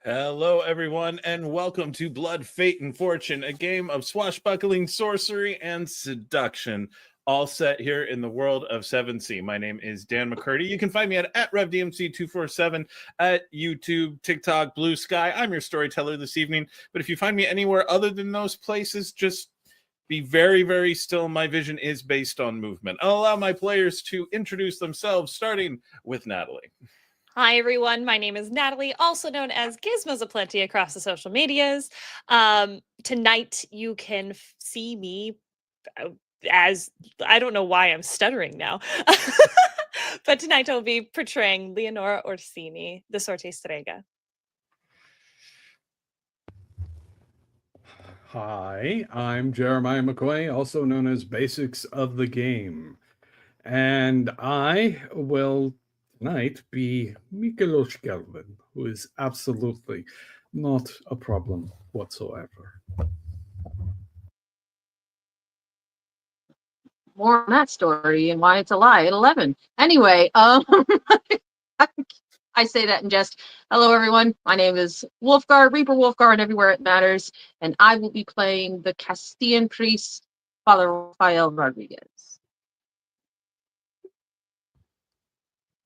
Hello, everyone, and welcome to Blood, Fate, and Fortune, a game of swashbuckling, sorcery, and seduction, all set here in the world of 7C. My name is Dan McCurdy. You can find me at RevDMC247 at YouTube, TikTok, Blue Sky. I'm your storyteller this evening, but if you find me anywhere other than those places, just be very, very still. My vision is based on movement. I'll allow my players to introduce themselves, starting with Natalie. Hi, everyone. My name is Natalie, also known as Gizmos Aplenty across the social medias. Tonight, you can see me as, I don't know why I'm stuttering now, but tonight I'll be portraying Leonora Orsini, the Sorte Strega. Hi, I'm Jeremiah McCoy, also known as Basics of the Game. And I will tonight be Mykolas Kelvan, who is absolutely not a problem whatsoever. More on that story and why it's a lie at 11. Anyway, I say that in jest. Hello, everyone. My name is Wolfgar, Reaper Wolfgar, everywhere it matters, and I will be playing the Castilian priest, Fr Rafael Rodriguez.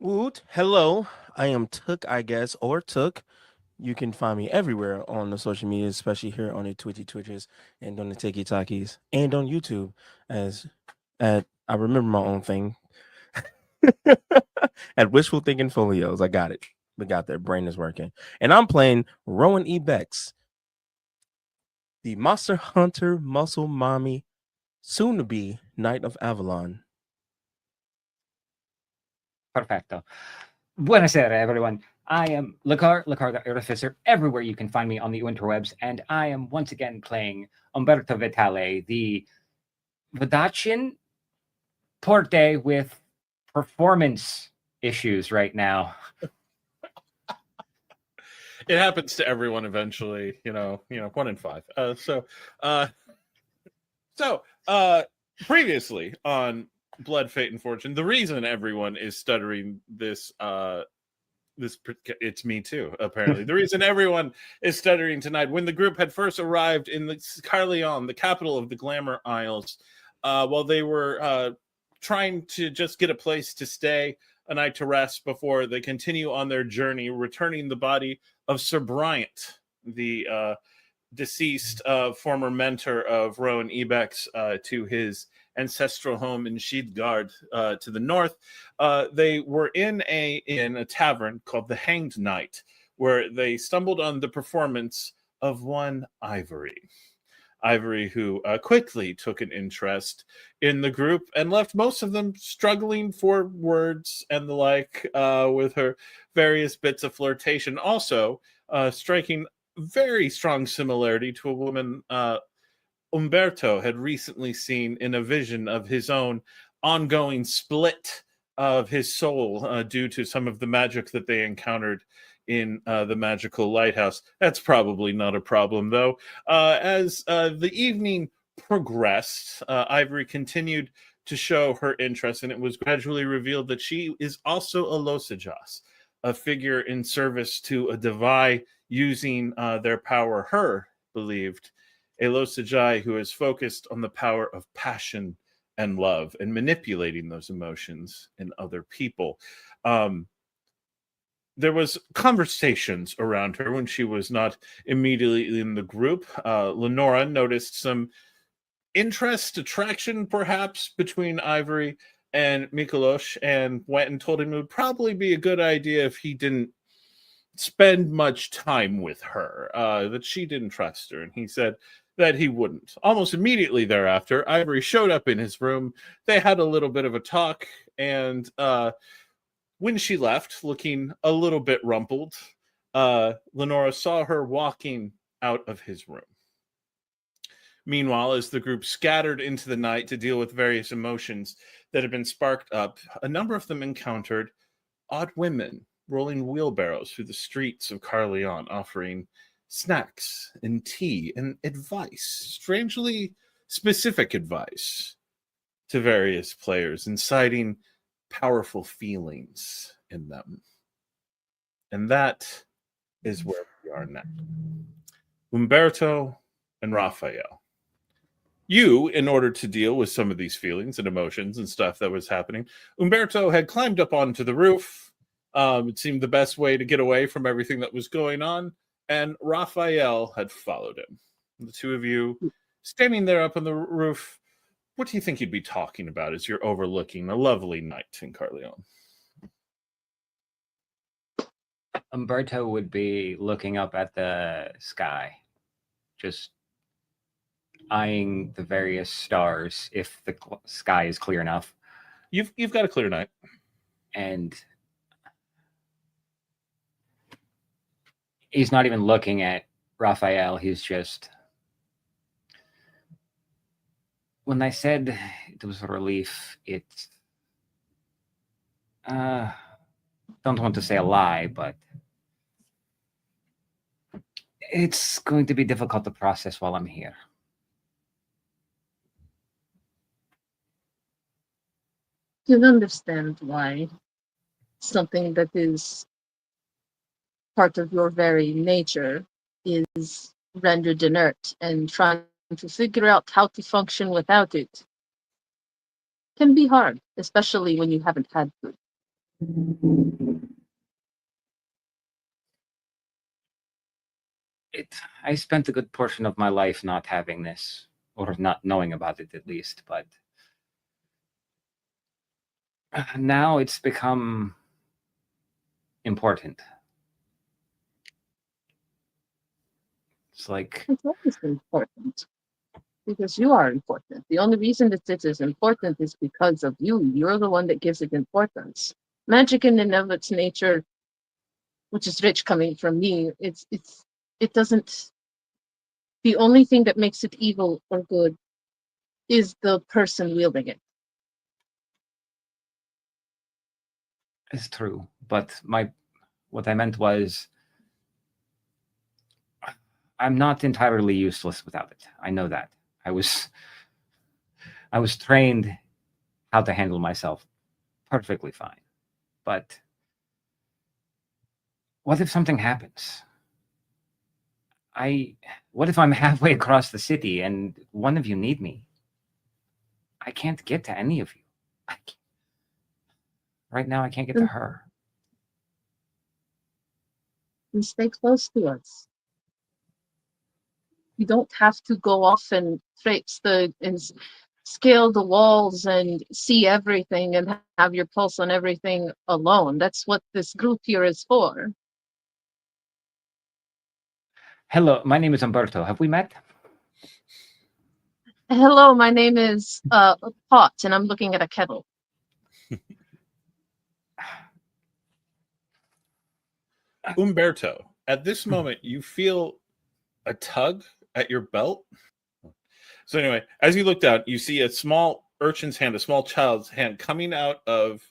Woot, hello. I am Took, I guess, or Took. You can find me everywhere on the social media, especially here on the Twitches and on the TikTokies and on YouTube. I remember my own thing at Wishful Thinking Folios. I got it. We got there. Brain is working. And I'm playing Roan Ibex, the Monster Hunter Muscle Mommy, soon to be Knight of Avalon. Perfecto. Buonasera, everyone. I am Lakar the Artificer, everywhere you can find me on the interwebs, and I am once again playing Umberto Vitale, the Vidachin Porte with performance issues right now. It happens to everyone eventually, you know, 1 in 5. Previously on Blood, Fate, and Fortune, the reason everyone is stuttering this it's me too, apparently. The reason everyone is stuttering tonight, when the group had first arrived in Carleon, the capital of the Glamour Isles, while they were trying to just get a place to stay, a night to rest before they continue on their journey, returning the body of Sir Bryant, the deceased former mentor of Roan Ibex, to his ancestral home in Sidhegaard, to the north. They were in a tavern called the Hanged Knight, where they stumbled on the performance of one Ivory, who quickly took an interest in the group and left most of them struggling for words and the like, with her various bits of flirtation. Also, striking very strong similarity to a woman Umberto had recently seen in a vision of his own ongoing split of his soul due to some of the magic that they encountered in the magical lighthouse. That's probably not a problem, though. As the evening progressed, Ivory continued to show her interest, and it was gradually revealed that she is also a Losajas, a figure in service to a Devai using their power, her believed, a Losajai who is focused on the power of passion and love and manipulating those emotions in other people. There was conversations around her when she was not immediately in the group. Leonora noticed some interest, attraction, perhaps, between Ivory and Mykolas, and went and told him it would probably be a good idea if he didn't spend much time with her, that she didn't trust her, and he said that he wouldn't. Almost immediately thereafter, Ivory showed up in his room. They had a little bit of a talk, and when she left, looking a little bit rumpled, Leonora saw her walking out of his room. Meanwhile, as the group scattered into the night to deal with various emotions that had been sparked up, a number of them encountered odd women rolling wheelbarrows through the streets of Carleon, offering snacks and tea and advice, strangely specific advice to various players, inciting powerful feelings in them. And that is where We are now. Umberto and Rafael. You, in order to deal with some of these feelings and emotions and stuff that was happening, Umberto had climbed up onto the roof. It seemed the best way to get away from everything that was going on, and Rafael had followed him. The two of you standing there up on the roof, what do you think you'd be talking about as you're overlooking a lovely night in Carleon? Umberto would be looking up at the sky, just eyeing the various stars if the sky is clear enough. You've got a clear night. And he's not even looking at Raphael. He's just... When I said it was a relief, it's... don't want to say a lie, but it's going to be difficult to process while I'm here. You understand why something that is part of your very nature is rendered inert, and trying to figure out how to function without it can be hard, especially when you haven't had food. I spent a good portion of my life not having this, or not knowing about it at least, but now it's become important. It's like... It's always important, because you are important. The only reason that it is important is because of you. You're the one that gives it importance. Magic in and of its nature, which is rich coming from me, it doesn't... The only thing that makes it evil or good is the person wielding it. It's true, but what I meant was I'm not entirely useless without it. I know that. I was trained how to handle myself perfectly fine. But what if something happens? What if I'm halfway across the city and one of you need me? I can't get to any of you. Right now, I can't get to her. And stay close to us. You don't have to go off and scale the walls and see everything and have your pulse on everything alone. That's what this group here is for. Hello, my name is Umberto. Have we met? Hello, my name is Pot, and I'm looking at a kettle. Umberto, at this moment, you feel a tug at your belt. So anyway, as you look down, you see a small urchin's hand, a small child's hand coming out of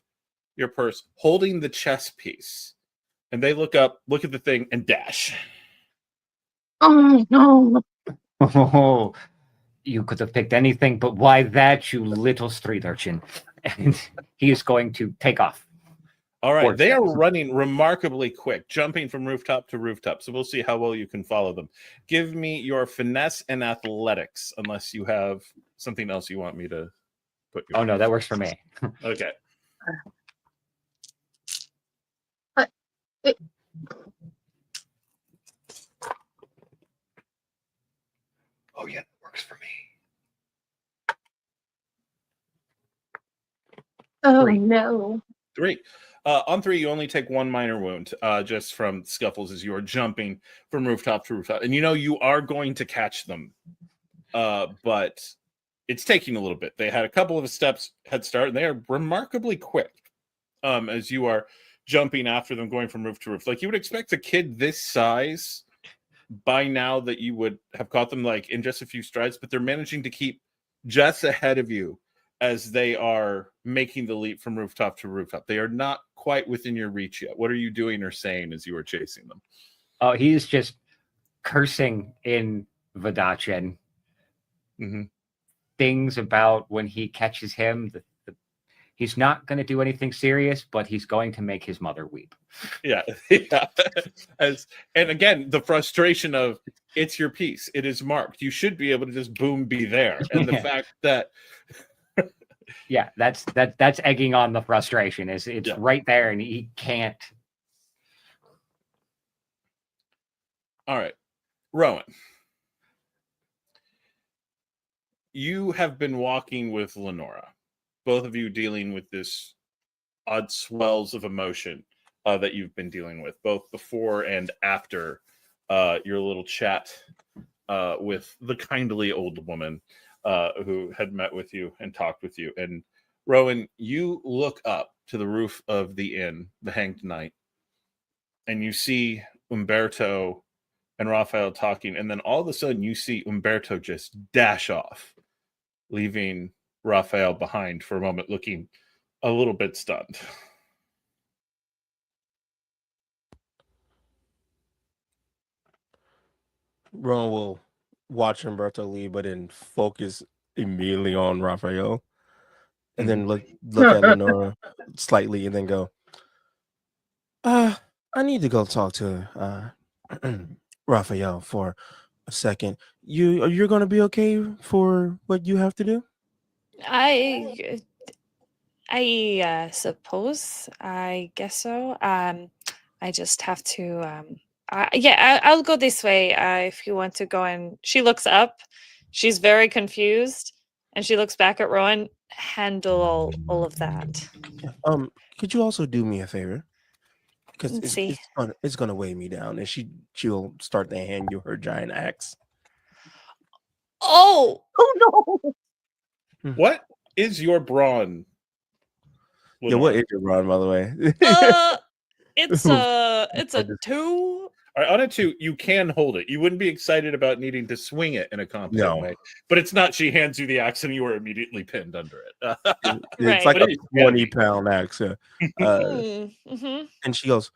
your purse, holding the chess piece. And they look up, look at the thing, and dash. Oh, no. Oh, you could have picked anything, but why that, you little street urchin? And he is going to take off. All right, they are running remarkably quick, jumping from rooftop to rooftop. So we'll see how well you can follow them. Give me your finesse and athletics, unless you have something else you want me to put. Oh, no, that works for me. Okay. Oh, yeah, that works for me. Oh, 3. no. 3. On 3, you only take 1 minor wound, just from scuffles as you are jumping from rooftop to rooftop. And you know you are going to catch them, but it's taking a little bit. They had a couple of steps head start, and they are remarkably quick as you are jumping after them, going from roof to roof. Like, you would expect a kid this size by now that you would have caught them like in just a few strides, but they're managing to keep just ahead of you as they are making the leap from rooftop to rooftop. They are not quite within your reach yet. What are you doing or saying as you are chasing them? Oh, he's just cursing in Vodachan. Mm-hmm. Things about when he catches him, He's not going to do anything serious, but he's going to make his mother weep. Yeah. And again, the frustration of it's your piece. It is marked. You should be able to just boom be there. And the fact that yeah, that's egging on the frustration. It's right there, and he can't. All right, Rowan. You have been walking with Leonora. Both of you dealing with this odd swells of emotion that you've been dealing with, both before and after your little chat with the kindly old woman who had met with you and talked with you. And Rowan, you look up to the roof of the inn, the Hanged Knight, and you see Umberto and Rafael talking. And then all of a sudden you see Umberto just dash off, leaving Rafael behind for a moment, looking a little bit stunned. Ron will watch Umberto leave, but then focus immediately on Rafael, and then look at Leonora slightly, and then go, I need to go talk to Rafael for a second. You're gonna be okay for what you have to do? I suppose. I guess so. I just have to. I'll go this way. If you want to go in. She looks up. She's very confused, and she looks back at Rowan. Handle all of that. Could you also do me a favor? Because Let's see. it's gonna weigh me down, and she'll start to hand you her giant axe. Oh no! What is your brawn? Yeah, what is your brawn, by the way? It's a 2. All right, on a 2, you can hold it. You wouldn't be excited about needing to swing it in a competent way, but it's not. She hands you the axe, and you are immediately pinned under it. It's like a 20-pound axe. Mm-hmm. And she goes,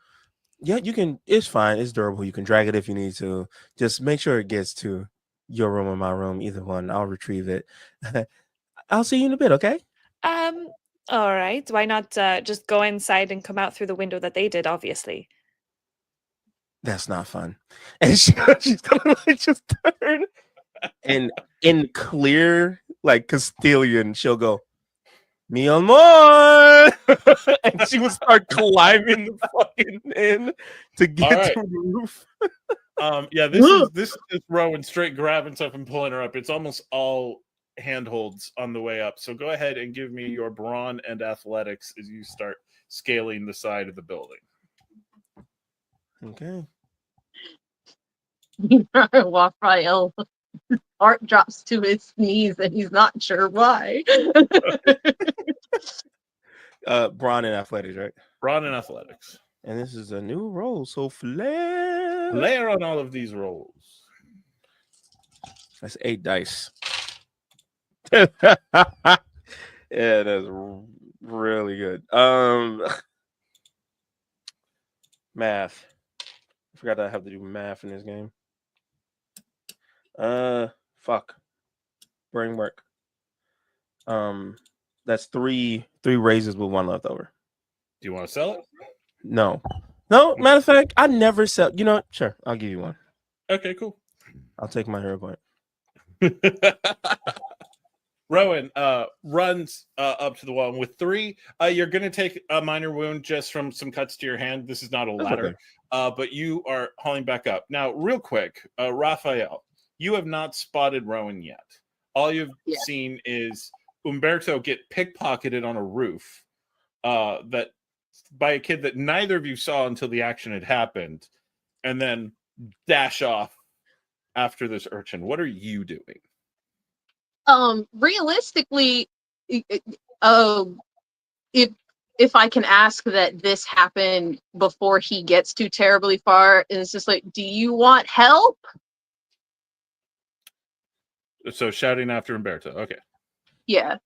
"Yeah, you can. It's fine. It's durable. You can drag it if you need to. Just make sure it gets to your room or my room. Either one. I'll retrieve it. I'll see you in a bit. Okay." All right. Why not just go inside and come out through the window that they did? Obviously. That's not fun. And she's gonna like just turn and in clear like Castilian, she'll go, "Mi amor," and she will start climbing the fucking in to get to the roof. Yeah, this is Rowan straight grabbing stuff and pulling her up. It's almost all handholds on the way up. So go ahead and give me your brawn and athletics as you start scaling the side of the building. Okay. Rafael heart drops to his knees and he's not sure why. Brawn and athletics, right? Brawn and athletics. And this is a new roll, so flare on all of these rolls. That's 8 dice. Yeah, that's really good. Math. I forgot that I have to do math in this game. Fuck. Brain work. That's three raises with 1 left over. Do you want to sell it? No. Matter of fact, I never sell. You know what? Sure, I'll give you 1. Okay, cool. I'll take my hero point. Rowan runs up to the wall, and with 3, you're going to take a minor wound just from some cuts to your hand. This is not a ladder, but you are hauling back up. Now, real quick, Rafael, you have not spotted Rowan yet. All you've seen is Umberto get pickpocketed on a roof that by a kid that neither of you saw until the action had happened, and then dash off after this urchin. What are you doing? Realistically, if I can ask that this happen before he gets too terribly far, and it's just like, do you want help? So shouting after Umberto. Okay. Yeah.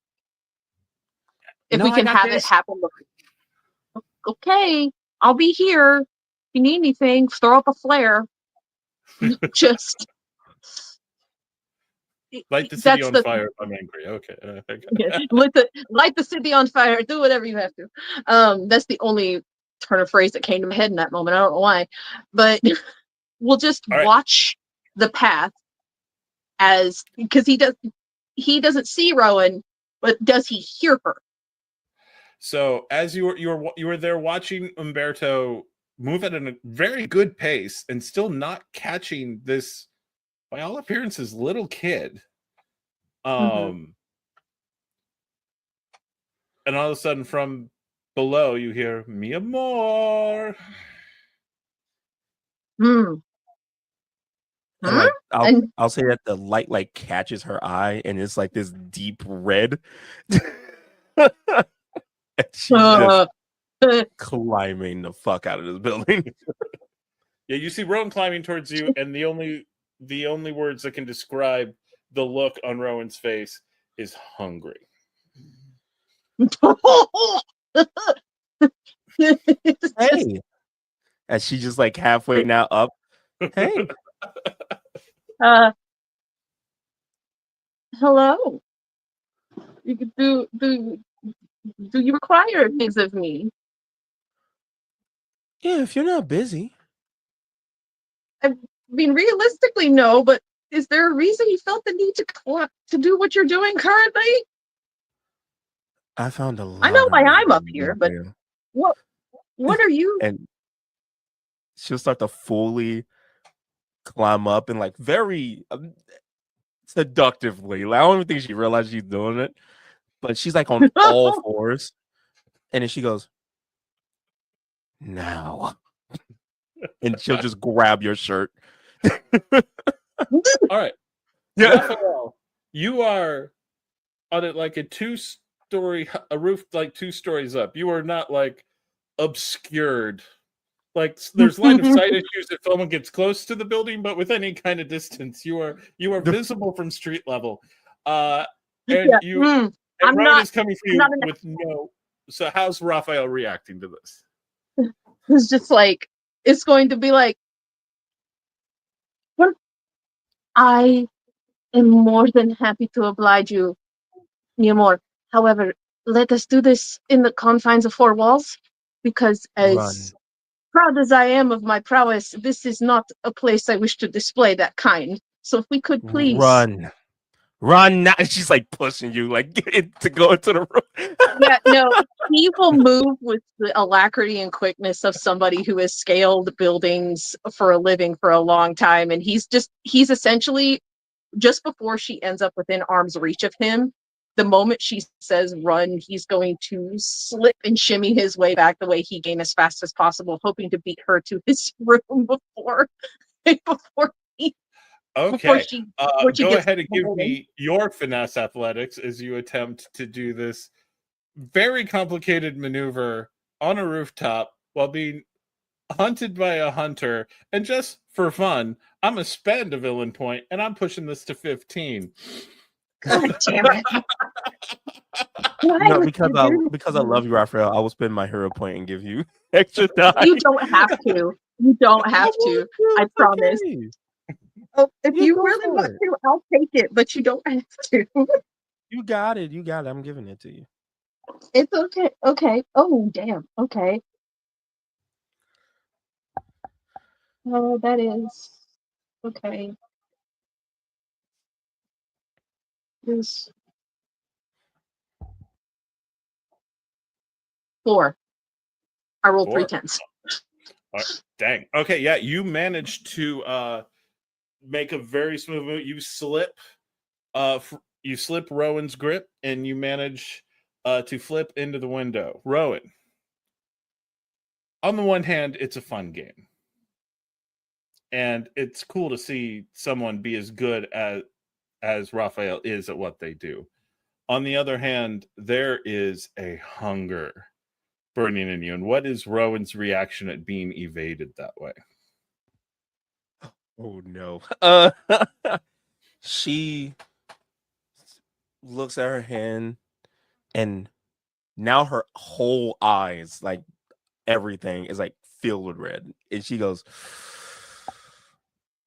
If we can have it happen. Okay, I'll be here. If you need anything, throw up a flare. Just Light the city That's on the fire if I'm angry. Okay. yeah, light the city on fire. Do whatever you have to. That's the only turn of phrase that came to my head in that moment. I don't know why, but we'll just All right. watch the path as because he doesn't see Rowan, but does he hear her? So as you were there watching Umberto move at a very good pace and still not catching this, by all appearances, little kid. And all of a sudden from below you hear "Mi amor." And like And I'll say that the light like catches her eye and it's like this deep red. And she's just climbing the fuck out of this building. Yeah, you see Rowan climbing towards you, and the only words that can describe the look on Rowan's face is hungry. Hey. And she just like halfway now up. Hey. Hello. Do you require things of me? Yeah, if you're not busy. I mean, realistically, no. But is there a reason you felt the need to do what you're doing currently? I found a lot. I know of why I'm up reasons, here, but Raphael. what are you? And she'll start to fully climb up and like very seductively. Like, I don't even think she realizes she's doing it, but she's like on all fours, and then she goes, "Now," and she'll just grab your shirt. All right, Yeah. Raphael, you are on it like a roof like 2 stories up. You are not like obscured. Like there's line of sight issues if someone gets close to the building, but with any kind of distance, you are visible from street level. And I'm Rowan not. is coming for you with no. So how's Raphael reacting to this? It's just like it's going to be like. Well, I am more than happy to oblige you, mi amor. However, let us do this in the confines of 4 walls, because as Run. proud as I am of my prowess, this is not a place I wish to display that kind. So if we could please Run now. She's like pushing you like to go into the room. Yeah, no, he will move with the alacrity and quickness of somebody who has scaled buildings for a living for a long time. And he's essentially, just before she ends up within arm's reach of him, the moment she says run, he's going to slip and shimmy his way back the way he came as fast as possible, hoping to beat her to his room before he Okay. before she Go gets ahead and give holding. me your finesse athletics as you attempt to do this very complicated maneuver on a rooftop while being hunted by a hunter. And just for fun, I'm going to spend a villain point and I'm pushing this to 15. God damn it. No, because I love you, Raphael, I will spend my hero point and give you extra die. You don't have to. You don't have to. I promise. Okay. Oh, if You you go really for want it. to, I'll take it, but you don't have to. You got it. I'm giving it to you. It's okay. Okay. Oh, damn. Okay. That is okay. Is 4. I rolled 3 4. 10s. Dang. Okay, yeah, you managed to make a very smooth move. You slip Rowan's grip and you manage to flip into the window. Rowan, on the one hand, it's a fun game. And it's cool to see someone be as good as Raphael is at what they do. On the other hand, there is a hunger burning in you. And what is Rowan's reaction at being evaded that way? Oh no. She looks at her hand and now her whole eyes, like everything is like filled with red. And she goes,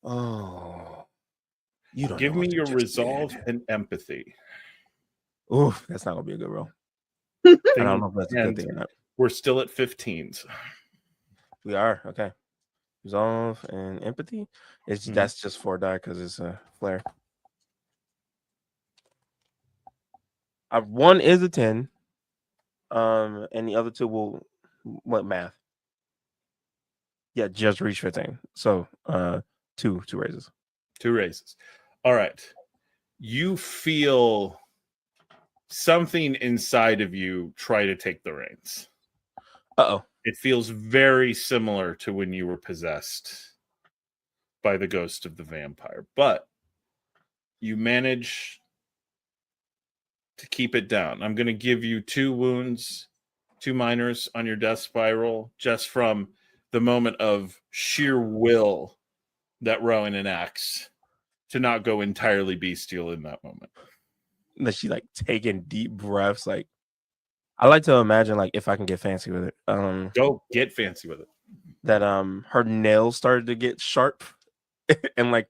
"Oh." You don't Give know me what you your just resolve did. and empathy. Oof, that's not gonna be a good roll. I don't know if that's a And good thing or not. we're still at 15s. We are okay. Resolve and empathy. It's Mhm. That's just 4 die because it's a flare. One is a 10. And the other two will what math? Yeah, just reach 15. So two raises. 2 raises. All right. You feel something inside of you try to take the reins. Uh-oh. It feels very similar to when you were possessed by the ghost of the vampire, but you manage to keep it down. I'm going to give you 2 wounds, 2 minors on your death spiral, just from the moment of sheer will that Rowan enacts to not go entirely bestial in that moment. And then she like taking deep breaths. Like I like to imagine like if I can get fancy with it. Go get fancy with it. That her nails started to get sharp and like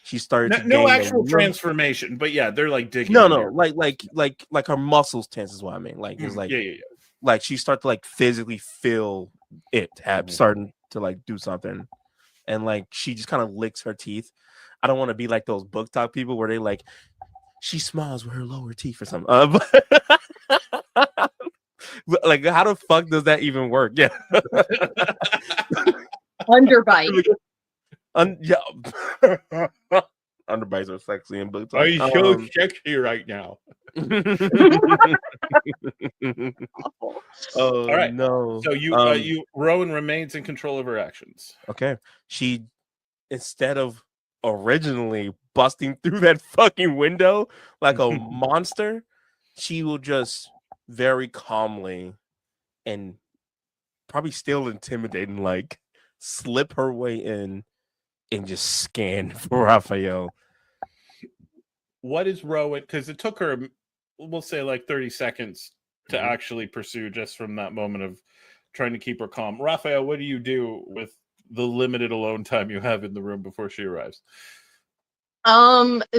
she started to No gain actual transformation, but yeah, they're like digging. No, like her muscles tense is what I mean. Like it's like yeah. like she started to like physically feel it starting to like do something, and like she just kind of licks her teeth. I don't want to be like those book talk people where they like she smiles with her lower teeth or something. Like how the fuck does that even work? Yeah, Underbite. Yeah. Underbites are sexy in book talk. Are you so sexy right now? Oh, all right. no. So you Rowan remains in control of her actions. Okay. She, instead of originally busting through that fucking window like a monster, she will just very calmly and probably still intimidating, like slip her way in and just scan for Raphael. What is Rowan? Because it took her, we'll say, like 30 seconds to actually pursue just from that moment of trying to keep her calm. Raphael, what do you do with the limited alone time you have in the room before she arrives?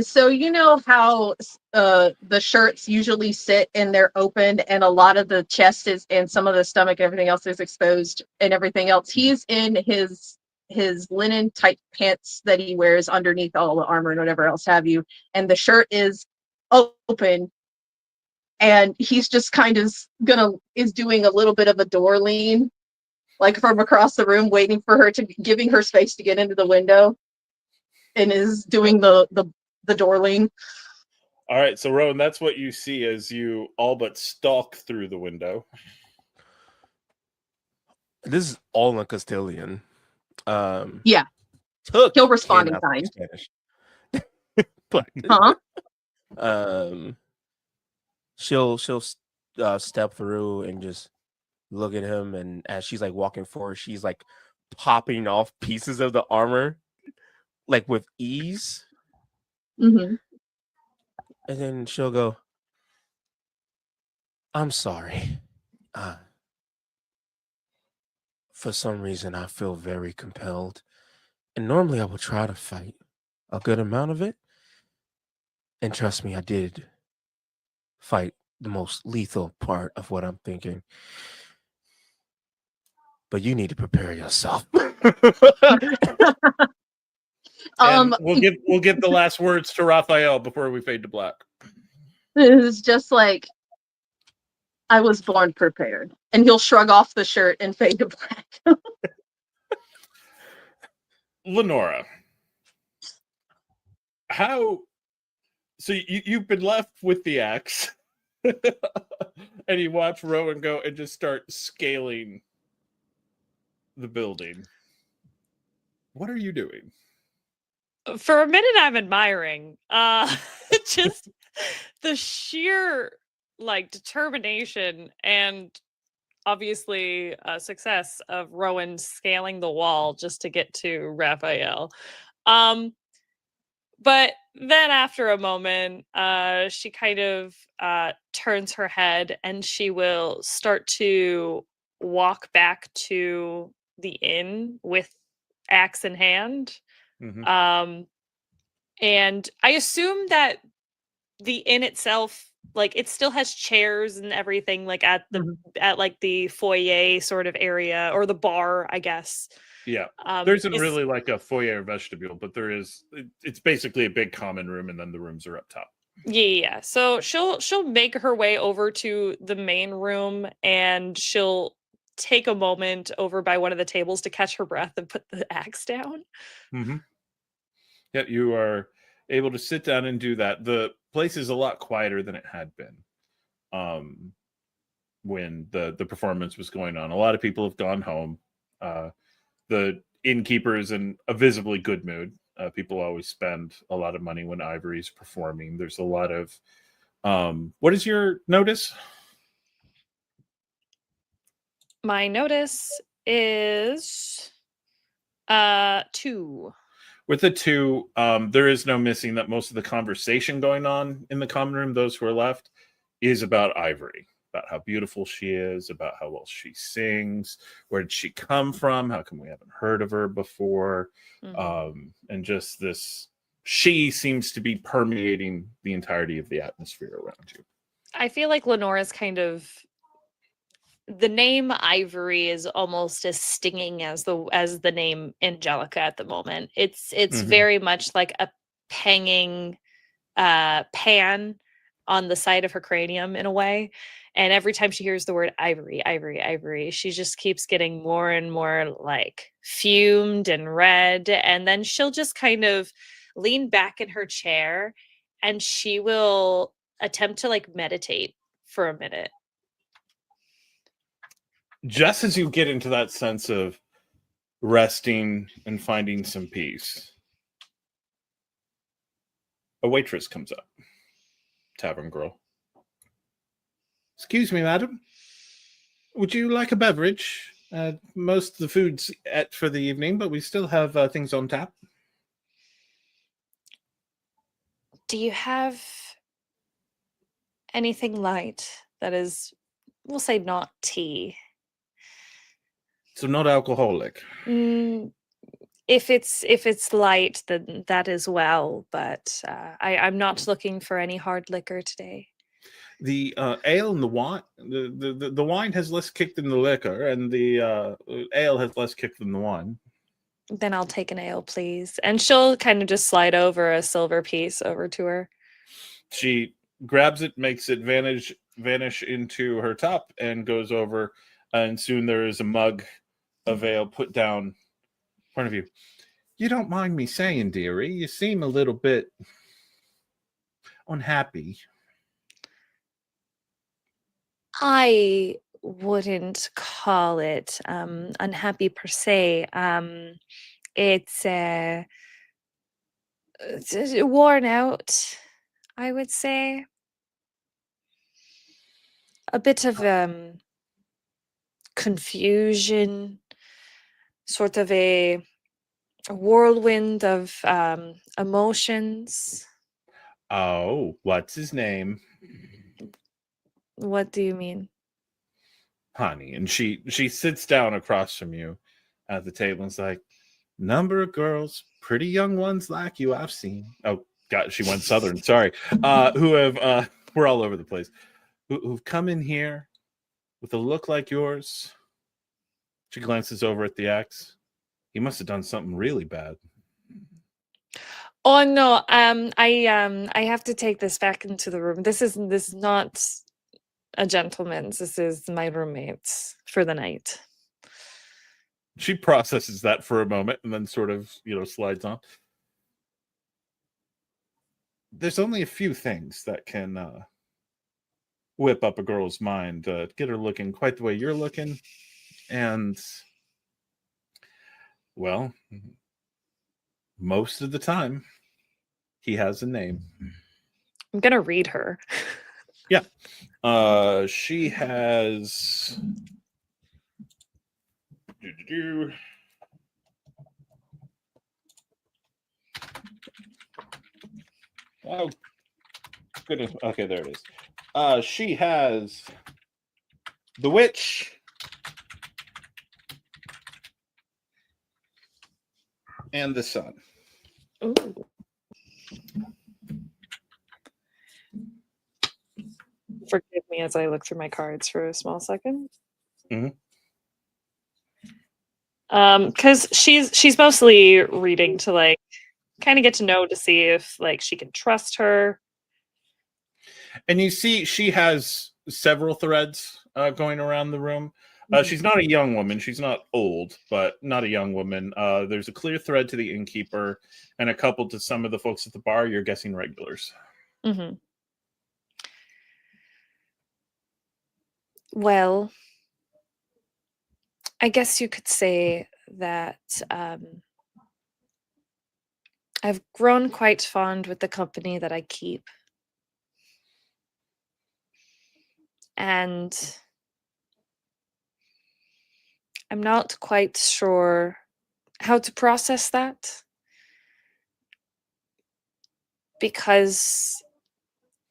So you know how the shirts usually sit and they're open and a lot of the chest is and some of the stomach, everything else is exposed and everything else. He's in his linen tight pants that he wears underneath all the armor and whatever else have you, and the shirt is open, and he's just kind of is doing a little bit of a door lean, like from across the room, waiting for her to giving her space to get into the window, and is doing the door lean. All right, so Rowan, that's what you see as you all but stalk through the window. This is all in Castilian. Yeah. Took He'll respond in cannot kind. speak Spanish. But she'll step through and just look at him, and as she's like walking forward, she's like popping off pieces of the armor like with ease. Mm-hmm. And then she'll go, I'm sorry. For some reason, I feel very compelled. And normally I would try to fight a good amount of it. And trust me, I did fight the most lethal part of what I'm thinking. But you need to prepare yourself. And we'll give the last words to Raphael before we fade to black. It's just like, I was born prepared. And he'll shrug off the shirt and fade to black. Leonora, so you've been left with the axe and you watch Rowan go and just start scaling the building. What are you doing? For a minute I'm admiring just the sheer like determination and obviously success of Rowan scaling the wall just to get to Raphael. But then after a moment, she kind of turns her head and she will start to walk back to the inn with axe in hand. Mm-hmm. And I assume that the inn itself, like, it still has chairs and everything, like at the foyer sort of area, or the bar, I guess. Yeah. There isn't is- really like a foyer or vestibule, but there is. It's basically a big common room, and then the rooms are up top. Yeah. So she'll make her way over to the main room, and she'll take a moment over by one of the tables to catch her breath and put the axe down. Mm-hmm. Yeah, you are able to sit down and do that. The place is a lot quieter than it had been when the performance was going on. A lot of people have gone home. The innkeeper is in a visibly good mood. People always spend a lot of money when Ivory's performing. There's a lot of what is your notice? My notice is 2. With the 2, there is no missing that most of the conversation going on in the common room, those who are left, is about Ivory, about how beautiful she is, about how well she sings, where did she come from, how come we haven't heard of her before, and just this, she seems to be permeating the entirety of the atmosphere around you. I feel like Lenora's kind of, the name Ivory is almost as stinging as the name Angelica at the moment. It's very much like a panging pan on the side of her cranium in a way. And every time she hears the word Ivory, Ivory, Ivory, she just keeps getting more and more like fumed and red. And then she'll just kind of lean back in her chair, and she will attempt to like meditate for a minute. Just as you get into that sense of resting and finding some peace, a waitress comes up. Tavern girl. Excuse me, madam. Would you like a beverage? Most of the food's for the evening, but we still have things on tap. Do you have anything light that is, we'll say, not tea? So not alcoholic. If it's light, then that as well. But I'm not looking for any hard liquor today. The ale and the wine, the wine has less kick than the liquor, and the ale has less kick than the wine. Then I'll take an ale, please. And she'll kind of just slide over a silver piece over to her. She grabs it, makes it vanish into her top, and goes over. And soon there is a mug of ale put down in front of you. You don't mind me saying, dearie, you seem a little bit unhappy. I wouldn't call it unhappy per se. It's worn out, I would say. A bit of confusion, sort of a whirlwind of emotions. Oh, what's his name? What do you mean? Honey. And she sits down across from you at the table and's like, number of girls, pretty young ones like you I've seen. Oh, God, she went Southern. Sorry. Who have, we're all over the place. Who've come in here with a look like yours. She glances over at the axe. He must have done something really bad. Oh no, I have to take this back into the room. This is not a gentleman's. This is my roommate's for the night. She processes that for a moment and then sort of, slides on. There's only a few things that can whip up a girl's mind, get her looking quite the way you're looking. And, well, most of the time, he has a name. I'm gonna read her. Yeah. She has... Oh, goodness. Okay, there it is. She has the witch and the sun. Ooh. me as I look through my cards for a small second. Mhm. Because she's mostly reading to like kind of get to know to see if like she can trust her. And you see she has several threads going around the room. She's not a young woman. She's not old, but not a young woman. There's a clear thread to the innkeeper and a couple to some of the folks at the bar. You're guessing regulars. Mm-hmm. Well, I guess you could say that I've grown quite fond with the company that I keep. And I'm not quite sure how to process that because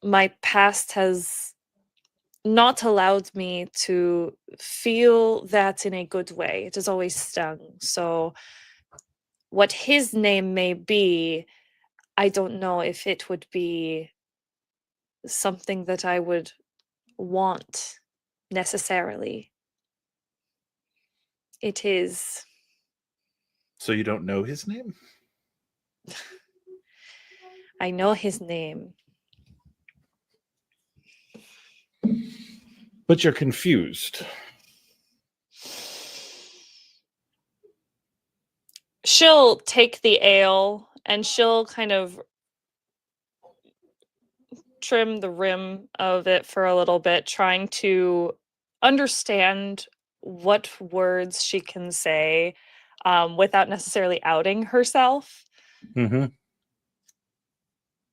my past has not allowed me to feel that in a good way. It has always stung. So, what his name may be, I don't know if it would be something that I would want necessarily. It is. So you don't know his name? I know his name. But you're confused. She'll take the ale and she'll kind of trim the rim of it for a little bit, trying to understand what words she can say without necessarily outing herself. Mm-hmm.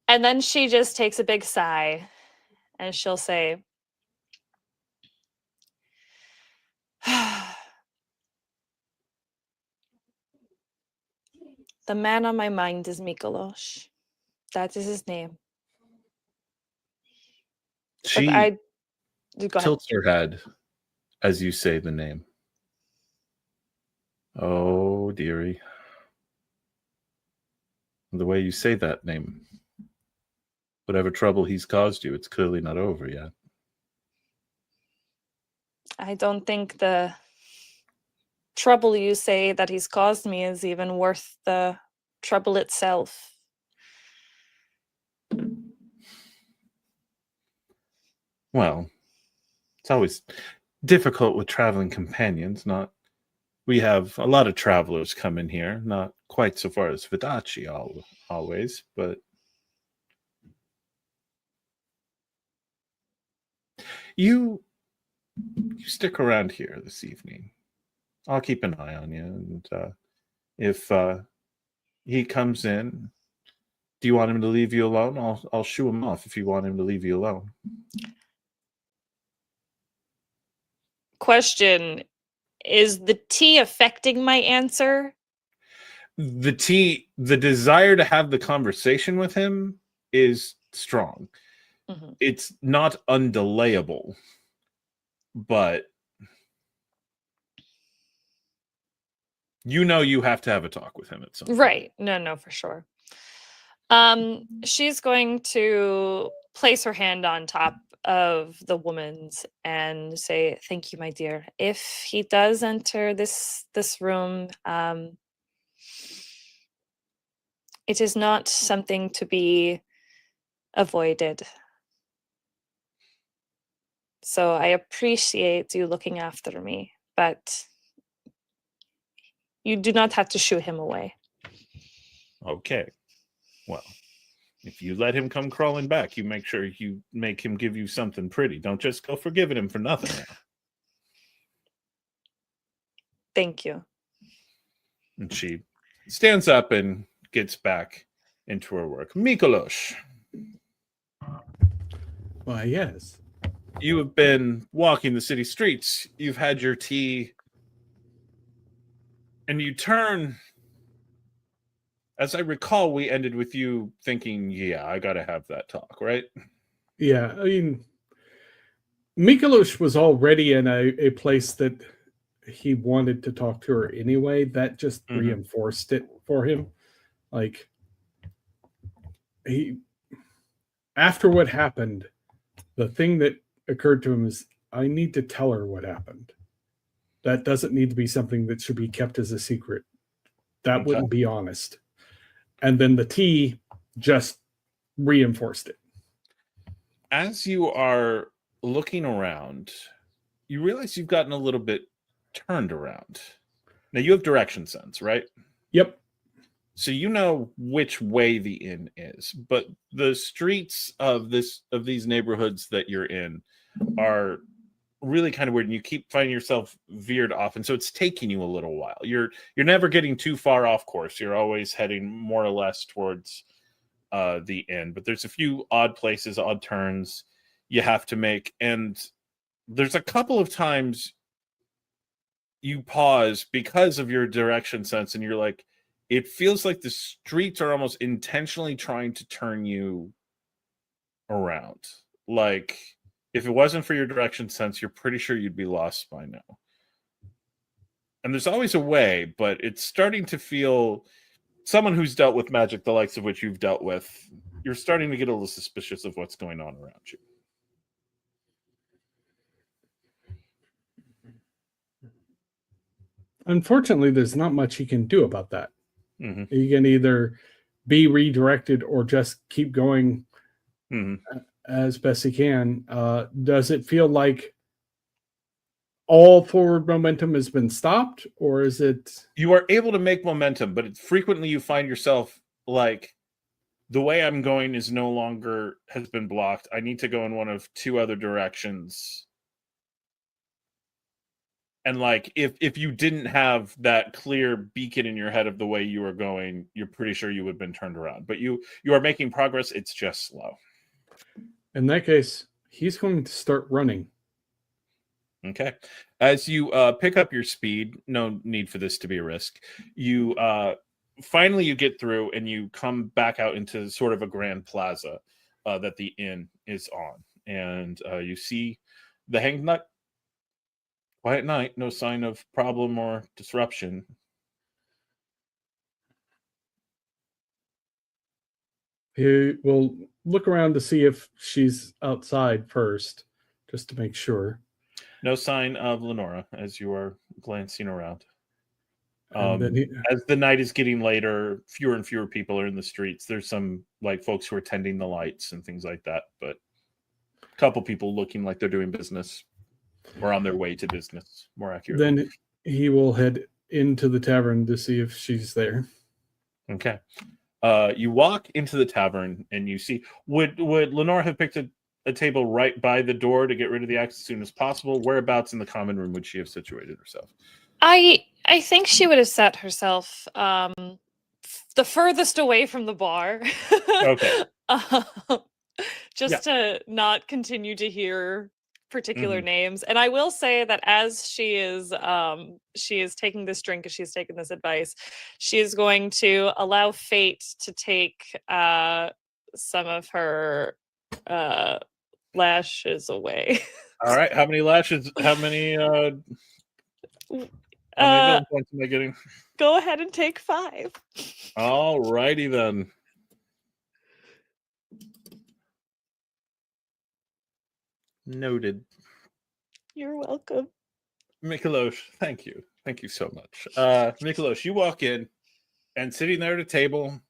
And then she just takes a big sigh and she'll say, the man on my mind is Mykolas. That is his name. She Go ahead. tilts her head as you say the name. Oh, dearie. The way you say that name. Whatever trouble he's caused you, it's clearly not over yet. I don't think the trouble you say that he's caused me is even worth the trouble itself. Well, it's always difficult with traveling companions. We have a lot of travelers come in here, not quite so far as Vidachi always, but you stick around here this evening. I'll keep an eye on you, and if he comes in, do you want him to leave you alone? I'll shoo him off if you want him to leave you alone. Question, is the tea affecting my answer? The desire to have the conversation with him is strong. Mm-hmm. It's not undelayable, but you have to have a talk with him at some point. Right. No, for sure. She's going to place her hand on top of the woman's and say, "Thank you, my dear. If he does enter this room, it is not something to be avoided. So I appreciate you looking after me, but you do not have to shoo him away." Okay. Well, if you let him come crawling back, you make sure you make him give you something pretty. Don't just go forgiving him for nothing now. Thank you. And she stands up and gets back into her work. Mykolas, Why, yes. you have been walking the city streets. You've had your tea. And you turn. As I recall, we ended with you thinking, yeah, I got to have that talk, right? Yeah, I mean, Mykolas was already in a place that he wanted to talk to her anyway. That just reinforced it for him. Like, after what happened, the thing that occurred to him is, I need to tell her what happened. That doesn't need to be something that should be kept as a secret. That Okay. wouldn't be honest. And then the tea just reinforced it. As you are looking around, you realize you've gotten a little bit turned around. Now you have direction sense, right? Yep. So you know which way the inn is, but the streets of these neighborhoods that you're in are really kind of weird, and you keep finding yourself veered off, and so it's taking you a little while. You're never getting too far off course. You're always heading more or less towards the inn, but there's a few odd places, odd turns you have to make, and there's a couple of times you pause because of your direction sense, and you're like, it feels like the streets are almost intentionally trying to turn you around. Like, if it wasn't for your direction sense, you're pretty sure you'd be lost by now. And there's always a way, but it's starting to feel, someone who's dealt with magic the likes of which you've dealt with, you're starting to get a little suspicious of what's going on around you. Unfortunately, there's not much he can do about that. Mm-hmm. He can either be redirected or just keep going as best he can. Does it feel like all forward momentum has been stopped, or is it... You are able to make momentum, but it's frequently you find yourself like, the way I'm going is no longer, has been blocked. I need to go in one of two other directions. And like, if you didn't have that clear beacon in your head of the way you were going, you're pretty sure you would have been turned around. But you are making progress. It's just slow. In that case, he's going to start running. Okay. As you pick up your speed, no need for this to be a risk. You finally you get through and you come back out into sort of a grand plaza that the inn is on. And you see the Hanged Nut. Quiet night, no sign of problem or disruption. He will look around to see if she's outside first, just to make sure. No sign of Leonora as you are glancing around. And then As the night is getting later, fewer and fewer people are in the streets. There's some like folks who are tending the lights and things like that, but a couple people looking like they're doing business. Or on their way to business, more accurately. Then he will head into the tavern to see if she's there. Okay. You walk into the tavern and you see, would Lenore have picked a table right by the door to get rid of the axe as soon as possible? Whereabouts in the common room would she have situated herself? I think she would have set herself the furthest away from the bar. Okay. Just to not continue to hear particular names. And I will say that as she is taking this drink, as she's taking this advice, she is going to allow fate to take some of her lashes away. All right. How many lashes? How many points am I getting? Go ahead and take 5. All righty then. Noted. You're welcome. Mykolas, thank you. Thank you so much. Mykolas, you walk in and sitting there at a table,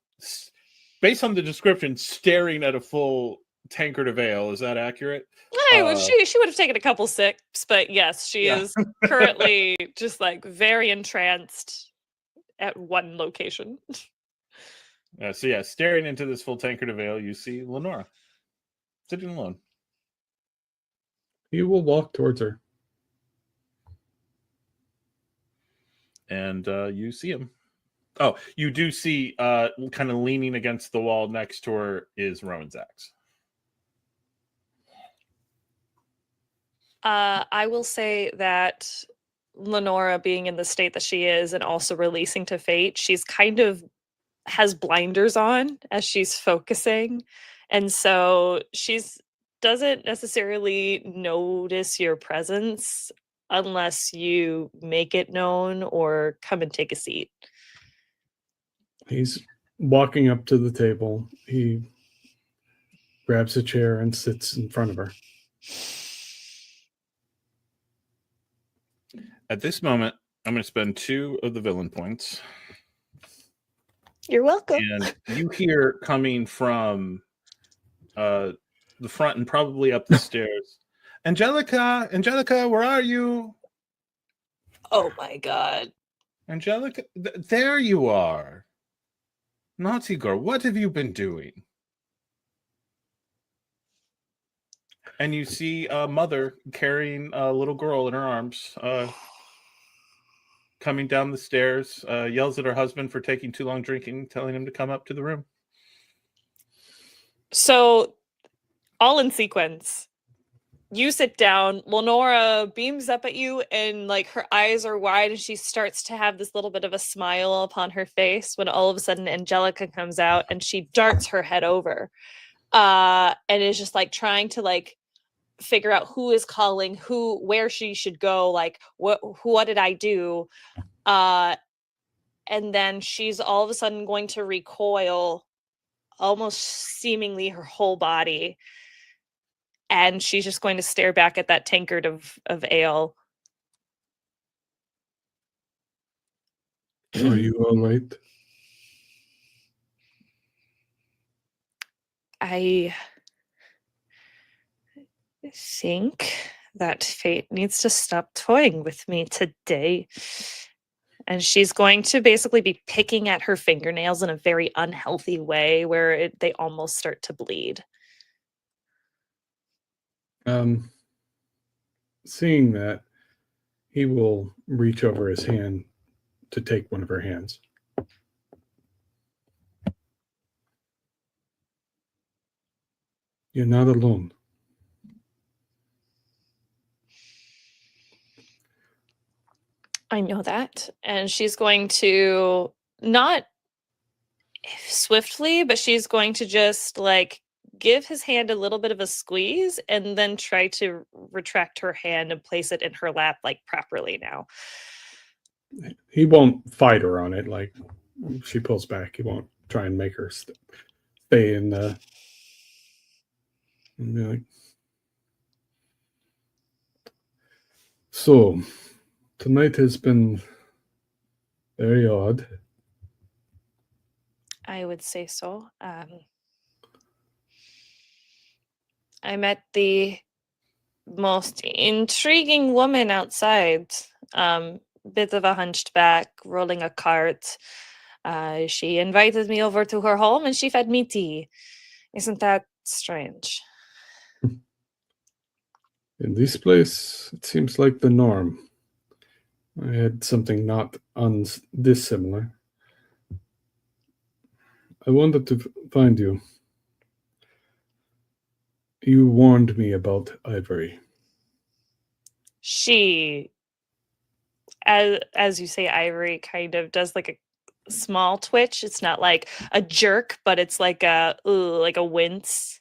based on the description, staring at a full tankard of ale. Is that accurate? She would have taken a couple sips, but yes, she is currently just like very entranced at one location. So staring into this full tankard of ale, you see Leonora sitting alone. He will walk towards her. And you see him. Oh, you do see kind of leaning against the wall next to her is Rowan's axe. I will say that Leonora, being in the state that she is and also releasing to fate, she's kind of has blinders on as she's focusing. And so she's doesn't necessarily notice your presence unless you make it known or come and take a seat. He's walking up to the table. He grabs a chair and sits in front of her. At this moment, I'm going to spend 2 of the villain points. You're welcome. And you hear coming from the front and probably up the stairs, Angelica, where are you? Oh my god. Angelica, there you are. Naughty girl, what have you been doing? And you see a mother carrying a little girl in her arms, coming down the stairs, yells at her husband for taking too long drinking, telling him to come up to the room. So, all in sequence. You sit down, Leonora beams up at you, and like her eyes are wide, and she starts to have this little bit of a smile upon her face when all of a sudden Angelica comes out and she darts her head over. And is just like trying to like figure out who is calling, where she should go, like what did I do? And then she's all of a sudden going to recoil almost seemingly her whole body. And she's just going to stare back at that tankard of ale. Are you all right? I think that fate needs to stop toying with me today. And she's going to basically be picking at her fingernails in a very unhealthy way where they almost start to bleed. Seeing that, he will reach over his hand to take one of her hands. You're not alone. I know that. And she's going to not swiftly, but she's going to just like give his hand a little bit of a squeeze and then try to retract her hand and place it in her lap like properly now. He won't fight her on it. Like she pulls back, he won't try and make her stay in the. And be like, so tonight has been very odd. I would say so. I met the most intriguing woman outside. Bit of a hunchback, rolling a cart. She invited me over to her home and she fed me tea. Isn't that strange? In this place, it seems like the norm. I had something not dissimilar. I wanted to find you. You warned me about Ivory. She, as you say, Ivory kind of does like a small twitch. It's not like a jerk, but it's like a wince.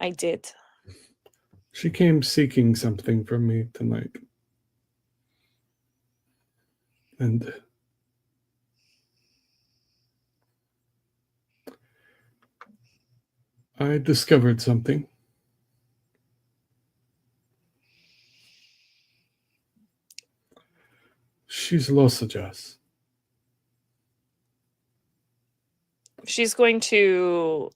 I did. She came seeking something from me tonight. And I discovered something. She's Losajas. She's going to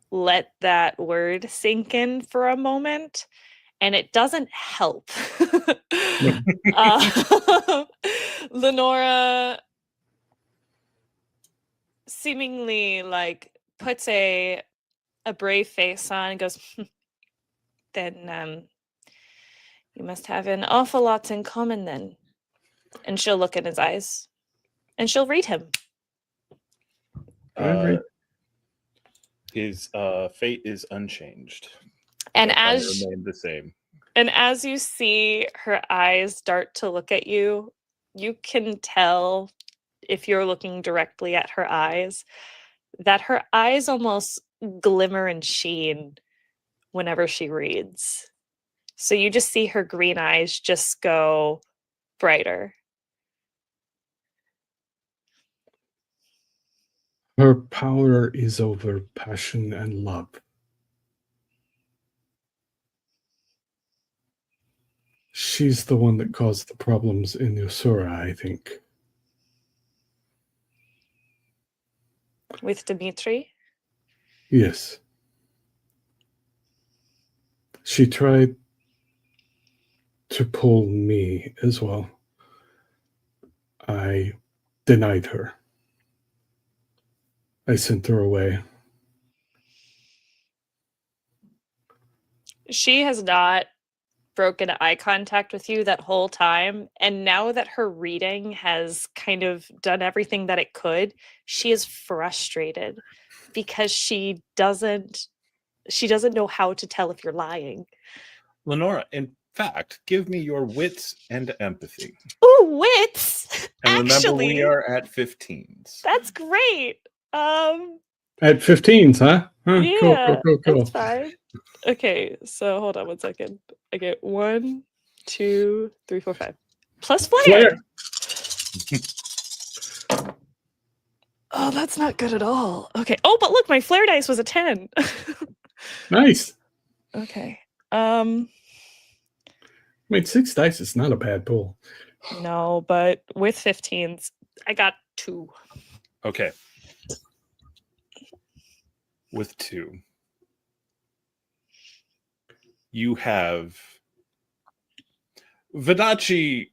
let that word sink in for a moment, and it doesn't help. Leonora seemingly like puts a brave face on and goes, then you must have an awful lot in common then. And she'll look in his eyes and she'll read him. His fate is unchanged. And remain the same. And as you see her eyes start to look at you, you can tell if you're looking directly at her eyes that her eyes almost glimmer and sheen whenever she reads. So you just see her green eyes just go brighter. Her power is over passion and love. She's the one that caused the problems in Usura, I think. With Dimitri? Yes. She tried to pull me as well. I denied her. I sent her away. She has not broken eye contact with you that whole time, and now that her reading has kind of done everything that it could, she is frustrated because she doesn't know how to tell if you're lying. Lenora, in fact, give me your wits and empathy. Ooh, wits. And remember, Actually, we are at 15s. that's great. At 15s, huh? Yeah, Cool. that's fine. Okay, so hold on one second. I get 1, 2, 3, 4, 5. Plus flair. Oh, that's not good at all. Okay. Oh, but look, my flair dice was a 10. Nice. Okay. Wait, 6 dice is not a bad pull. No, but with 15s, I got 2. Okay. With 2. You have Vidachi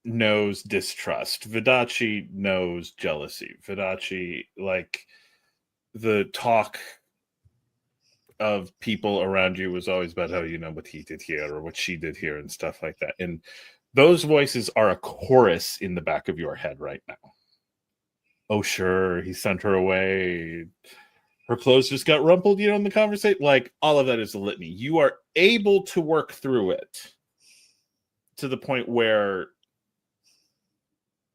knows distrust. Vidachi knows jealousy. Vidachi, like, the talk of people around you was always about how, you know, what he did here or what she did here and stuff like that. And those voices are a chorus in the back of your head right now. Oh, sure, he sent her away. Her clothes just got rumpled, you know, in the conversation. Like, all of that is a litany. You are able to work through it to the point where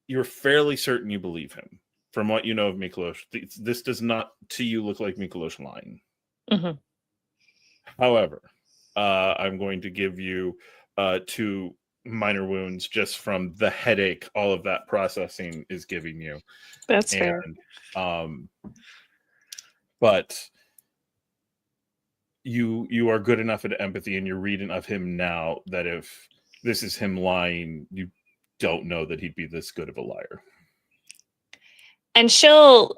you're fairly certain you believe him. From what you know of Mykolas, this does not, to you, look like Mykolas lying. Mm-hmm. However, I'm going to give you 2 minor wounds just from the headache all of that processing is giving you. That's fair. But you are good enough at empathy, and you're reading of him now that if this is him lying, you don't know that he'd be this good of a liar. And she'll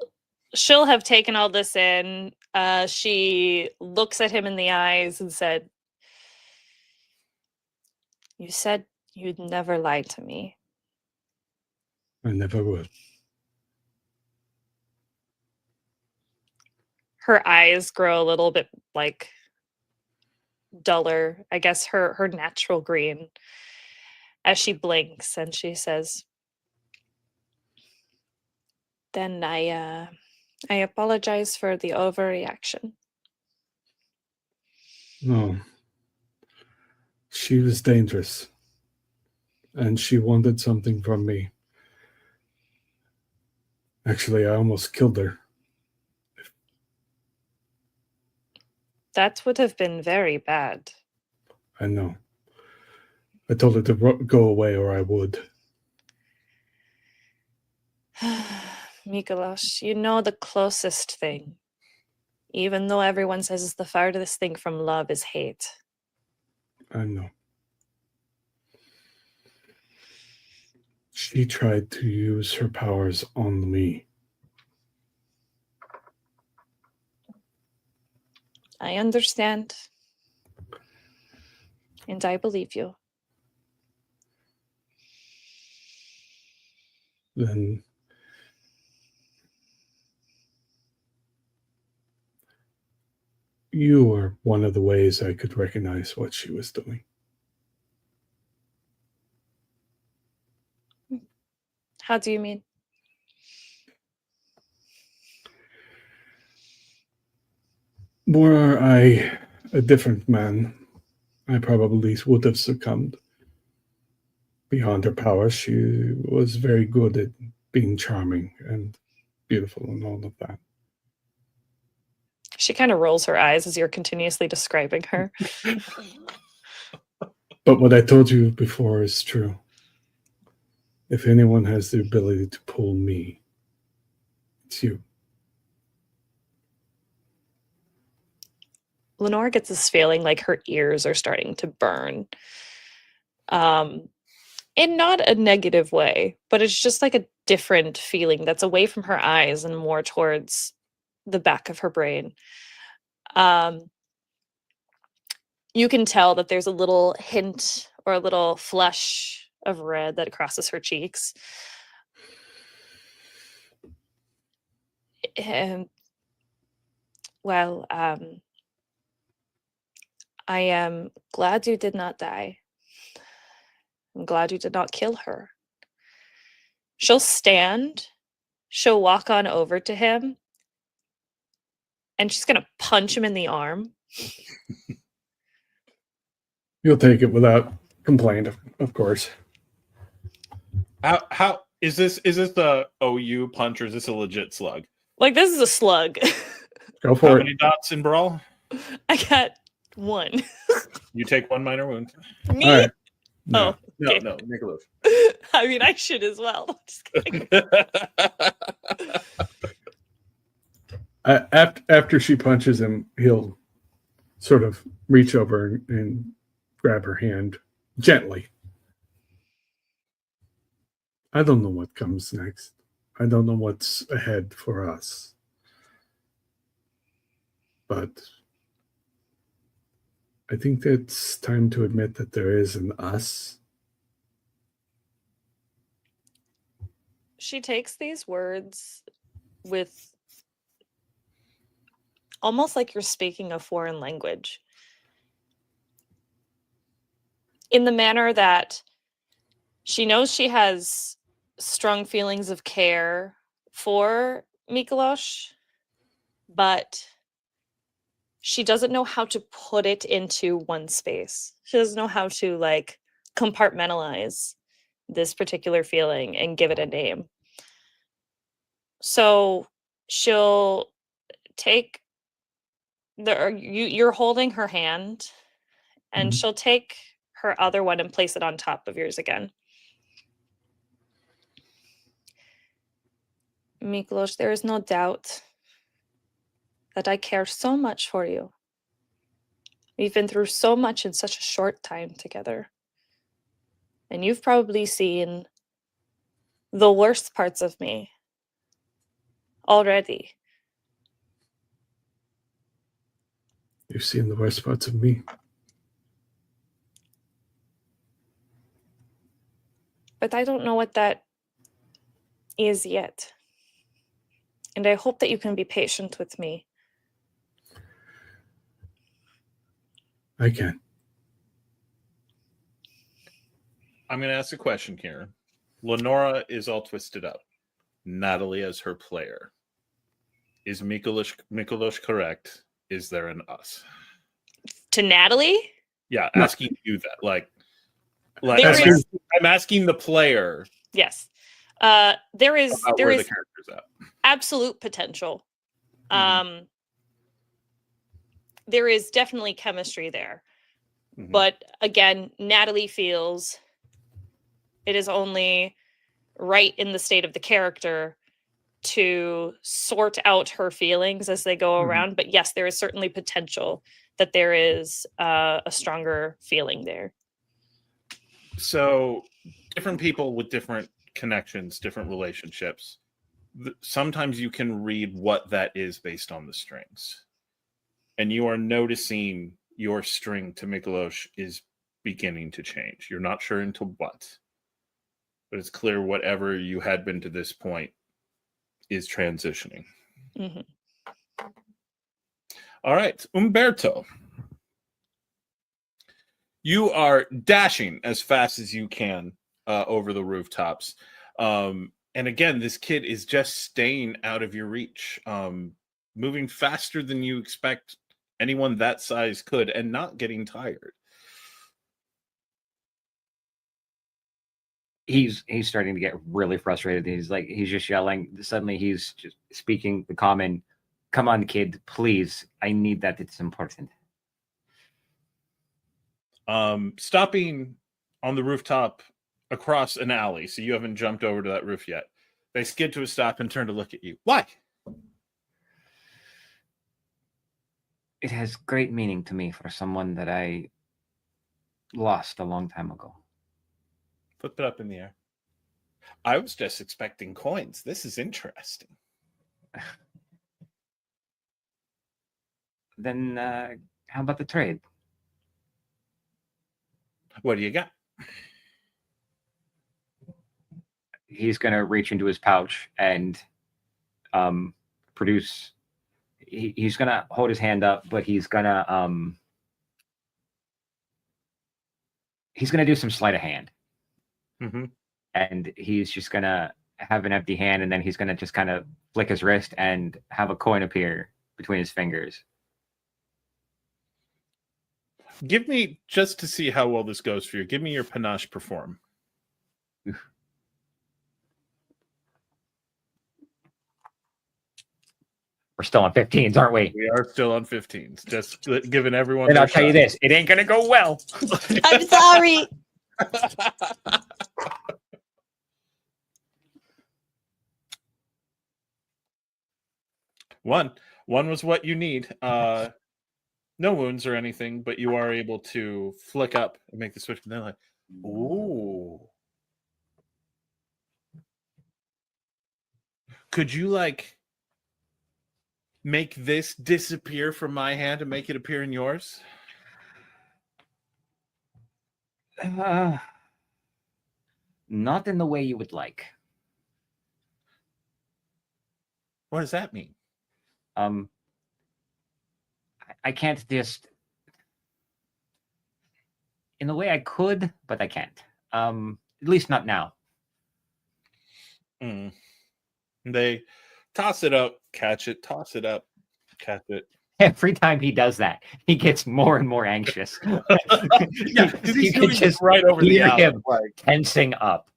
have taken all this in. She looks at him in the eyes and said, "You said you'd never lie to me." I never would. Her eyes grow a little bit like duller, I guess her natural green, as she blinks and she says, "Then I apologize for the overreaction." No. She was dangerous. And she wanted something from me. Actually, I almost killed her. That would have been very bad. I know. I told her to go away or I would. Mykolas, you know the closest thing, even though everyone says the farthest thing from love is hate. I know. She tried to use her powers on me. I understand. And I believe you. Then you were one of the ways I could recognize what she was doing. How do you mean? Were I a different man, I probably would have succumbed. Beyond her powers, she was very good at being charming and beautiful and all of that. She kind of rolls her eyes as you're continuously describing her. But what I told you before is true. If anyone has the ability to pull me, it's you. Lenore gets this feeling like her ears are starting to burn. in not a negative way, but it's just like a different feeling that's away from her eyes and more towards the back of her brain. You can tell that there's a little hint or a little flush of red that crosses her cheeks. And well, I am glad you did not die. I'm glad you did not kill her. She'll stand, she'll walk on over to him, and she's going to punch him in the arm. You'll take it without complaint, of course. How is this the OU punch or is this a legit slug? Like, this is a slug. Go How for it. many dots in brawl? I got 1. You take 1 minor wound. Me? All right. No. Oh, No, okay. no, Mykolas. I mean, I should as well. Just kidding. After she punches him, he'll sort of reach over and grab her hand gently. I don't know what comes next. I don't know what's ahead for us. But I think it's time to admit that there is an us. She takes these words with almost like you're speaking a foreign language, in the manner that she knows she has strong feelings of care for Mykolas, but she doesn't know how to put it into one space. She doesn't know how to like compartmentalize this particular feeling and give it a name. So she'll take you're holding her hand, and Mhm. she'll take her other one and place it on top of yours again. Mykolas, there is no doubt that I care so much for you. We've been through so much in such a short time together. And you've probably seen the worst parts of me already. You've seen the worst parts of me. But I don't know what that is yet. And I hope that you can be patient with me. I can. I'm going to ask a question, Karen. Leonora is all twisted up. Natalie as her player. Is Mykolas correct? Is there an us? To Natalie? Yeah, No. asking you that. Like There is- I'm asking the player Yes. There is about where the character's at. absolute potential. Mhm. There is definitely chemistry there. Mhm. But again, Natalie feels it is only right in the state of the character to sort out her feelings as they go Mhm. around. But yes, there is certainly potential that there is a stronger feeling there. So different people with different connections, different relationships. Sometimes you can read what that is based on the strings. And you are noticing your string to Mykolas is beginning to change. You're not sure into what. But it's clear whatever you had been to this point is transitioning. Mhm. All right, Umberto. You are dashing as fast as you can over the rooftops. And again, this kid is just staying out of your reach, moving faster than you expect anyone that size could, and not getting tired. He's starting to get really frustrated. He's just yelling. Suddenly he's just speaking the common, "Come on, kid, please. I need that. It's important." Stopping on the rooftop across an alley, so you haven't jumped over to that roof yet. They skid to a stop and turn to look at you. Why? It has great meaning to me for someone that I lost a long time ago. Flip it up in the air. I was just expecting coins. This is interesting. Then how about the trade? What do you got? He's going to reach into his pouch and produce. He's going to hold his hand up, but he's going to do some sleight of hand. Mm-hmm. And he's just going to have an empty hand, and then he's going to just kind of flick his wrist and have a coin appear between his fingers. Give me, just to see how well this goes for you, give me your panache perform. We're still on 15s, aren't we? We are still on 15s. Just giving everyone. And their I'll tell you shot. this, it ain't going to go well. I'm sorry. One was what you need. No wounds or anything, but you are able to flick up and make the switch. And then like, ooh. Could you like make this disappear from my hand and make it appear in yours? Not in the way you would like. What does that mean? I can't just in the way I could, but I can't. At least not now. They toss it up, catch it, toss it up, catch it. Every time he does that, he gets more and more anxious. Yeah, because You he's can doing just it right over the hear alley. him tensing up.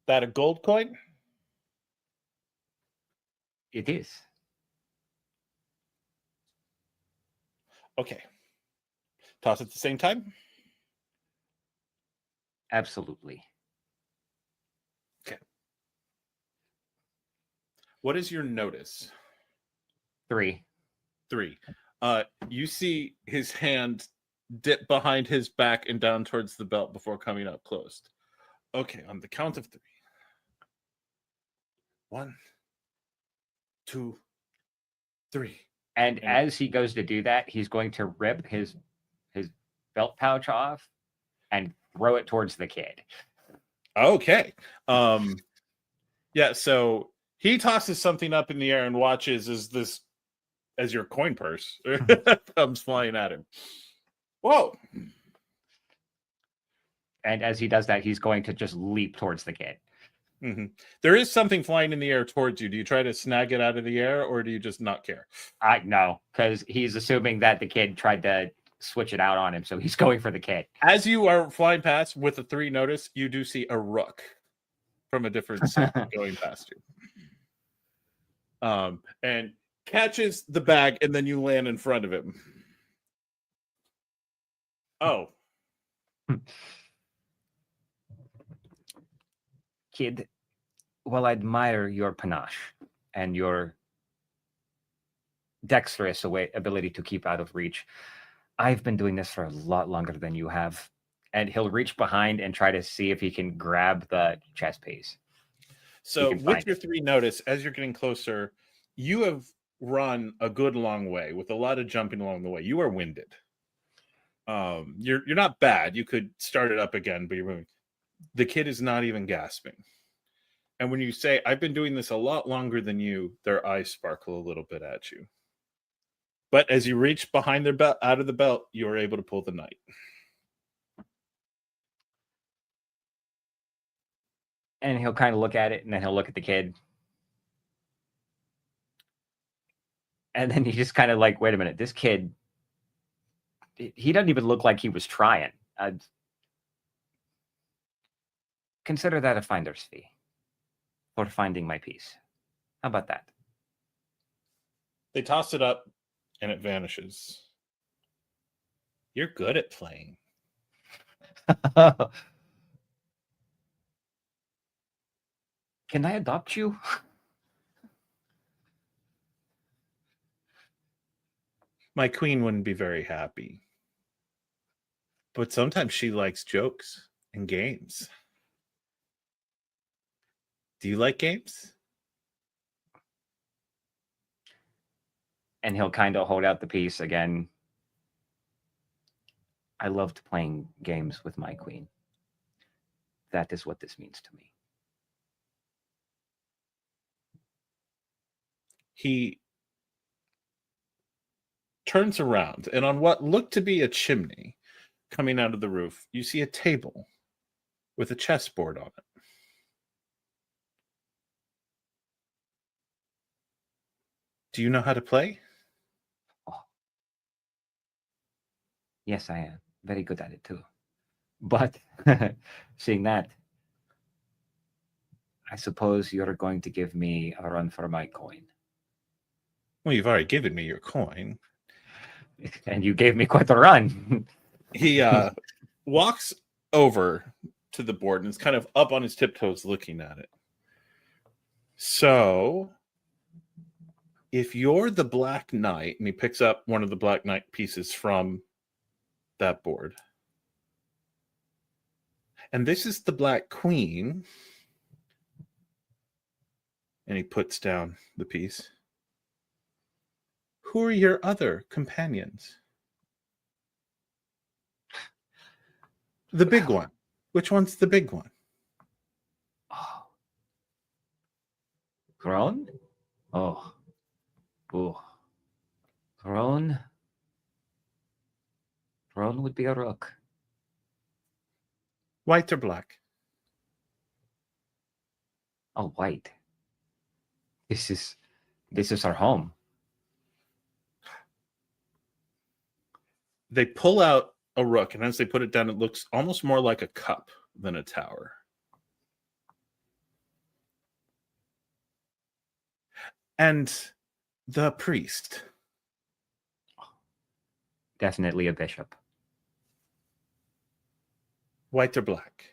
That a gold coin? It is. Okay. Toss at the same time? Absolutely. What is your notice? 3. 3. You see his hand dip behind his back and down towards the belt before coming up close. Okay, on the count of 3. 1, 2, 3. And as he goes to do that, he's going to rip his belt pouch off and throw it towards the kid. Okay. Yeah, so he tosses something up in the air and watches as your coin purse comes flying at him. Whoa. And as he does that, he's going to just leap towards the kid. Mm-hmm. There is something flying in the air towards you. Do you try to snag it out of the air, or do you just not care? No, because he's assuming that the kid tried to switch it out on him, so he's going for the kid. As you are flying past with a 3 notice, you do see a rook from a different side going past you. And catches the bag, and then you land in front of him. Oh. Kid, while I admire your panache and your dexterous ability to keep out of reach, I've been doing this for a lot longer than you have. And he'll reach behind and try to see if he can grab the chest piece. So with your 3 notice, as you're getting closer, you have run a good long way with a lot of jumping along the way. You are winded. You're not bad. You could start it up again, but you're moving. The kid is not even gasping. And when you say, I've been doing this a lot longer than you, their eyes sparkle a little bit at you. But as you reach behind their belt, out of the belt, you are able to pull the knight. And he'll kind of look at it, and then he'll look at the kid. And then he just kind of like, wait a minute, this kid, he doesn't even look like he was trying. Consider that a finder's fee for finding my piece. How about that? They toss it up, and it vanishes. You're good at playing. Can I adopt you? My queen wouldn't be very happy. But sometimes she likes jokes and games. Do you like games? And he'll kind of hold out the piece again. I loved playing games with my queen. That is what this means to me. He turns around, and on what looked to be a chimney coming out of the roof, you see a table with a chessboard on it. Do you know how to play? Oh. Yes, I am very good at it too. But seeing that, I suppose you're going to give me a run for my coin. Well, you've already given me your coin. And you gave me quite a run. He walks over to the board and is kind of up on his tiptoes looking at it. So, if you're the Black Knight, and he picks up one of the Black Knight pieces from that board, and this is the Black Queen, and he puts down the piece. Who are your other companions? The big one. Which one's the big one? Oh. Roan? Oh. Oh. Roan? Roan would be a rook. White or black? Oh, white. This is our home. They pull out a rook, and as they put it down, it looks almost more like a cup than a tower. And the priest. Definitely a bishop. White or black?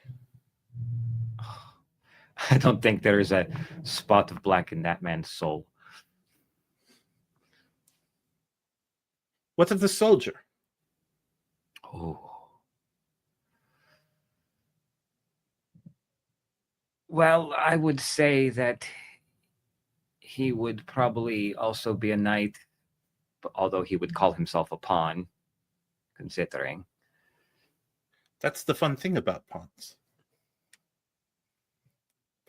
I don't think there is a spot of black in that man's soul. What of the soldier? Oh. Well, I would say that he would probably also be a knight, although he would call himself a pawn, considering. That's the fun thing about pawns.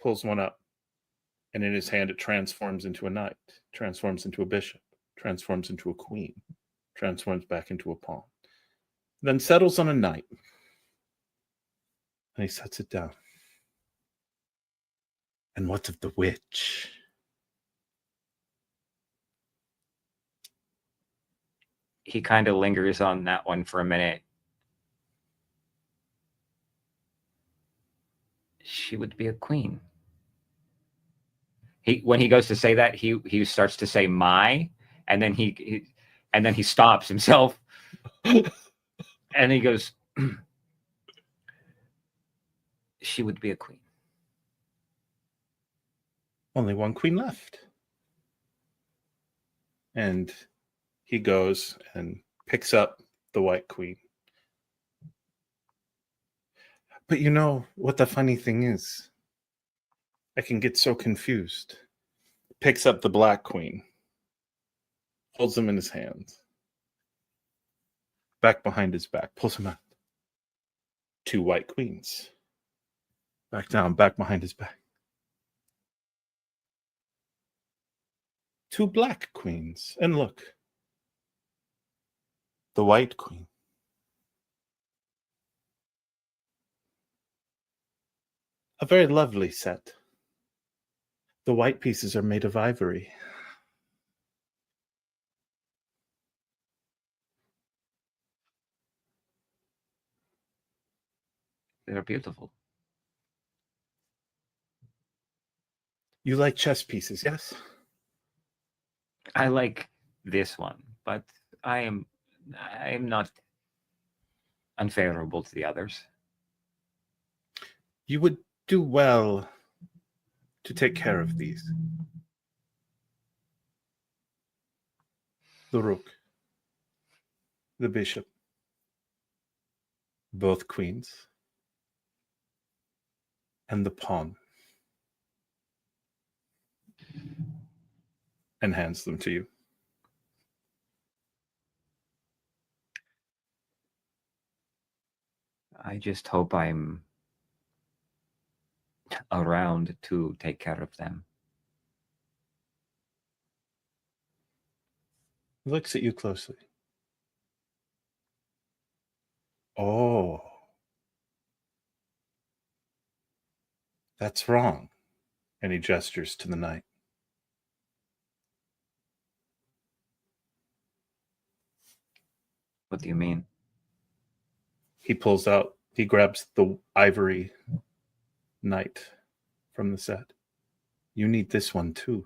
Pulls one up, and in his hand it transforms into a knight, transforms into a bishop, transforms into a queen, transforms back into a pawn, then settles on a knight, and he sets it down. And what of the witch? He kind of lingers on that one for a minute. She would be a queen. When he goes to say that, he starts to say "my," and then he stops himself, and he goes, "She would be a queen." Only one queen left. And he goes and picks up the white queen. But you know what the funny thing is? I can get so confused. Picks up the black queen, holds them in his hands, back behind his back, pulls him out. 2 white queens. Back down, back behind his back. 2 black queens. And look, the white queen. A very lovely set. The white pieces are made of ivory. They're beautiful. You like chess pieces, yes? I like this one, but I am not unfavorable to the others. You would do well to take care of these. The rook, the bishop, both queens, and the pawn, and hands them to you. I just hope I'm around to take care of them. He looks at you closely. Oh, that's wrong. And he gestures to the knight. What do you mean? He grabs the ivory knight from the set. You need this one too.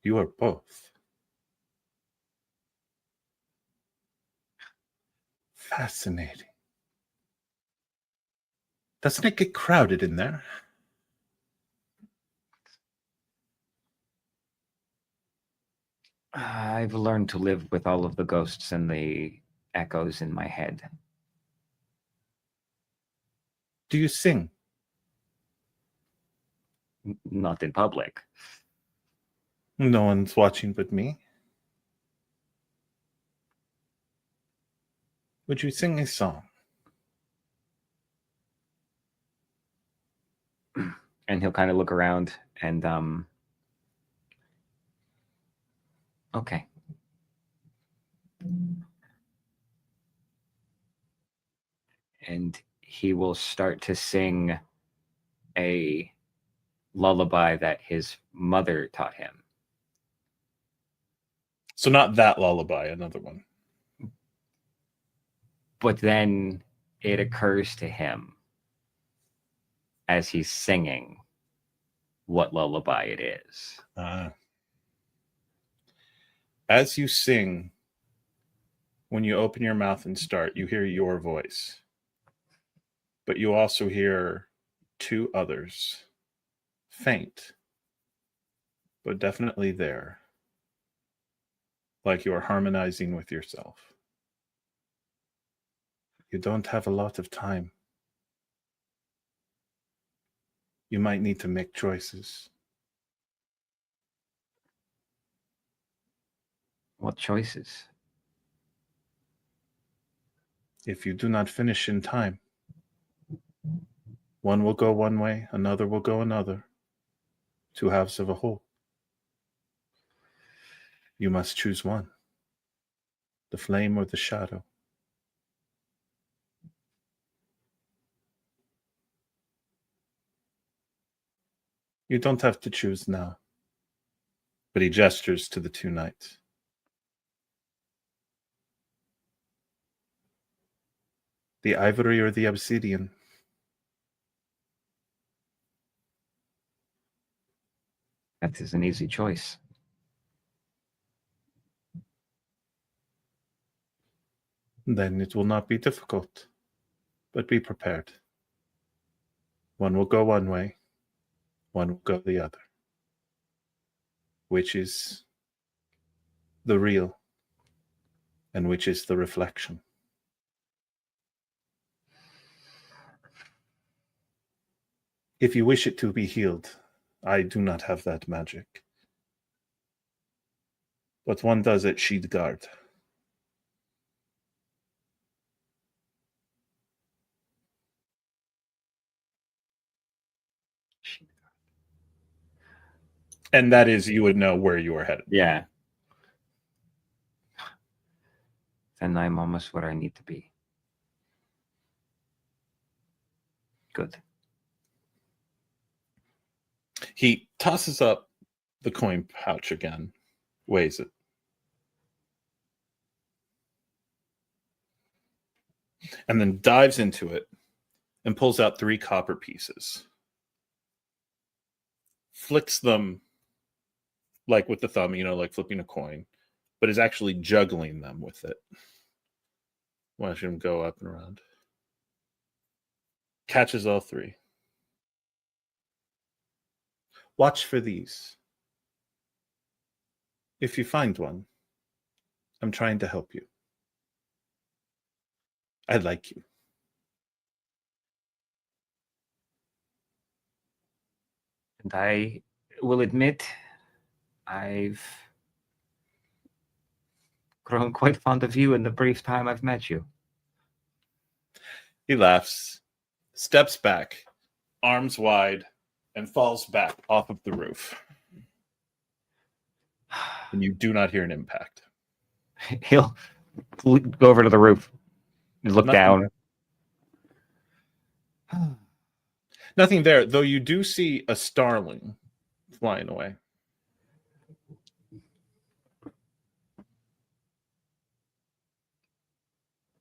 You are both. Fascinating. Doesn't it get crowded in there? I've learned to live with all of the ghosts and the echoes in my head. Do you sing? Not in public. No one's watching but me. Would you sing a song? And he'll kind of look around and okay. And he will start to sing a lullaby that his mother taught him. So not that lullaby, another one. But then it occurs to him as he's singing what lullaby it is. As you sing, when you open your mouth and start, you hear your voice. But you also hear two others, faint, but definitely there, like you are harmonizing with yourself. You don't have a lot of time. You might need to make choices. What choices? If you do not finish in time, one will go one way, another will go another. Two halves of a whole. You must choose one. The flame or the shadow. You don't have to choose now. But he gestures to the two knights. The ivory or the obsidian? That is an easy choice. Then it will not be difficult. But be prepared. One will go one way, one will go the other. Which is the real, and which is the reflection? If you wish it to be healed, I do not have that magic. But one does at Sidhegaard. And that is, you would know where you are headed. Yeah. Then I'm almost where I need to be. Good. He tosses up the coin pouch again, weighs it. And then dives into it and pulls out 3 copper pieces. Flicks them like with the thumb, like flipping a coin, but is actually juggling them with it. Watch him go up and around. Catches all 3. Watch for these. If you find one, I'm trying to help you. I like you. And I will admit, I've grown quite fond of you in the brief time I've met you. He laughs, steps back, arms wide, and falls back off of the roof. And you do not hear an impact. He'll go over to the roof and look Nothing. down. Nothing there, though you do see a starling flying away.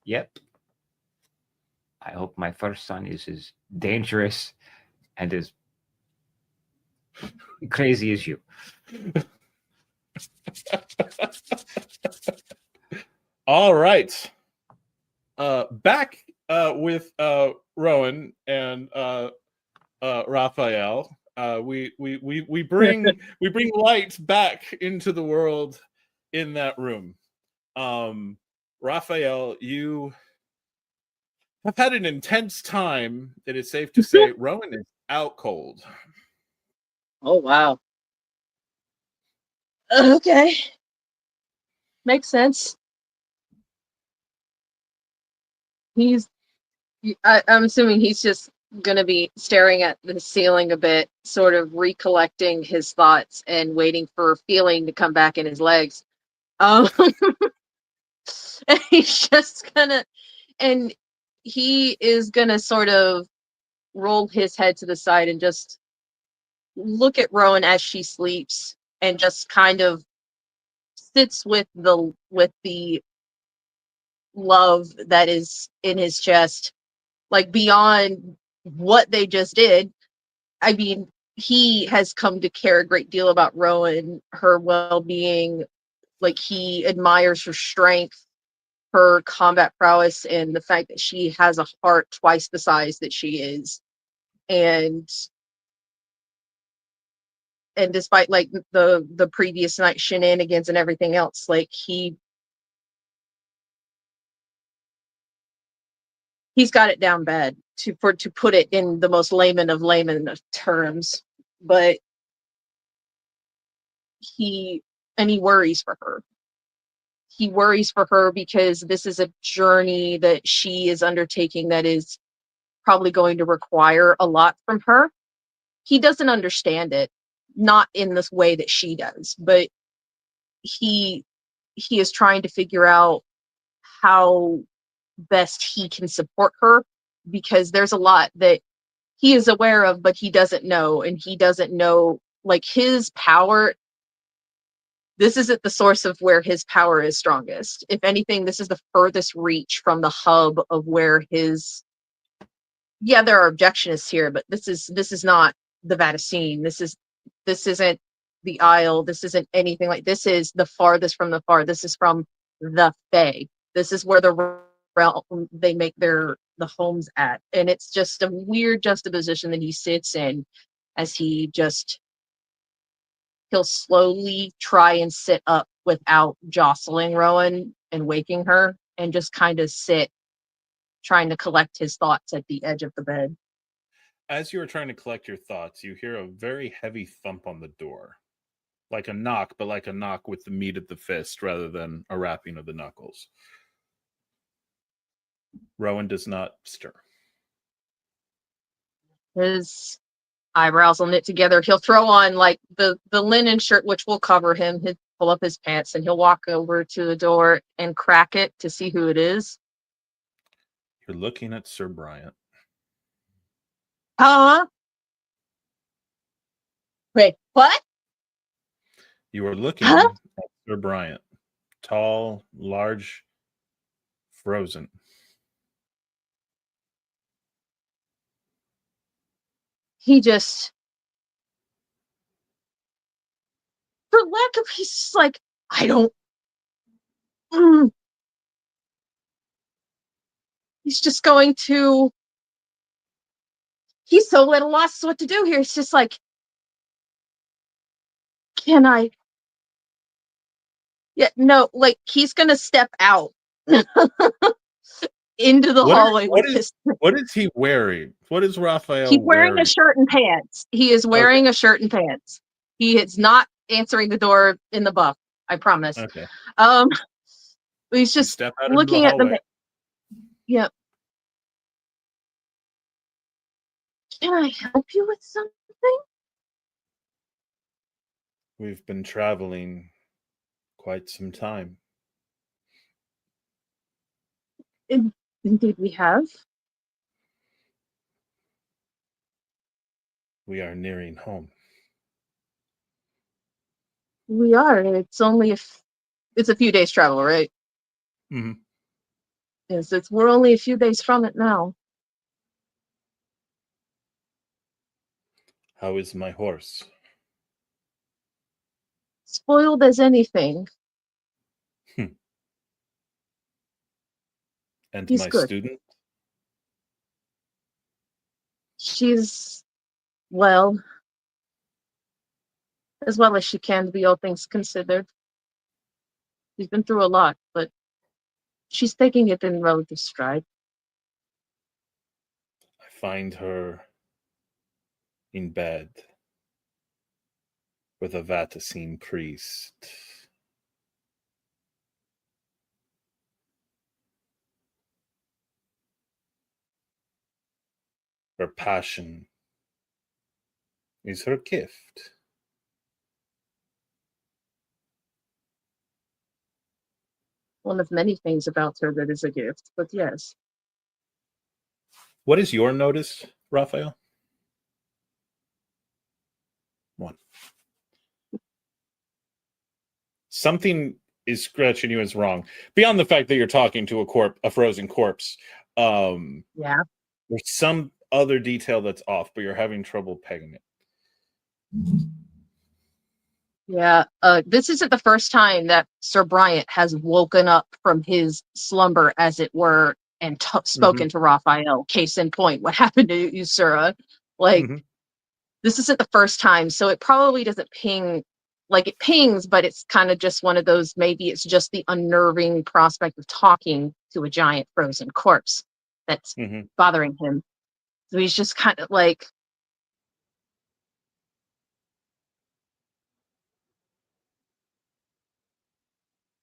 Yep. I hope my first son is as dangerous and as crazy as you. All right. Back with Roan and Raphael. We bring light back into the world in that room. Raphael, you have had an intense time. It is safe to say Roan is out cold. Oh, wow. Okay. Makes sense. I'm assuming he's just going to be staring at the ceiling a bit, sort of recollecting his thoughts and waiting for feeling to come back in his legs. And he's just gonna, and he is gonna sort of roll his head to the side and just look at Roan as she sleeps and just kind of sits with the love that is in his chest, like beyond what they just did. I mean, he has come to care a great deal about Roan, her well-being. Like, he admires her strength, her combat prowess, and the fact that she has a heart twice the size that she is. And despite like the previous night shenanigans and everything else, like he's got it down bad, to put it in the most layman of terms. But he worries for her. He worries for her because this is a journey that she is undertaking that is probably going to require a lot from her. He doesn't understand it, not in this way that she does, but he is trying to figure out how best he can support her, because there's a lot that he is aware of, but he doesn't know. And he doesn't know, like, his power. This isn't the source of where his power is strongest. If anything, this is the furthest reach from the hub of where his, yeah, there are objectionists here, but this is not the Vaticine. This isn't the Isle. This isn't anything like, this is the farthest from the far. This is from the Fae. This is where the realm they make the homes at. And it's just a weird juxtaposition that he sits in, as he'll slowly try and sit up without jostling Roan and waking her, and just kind of sit, trying to collect his thoughts at the edge of the bed. As you are trying to collect your thoughts, you hear a very heavy thump on the door. Like a knock, but like a knock with the meat of the fist rather than a rapping of the knuckles. Roan does not stir. His eyebrows will knit together. He'll throw on like the linen shirt, which will cover him. He'll pull up his pants and he'll walk over to the door and crack it to see who it is. You're looking at Sir Bryant. Wait, what? You are looking at Sir Bryant. Tall, large, frozen. He just, for lack of, he's just like, I don't. He's just going to. He's so at a loss what to do here. It's just like, can I? Yeah, no, like, he's gonna step out into the hallway what with is this. what is he wearing? What is Raphael He's wearing wearing? a shirt and pants. He is wearing a shirt and pants. He is not answering the door in the buff. I promise. Okay. He's You just step out into the looking at hallway. the. Yep. Can I help you with something? We've been traveling quite some time. Indeed, we have. We are nearing home. We are. It's only it's a few days travel, right? Hmm. Yes, we're only a few days from it now. How is my horse? Spoiled as anything. And He's my good. student? She's well as she can be, all things considered. She's been through a lot, but she's taking it in relative stride. I find her in bed with a Vaticine priest. Her passion is her gift. One of many things about her that is a gift, but yes. What is your notice, Raphael? 1. Something is scratching you as wrong. Beyond the fact that you're talking to a frozen corpse, Yeah. there's some other detail that's off, but you're having trouble pegging it. Yeah. This isn't the first time that Sir Bryant has woken up from his slumber, as it were, and spoken to Raphael. Case in point, what happened to you, Sura? Like, this isn't the first time, so it probably doesn't ping. Like, it pings, but it's kind of just one of those, maybe it's just the unnerving prospect of talking to a giant frozen corpse that's bothering him. So he's just kind of like,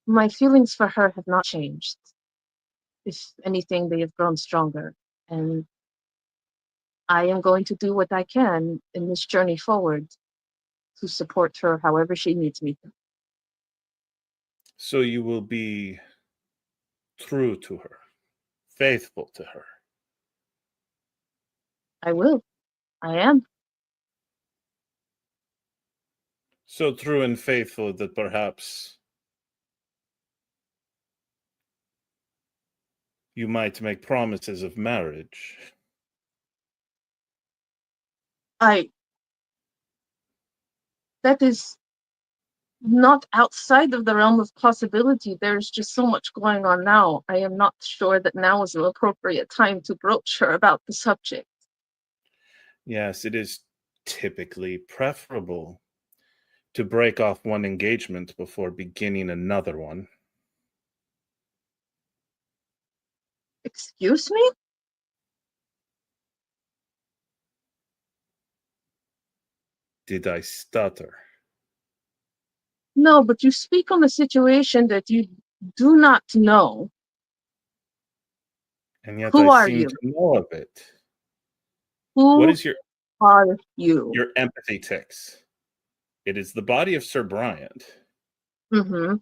my feelings for her have not changed. If anything, they have grown stronger. And I am going to do what I can in this journey forward to support her however she needs me to. So you will be true to her, faithful to her. I will. I am. So true and faithful that perhaps you might make promises of marriage. That is not outside of the realm of possibility. There's just so much going on now. I am not sure that now is an appropriate time to broach her about the subject. Yes, it is typically preferable to break off one engagement before beginning another one. Excuse me? Did I stutter? No, but you speak on a situation that you do not know. And yet Who I are seem you? to know of it. Who What is your are you? empathy ticks? It is the body of Sir Bryant, Mm-hmm.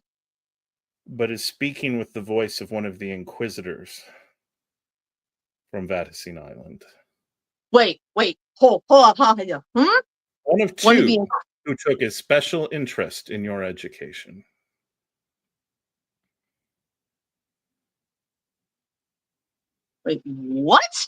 but is speaking with the voice of one of the Inquisitors from Vaticine Island. Wait. Hold on. One of One of two the who took a special interest in your education. Wait, what?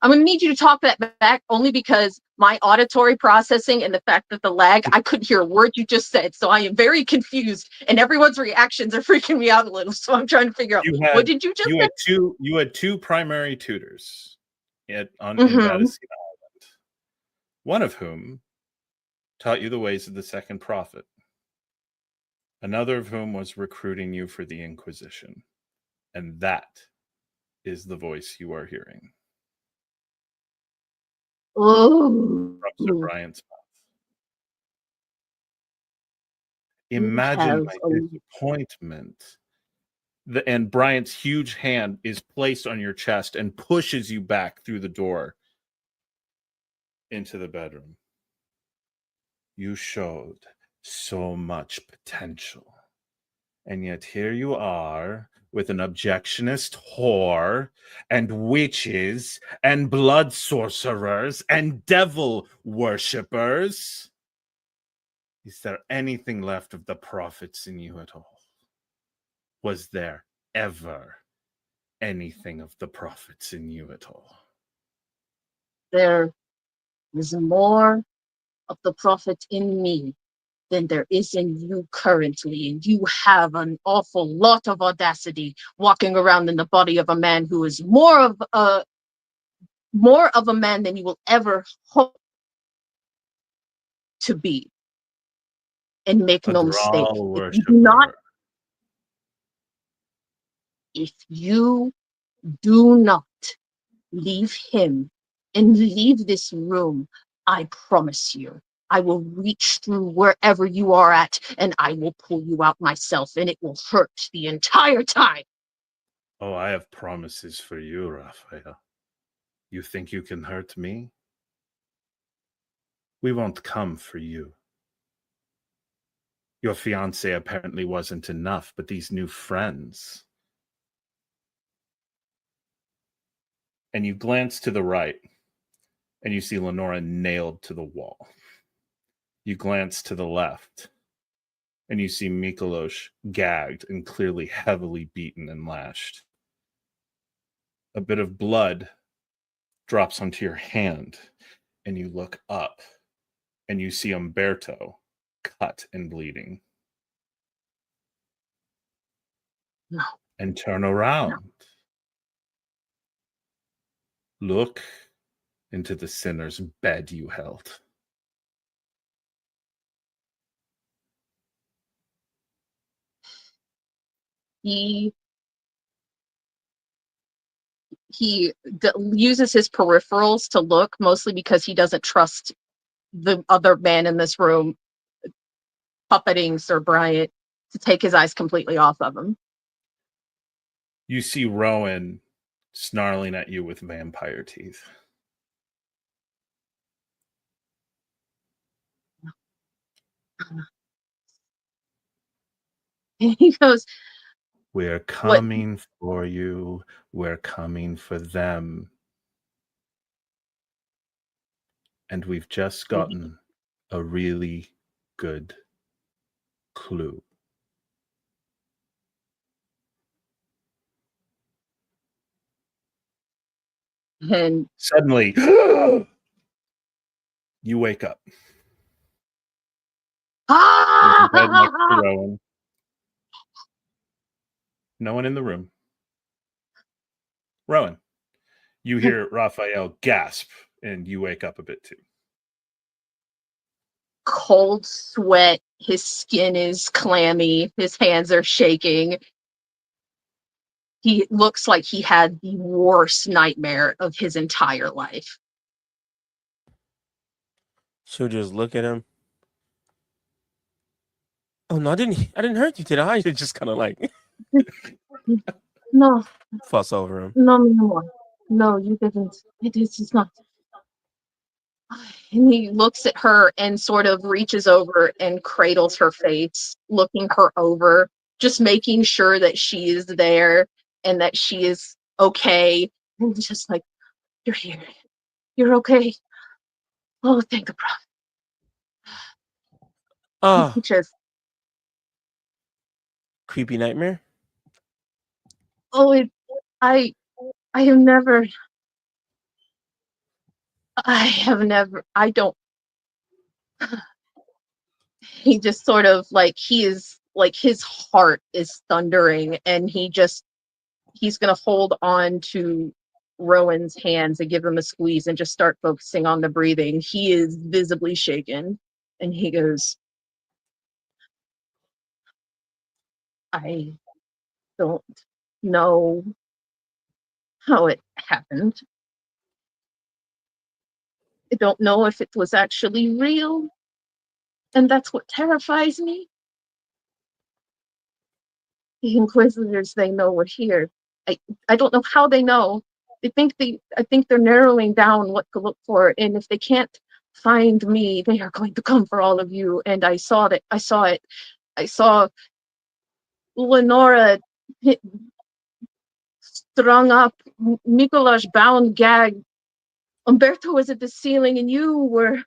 I'm going to need you to talk that back only because my auditory processing and the fact that the lag, I couldn't hear a word you just said. So I am very confused and everyone's reactions are freaking me out a little. So I'm trying to figure out, what did you just say? You had two primary tutors in Mm-hmm. Vaticine Island. One of whom taught you the ways of the Second Prophet. Another of whom was recruiting you for the Inquisition. And that is the voice you are hearing Oh, from Sir Bryant's mouth. you Imagine have my a disappointment. And Bryant's huge hand is placed on your chest and pushes you back through the door into the bedroom. You showed so much potential. And yet here you are with an objectionist whore and witches and blood sorcerers and devil worshippers. Is there anything left of the prophets in you at all? Was there ever anything of the prophets in you at all? there is more of the prophet in me than there is in you currently, and you have an awful lot of audacity walking around in the body of a man who is more of a man than you will ever hope to be. And make A no mistake, Thrall if you do not leave him and leave this room, I promise you, I will reach through wherever you are at and I will pull you out myself, and it will hurt the entire time. Oh, I have promises for you, Raphael. You think you can hurt me? We won't come for you. Your fiancé apparently wasn't enough, but these new friends. And you glance to the right, and you see Leonora nailed to the wall. You glance to the left, and you see Mykolas gagged and clearly heavily beaten and lashed. A bit of blood drops onto your hand, and you look up, and you see Umberto cut and bleeding. No. And turn around. Look into the sinner's bed you held. He uses his peripherals to look, mostly because he doesn't trust the other man in this room puppeting Sir Bryant to take his eyes completely off of him. You see Rowan snarling at you with vampire teeth. And he goes, We're coming for you. We're coming for them. And we've just gotten a really good clue. and Suddenly, you wake up. There's a bed next to Rowan. No one in the room. Rowan, you hear Raphael gasp, and you wake up a bit too. Cold sweat, his skin is clammy, his hands are shaking. He looks like he had the worst nightmare of his entire life. She'll just look at him. Oh no, I didn't hurt you today. I just kind of like No, fuss over him. no, you didn't. It's not. And he looks at her and sort of reaches over and cradles her face, looking her over, just making sure that she is there and that she is okay. And just like, you're here. You're okay. Oh, thank the prophet. Ah, He just, creepy nightmare. oh, I have never, I don't, he just sort of like, he is like, his heart is thundering and he's going to hold on to Rowan's hands and give him a squeeze and just start focusing on the breathing. He is visibly shaken and he goes, I don't know how it happened. I don't know if it was actually real, and that's what terrifies me. The Inquisitors, they know we're here. I don't know how they know. I think they're narrowing down what to look for, and if they can't find me, they are going to come for all of you. And I saw it. I saw Leonora strung up, Mykolas bound, gagged. Umberto was at the ceiling, and you were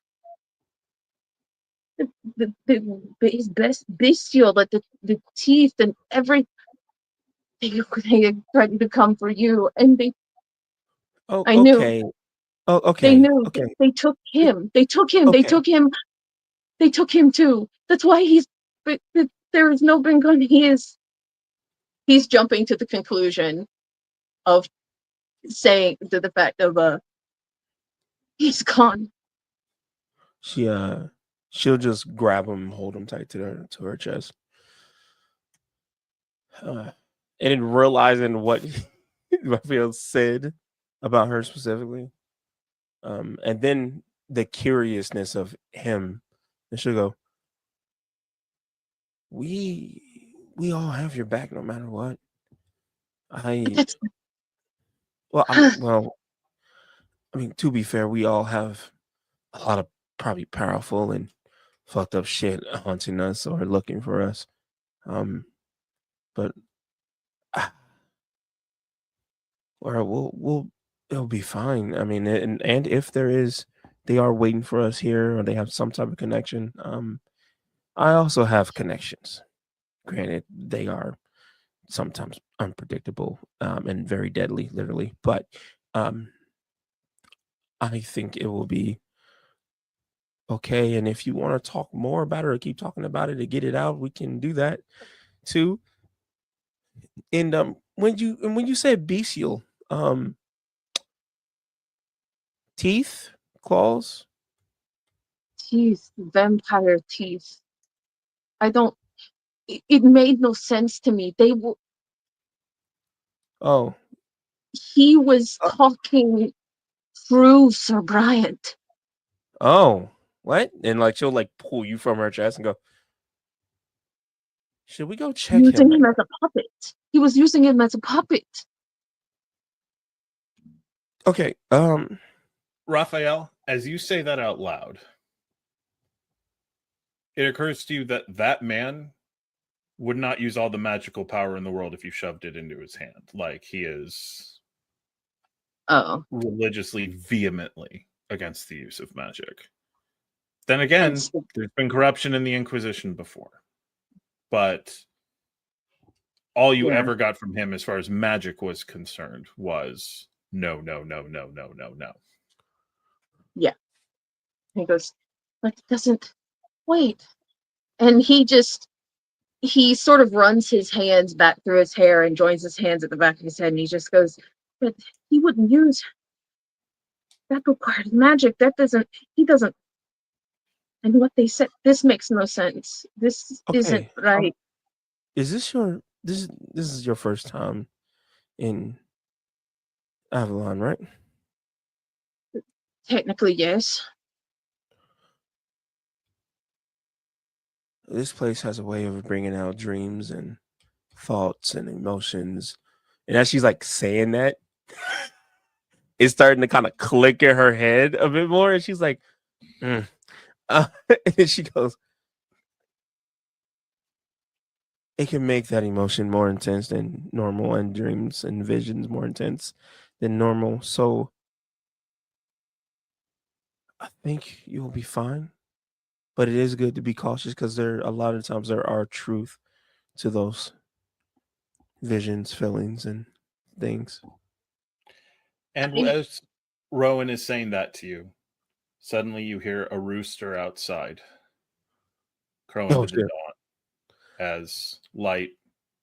his best bestial, the teeth and everything. They had tried to come for you, and Oh, I knew. okay. Oh, They okay. knew. Okay. They took him. They took him. They Okay. took him. They took him too. That's why there is no Bengon. He's jumping to the conclusion of saying to the fact of he's gone. She'll just grab him, hold him tight to her chest. And then realizing what Raphael said about her specifically, and then the curiousness of him, and she'll go, "We all have your back, no matter what." That's Well, I mean, to be fair, we all have a lot of probably powerful and fucked up shit haunting us or looking for us. But it'll be fine. I mean, and if they are waiting for us here or they have some type of connection. I also have connections. Granted, they are sometimes unpredictable and very deadly, literally. But I think it will be okay. And if you want to talk more about it or keep talking about it to get it out, we can do that too. And when you said bestial, teeth, claws. teeth, vampire teeth. I don't. It made no sense to me. Oh, He was talking through Sir Bryant. oh, what? And like she'll like pull you from her chest and go, should we go check him Using him out? as a puppet. He was using him as a puppet. Okay. Raphael, as you say that out loud, it occurs to you that that man would not use all the magical power in the world if you shoved it into his hand. Like, he is religiously, vehemently against the use of magic. Then again, there's been corruption in the Inquisition before. But all you ever got from him as far as magic was concerned was no, no, no, no, no, no, no. Yeah. He goes, like, doesn't wait. And he sort of runs his hands back through his hair and joins his hands at the back of his head, and he just goes, but he wouldn't use that requires magic. He doesn't. And what they said, this makes no sense. This isn't right. Is this this is your first time in Avalon, right? Technically, yes. This place has a way of bringing out dreams and thoughts and emotions. And as she's like saying that, it's starting to kind of click in her head a bit more. And she's like, and then she goes, it can make that emotion more intense than normal, and dreams and visions more intense than normal. So I think you'll be fine. But it is good to be cautious because a lot of times there are truth to those visions, feelings, and things. And as Rowan is saying that to you, suddenly you hear a rooster outside crowing to the dawn as light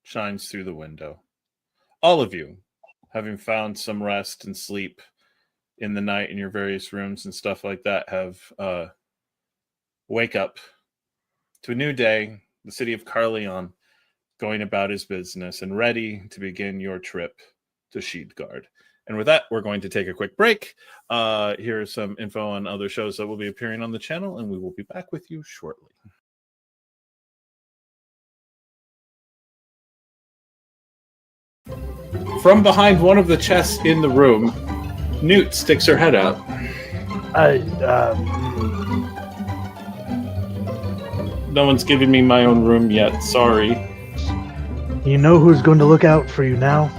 shines through the window. All of you, having found some rest and sleep in the night in your various rooms and stuff like that, have wake up to a new day, the city of Carleon going about his business and ready to begin your trip to Sidhegaard. And with that, we're going to take a quick break. Here's some info on other shows that will be appearing on the channel, and we will be back with you shortly. From behind one of the chests in the room, Newt sticks her head out. No one's giving me my own room yet, sorry. You know who's going to look out for you now?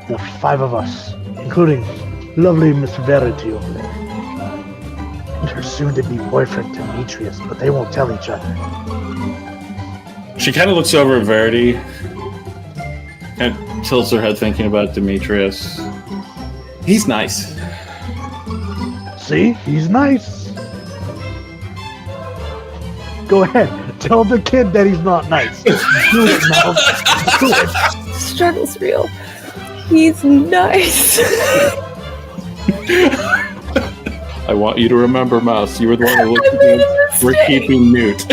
The 5 of us, including lovely Miss Verity over there. And her soon-to-be boyfriend, Demetrius, but they won't tell each other. She kind of looks over at Verity and tilts her head thinking about Demetrius. He's nice. See? He's nice. Go ahead. Tell the kid that he's not nice. Do it, Mel. Do it. Struggle's real. He's nice. I want you to remember, Mouse. You were the one who looked at me. We're keeping Newt.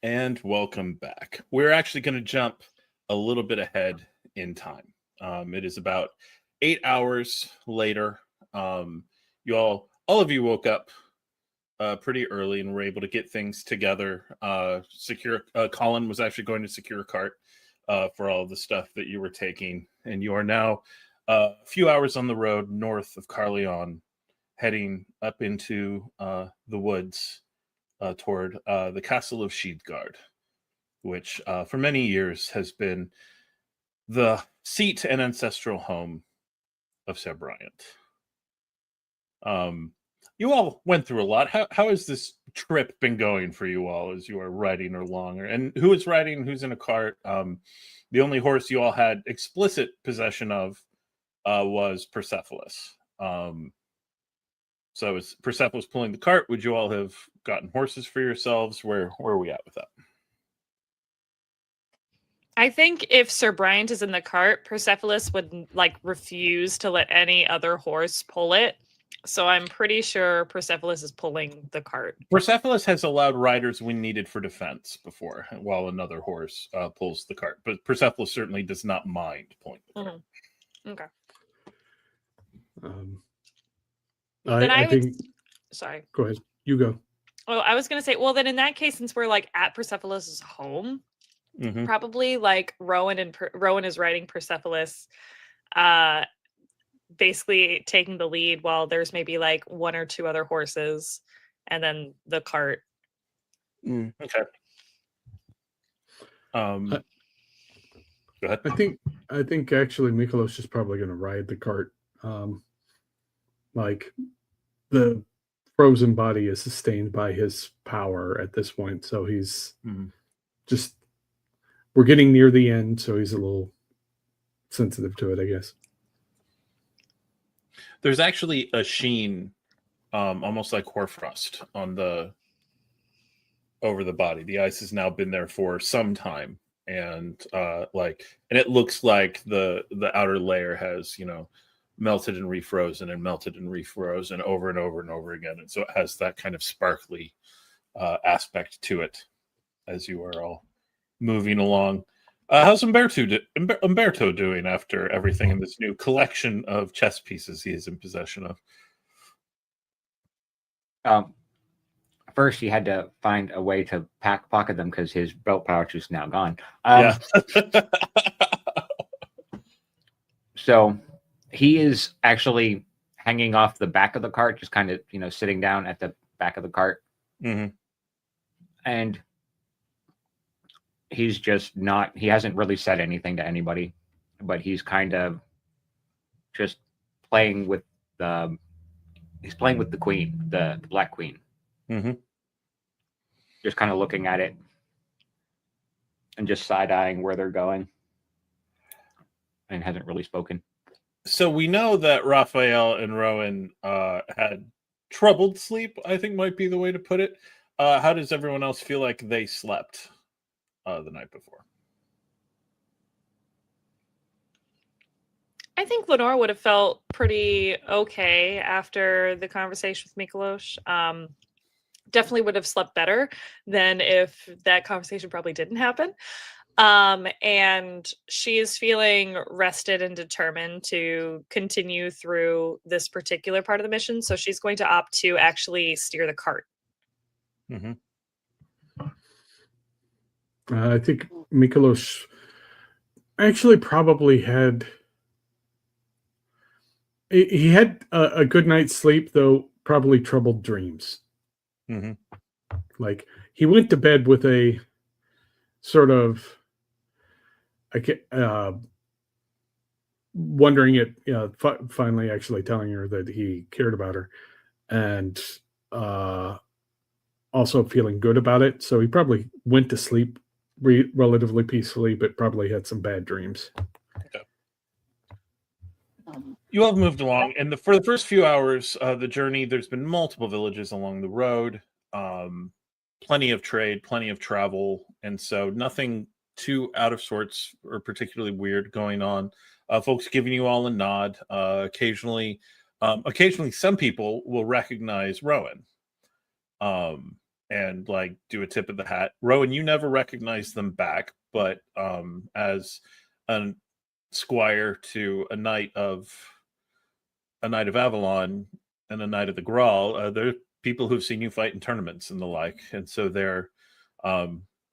And welcome back. We're actually going to jump a little bit ahead in time. It is about 8 hours later. All of you woke up pretty early and were able to get things together. Colin was actually going to secure a cart for all of the stuff that you were taking, and you are now a few hours on the road north of Carleon, heading up into the woods toward the castle of Sidhegaard, which for many years has been the seat and ancestral home of Sir Bryant. You all went through a lot. How has this trip been going for you all as you are riding along? And who is riding? Who's in a cart? The only horse you all had explicit possession of was Persepolis. So as Persepolis pulling the cart, would you all have gotten horses for yourselves? Where are we at with that? I think if Sir Bryant is in the cart, Persepolis would refuse to let any other horse pull it. So I'm pretty sure Persepolis is pulling the cart. Persepolis has allowed riders when needed for defense before, while another horse pulls the cart. But Persepolis certainly does not mind pulling the cart. Mm-hmm. Okay. I would... think. Sorry. Go ahead. You go. Well, I was going to say, well, then in that case, since we're at Persepolis' home, probably Roan is riding Persepolis, basically taking the lead while there's maybe 1 or 2 other horses, and then the cart. Okay. Go ahead. I think actually Mykolas is probably going to ride the cart. The frozen body is sustained by his power at this point, so he's just. We're getting near the end, so he's a little sensitive to it, I guess. There's actually a sheen, almost like hoarfrost, over the body. The ice has now been there for some time, and it looks like the outer layer has melted and refrozen and melted and refrozen over and over and over again, and so it has that kind of sparkly aspect to it as you are all moving along. How's Umberto doing after everything in this new collection of chess pieces he is in possession of? First, he had to find a way to pocket them because his belt pouch is now gone. So he is actually hanging off the back of the cart, just kind of sitting down at the back of the cart, and he's just not. He hasn't really said anything to anybody, but he's kind of just playing with the. He's playing with the queen, the Black Queen. Just kind of looking at it and just side-eyeing where they're going, and hasn't really spoken. So we know that Raphael and Rowan had troubled sleep, I think might be the way to put it. How does everyone else feel like they slept the night before? think Lenore would have felt pretty okay after the conversation with Mykolas. Definitely would have slept better than if that conversation probably didn't happen. And she is feeling rested and determined to continue through this particular part of the mission. So she's going to opt to actually steer the cart. Mm-hmm. I think Mykolas actually probably had he had a good night's sleep, though probably troubled dreams. Mm-hmm. Like he went to bed with a sort of wondering it, finally actually telling her that he cared about her, and also feeling good about it. So he probably went to sleep relatively peacefully, but probably had some bad dreams. Okay. You all have moved along, and for the first few hours of the journey, there's been multiple villages along the road, plenty of trade, plenty of travel, and so nothing too out of sorts or particularly weird going on. Folks giving you all a nod. Occasionally, some people will recognize Rowan, and like do a tip of the hat. Rowan, you never recognize them back, but as a squire to a knight of Avalon and a knight of the Graal, they're people who've seen you fight in tournaments and the like, and so they're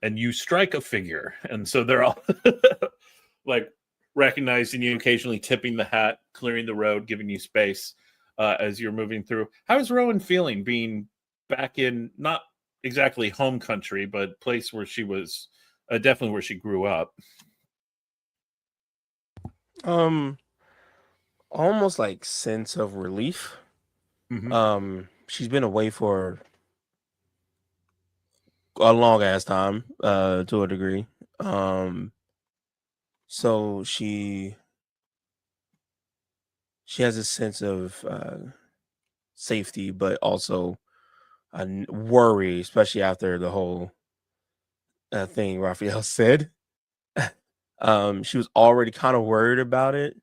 and you strike a figure, and so they're all like recognizing you, occasionally tipping the hat, clearing the road, giving you space as you're moving through. How is Rowan feeling being back in not exactly home country, but place where she was definitely where she grew up? Almost like sense of relief. Mm-hmm. She's been away for a long ass time, to a degree. So she has a sense of safety, but also worry, especially after the whole thing Raphael said. She was already kind of worried about it,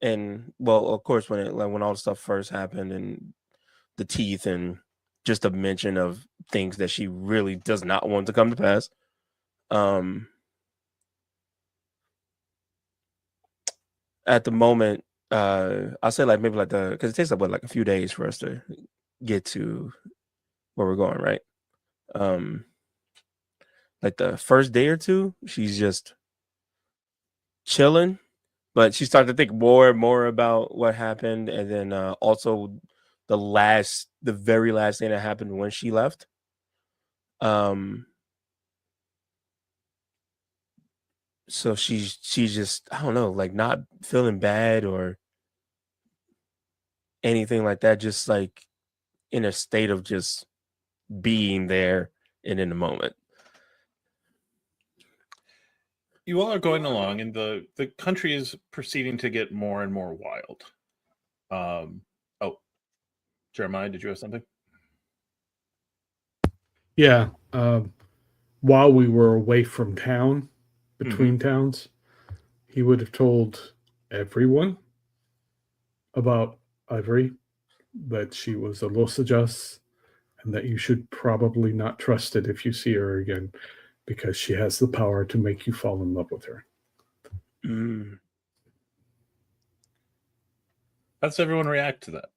and well, of course, when all the stuff first happened, and the teeth, and just a mention of things that she really does not want to come to pass. At the moment, I'll say like maybe like because it takes like a few days for us to get to where we're going, right? Like the first day or two, she's just chilling, but she started to think more and more about what happened, and then also the very last thing that happened when she left. So she's just, I don't know, like not feeling bad or anything like that, just like in a state of just being there and in the moment. You all are going along, and the country is proceeding to get more and more wild. Oh, Jeremiah, did you have something? Yeah. While we were away from town, between towns, he would have told everyone about Ivory, that she was a Losajas, and that you should probably not trust it if you see her again, because she has the power to make you fall in love with her. How does everyone react to that?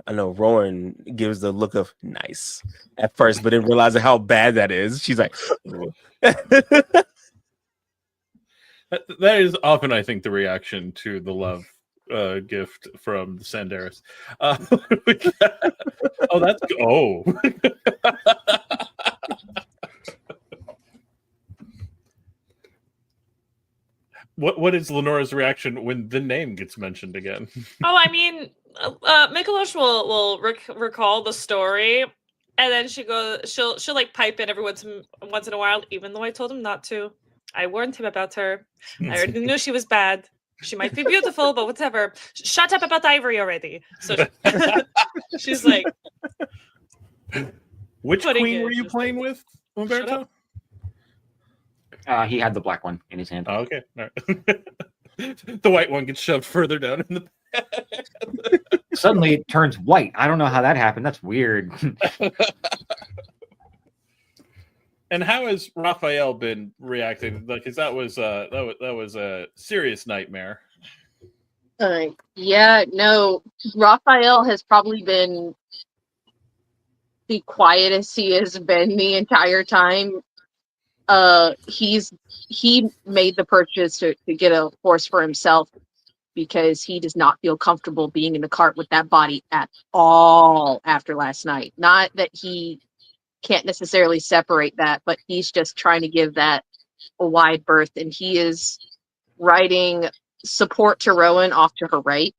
I know Rowan gives the look of nice at first, but then realizing how bad that is, she's like, that is often, I think, the reaction to the love gift from the Sandaris. What is Lenora's reaction when the name gets mentioned again? Oh, I mean, Mykolas will recall the story, and then she'll like pipe in every once in a while, even though I told him not to. I warned him about her. I already knew she was bad. She might be beautiful, but whatever. Shut up about Ivory already. So she's like, which queen were you playing with, Umberto? He had the black one in his hand. Oh, okay. All right. The white one gets shoved further down in the Suddenly it turns white. I don't know how that happened. That's weird. And how has Raphael been reacting? Because that was a serious nightmare. Yeah, no, Raphael has probably been the quietest he has been the entire time. He made the purchase to get a horse for himself because he does not feel comfortable being in the cart with that body at all after last night. Not that he can't necessarily separate that, but he's just trying to give that a wide berth, and he is riding support to Rowan off to her right.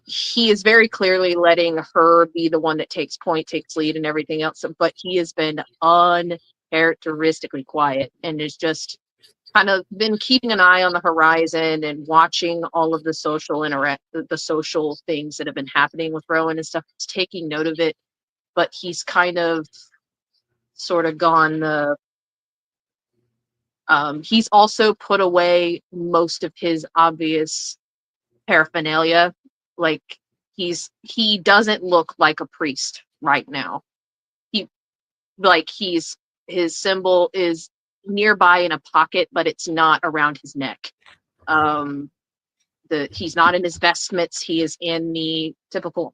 He is very clearly letting her be the one that takes point, takes lead, and everything else. But he has been uncharacteristically quiet and is just kind of been keeping an eye on the horizon and watching all of the social the social things that have been happening with Rowan and stuff. He's taking note of it, but he's kind of sort of gone the. He's also put away most of his obvious paraphernalia. Like he doesn't look like a priest right now. His symbol is nearby in a pocket, but it's not around his neck. He's not in his vestments. He is in the typical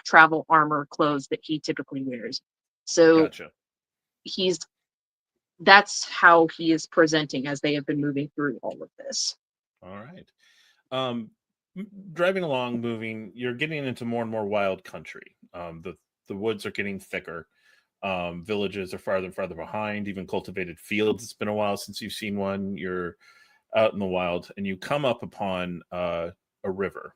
travel armor clothes that he typically wears. So Gotcha. That's how he is presenting as they have been moving through all of this. All right. Driving along, moving, you're getting into more and more wild country. The woods are getting thicker. Villages are farther and farther behind. Even cultivated fields. It's been a while since you've seen one. You're out in the wild, and you come up upon a river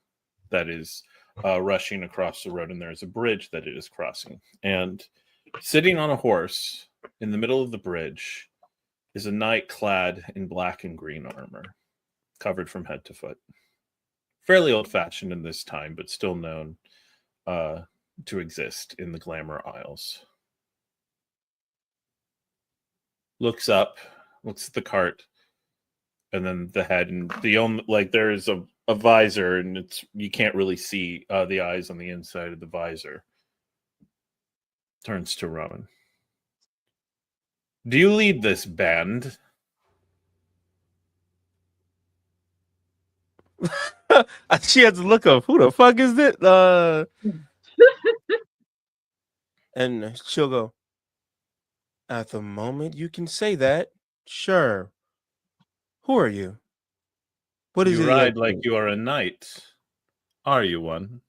that is rushing across the road, and there's a bridge that it is crossing. And sitting on a horse in the middle of the bridge is a knight clad in black and green armor, covered from head to foot. Fairly old-fashioned in this time, but still known to exist in the Glamour Isles. Looks up, looks at the cart, and then the head, and there's a visor, and you can't really see the eyes on the inside of the visor. Turns to Rowan. Do you lead this band? She has to look up. Who the fuck is this? And she'll go, at the moment you can say that, sure. Who are you? What is You it? ride like you are a knight. Are you one?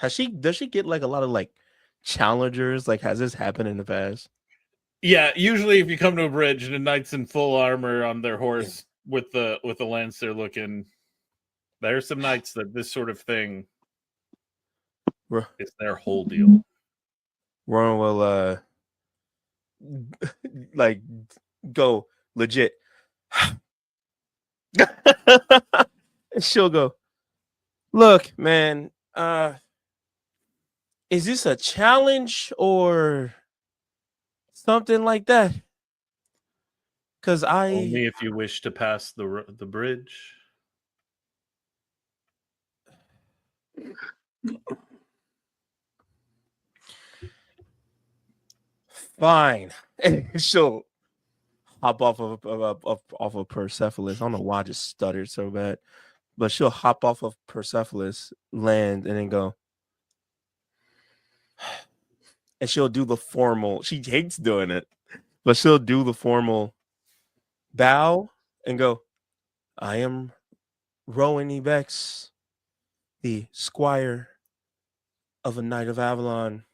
Does she get like a lot of like challengers? Like, has this happened in the past? Yeah, usually if you come to a bridge and a knight's in full armor on their horse with the lance, they're looking. There's some knights that this sort of thing is their whole deal. Rowan will like go legit. She'll go, look, man, is this a challenge or something like that? Because Only if you wish to pass the bridge. Fine. She'll hop off of Persepolis. I don't know why I just stuttered so bad, but she'll hop off of Persepolis, land, and then go. And she'll do the formal. She hates doing it, but she'll do the formal bow and go, I am Roan Ibex, the squire of a knight of Avalon,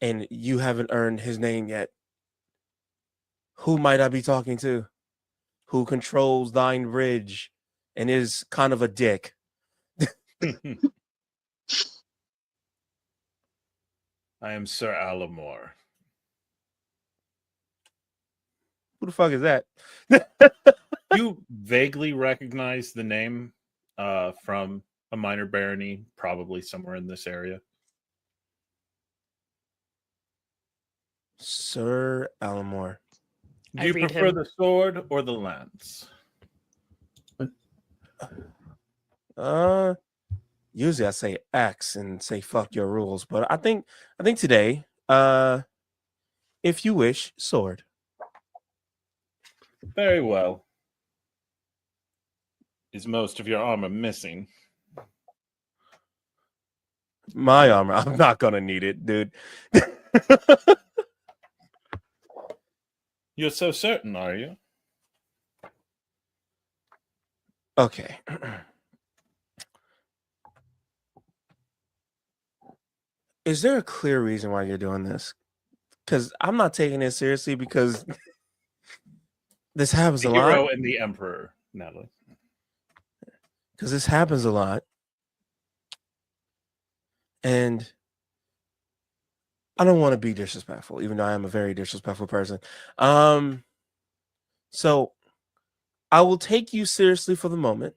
and you haven't earned his name yet. Who might I be talking to? Who controls thine bridge and is kind of a dick? I am Sir Alamore. Who the fuck is that? You vaguely recognize the name from a minor barony, probably somewhere in this area. Sir Alamore. Do I you read prefer him. the sword or the lance? Usually I say axe and say fuck your rules, but I think today, if you wish, sword. Very well. Is most of your armor missing? My armor, I'm not gonna need it, dude. You're so certain, are you? Okay. Is there a clear reason why you're doing this? Because I'm not taking it seriously because this happens The a hero lot. and the emperor, Natalie. Because this happens a lot. And I don't want to be disrespectful, even though I am a very disrespectful person. So I will take you seriously for the moment.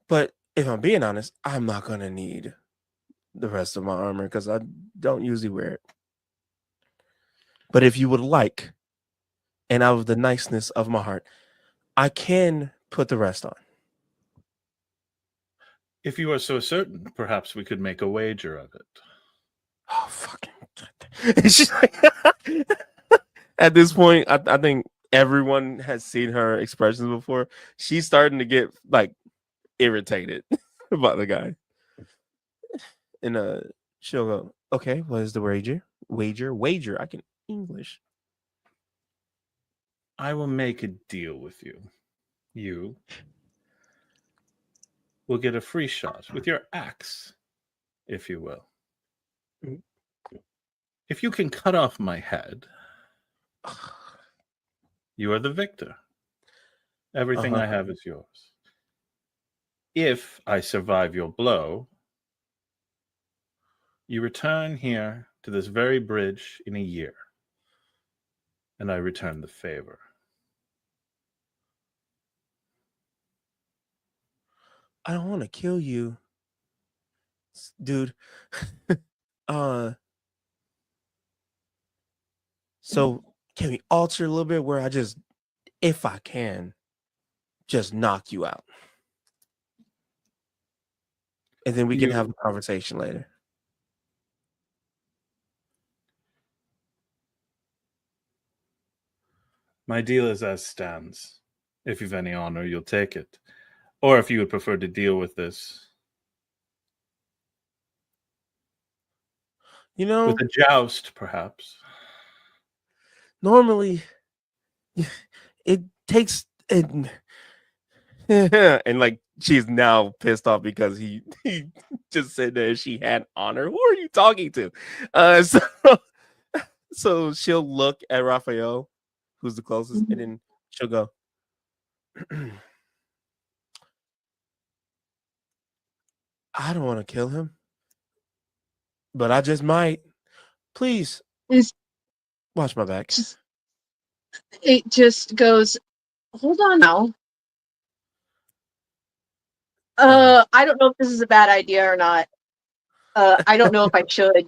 But if I'm being honest, I'm not going to need the rest of my armor because I don't usually wear it. But if you would like, and out of the niceness of my heart, I can put the rest on. If you are so certain, perhaps we could make a wager of it. Oh, fucking. It's just like, at this point, I think everyone has seen her expressions before. She's starting to get like irritated about the guy. And she'll go, okay, what is the wager? Wager. I can English. I will make a deal with you. You will get a free shot with your axe, if you will. If you can cut off my head, you are the victor. Everything I have is yours. If I survive your blow, you return here to this very bridge in a year, and I return the favor. I don't want to kill you, dude. So can we alter a little bit where I just, if I can, just knock you out, and then we can have a conversation later. My deal is as stands. If you've any honor, you'll take it. Or if you would prefer to deal with this You know, with a joust, perhaps. normally it takes and and like she's now pissed off because he just said that she had honor. Who are you talking to? So so she'll look at Raphael, who's the closest, and then she'll go. I don't want to kill him, but I just might. Please Is watch my back. it just goes, hold on now. I don't know if this is a bad idea or not. I don't know if I should.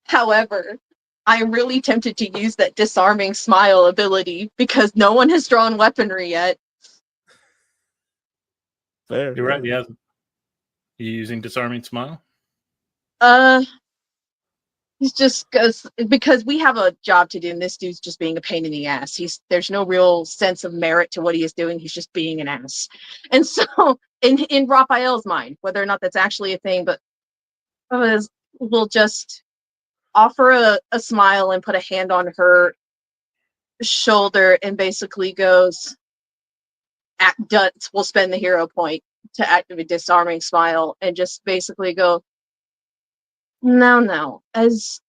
However, I'm really tempted to use that disarming smile ability because no one has drawn weaponry yet. Fair. You're right, yeah. You using disarming smile? He just goes, because we have a job to do, and this dude's just being a pain in the ass. There's no real sense of merit to what he is doing. He's just being an ass. And so, in Raphael's mind, whether or not that's actually a thing, but we'll just offer a smile and put a hand on her shoulder and basically goes, we'll spend the hero point to activate disarming smile and just basically go, now, as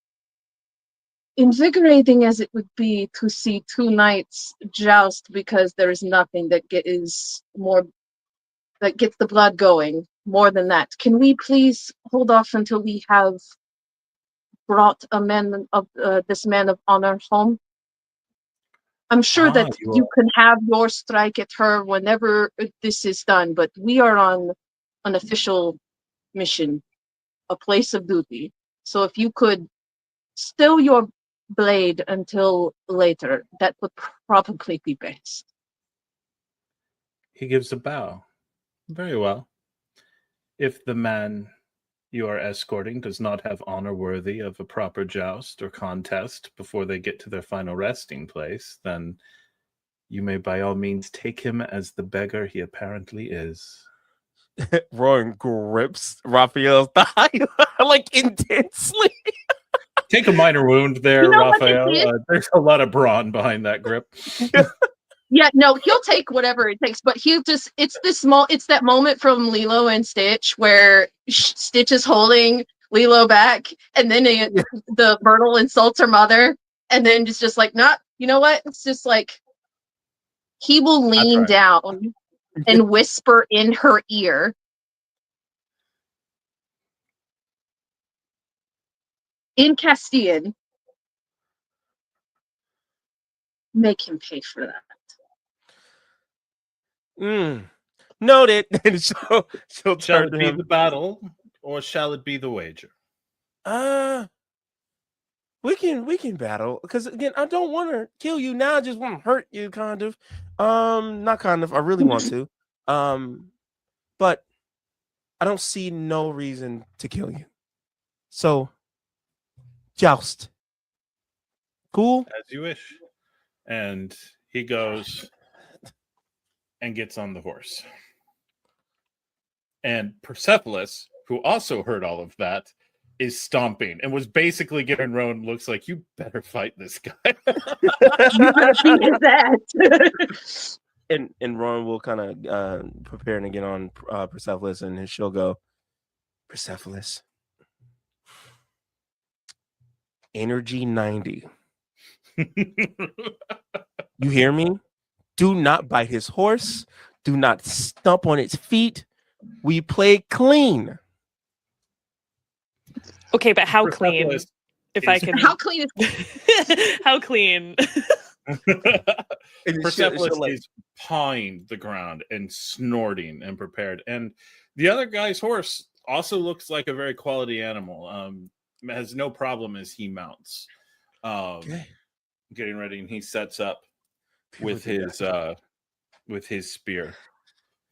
invigorating as it would be to see two knights joust, because there is nothing that gets the blood going more than that. Can we please hold off until we have brought this man of honor home? I'm sure that you can have your strike at her whenever this is done, but we are on an official mission, a place of duty. So if you could stow your blade until later. That would probably be best. He gives a bow. Very well. If the man you are escorting does not have honor worthy of a proper joust or contest before they get to their final resting place, then you may by all means take him as the beggar he apparently is. Roan grips Raphael's thigh like intensely. Take a minor wound there, You know what this Raphael. is? There's a lot of brawn behind that grip. Yeah, no, he'll take whatever it takes, but he'll just, it's that moment from Lilo and Stitch where Stitch is holding Lilo back, and then the Myrtle insults her mother, and then it's just like, nah, you know what? It's just like, he will lean right. down and whisper in her ear, in Castilian, make him pay for that. Noted. And she'll Shall turn it to be him. the battle, or shall it be the wager? We can battle, because again, I don't want to kill you now. I just want to hurt you, kind of. Not kind of. I really want to. But I don't see no reason to kill you. So, joust. Cool. As you wish. And he goes and gets on the horse. And Persepolis, who also heard all of that, is stomping and was basically giving Roan looks like, you better fight this guy. You better beat his ass. And Roan will kind of prepare to get on Persepolis, and she'll go, Persepolis, energy 90. You hear me? Do not bite his horse. Do not stomp on its feet. We play clean. Okay, but how clean? Persepolis If I is- can, How clean is how clean? And Persepolis she'll, like, is pawing the ground and snorting and prepared. And the other guy's horse also looks like a very quality animal. Has no problem as he mounts. Getting ready, and he sets up with his spear.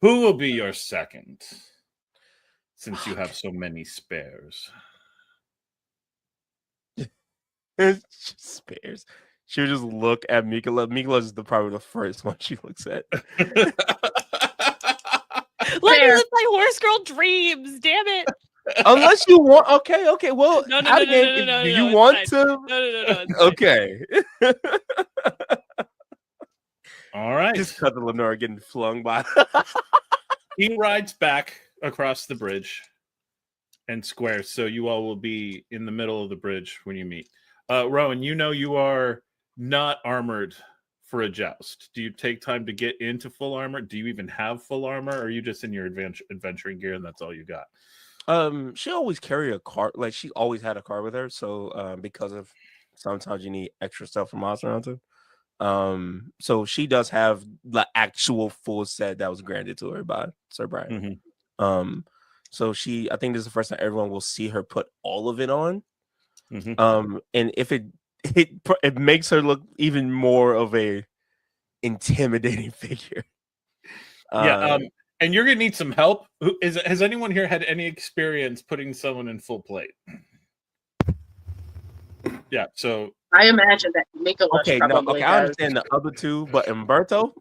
Who will be your second, since you have so many spares? Spares. She'll just look at Mykolas. Mykolas is probably the first one she looks at. Let me live my horse girl dreams. Damn it! Unless you want, okay. Well, No, out of game, do you want it's to? No. It's fine. Okay. All right. Just cut the Leonora getting flung by. He rides back across the bridge and squares, so you all will be in the middle of the bridge when you meet. Rowan, you know you are not armored for a joust. Do you take time to get into full armor? Do you even have full armor, or are you just in your adventuring gear and that's all you got? She always carry a car. Like, she always had a car with her. So because of sometimes you need extra stuff from Monster Hunter. So she does have the actual full set that was granted to her by Sir Brian. Mm-hmm. So I think this is the first time everyone will see her put all of it on. Mm-hmm. And if it makes her look even more of a intimidating figure. And you're gonna need some help. Has anyone here had any experience putting someone in full plate? Yeah, so I imagine that Mykolas okay, probably I does. understand the other two, but Umberto.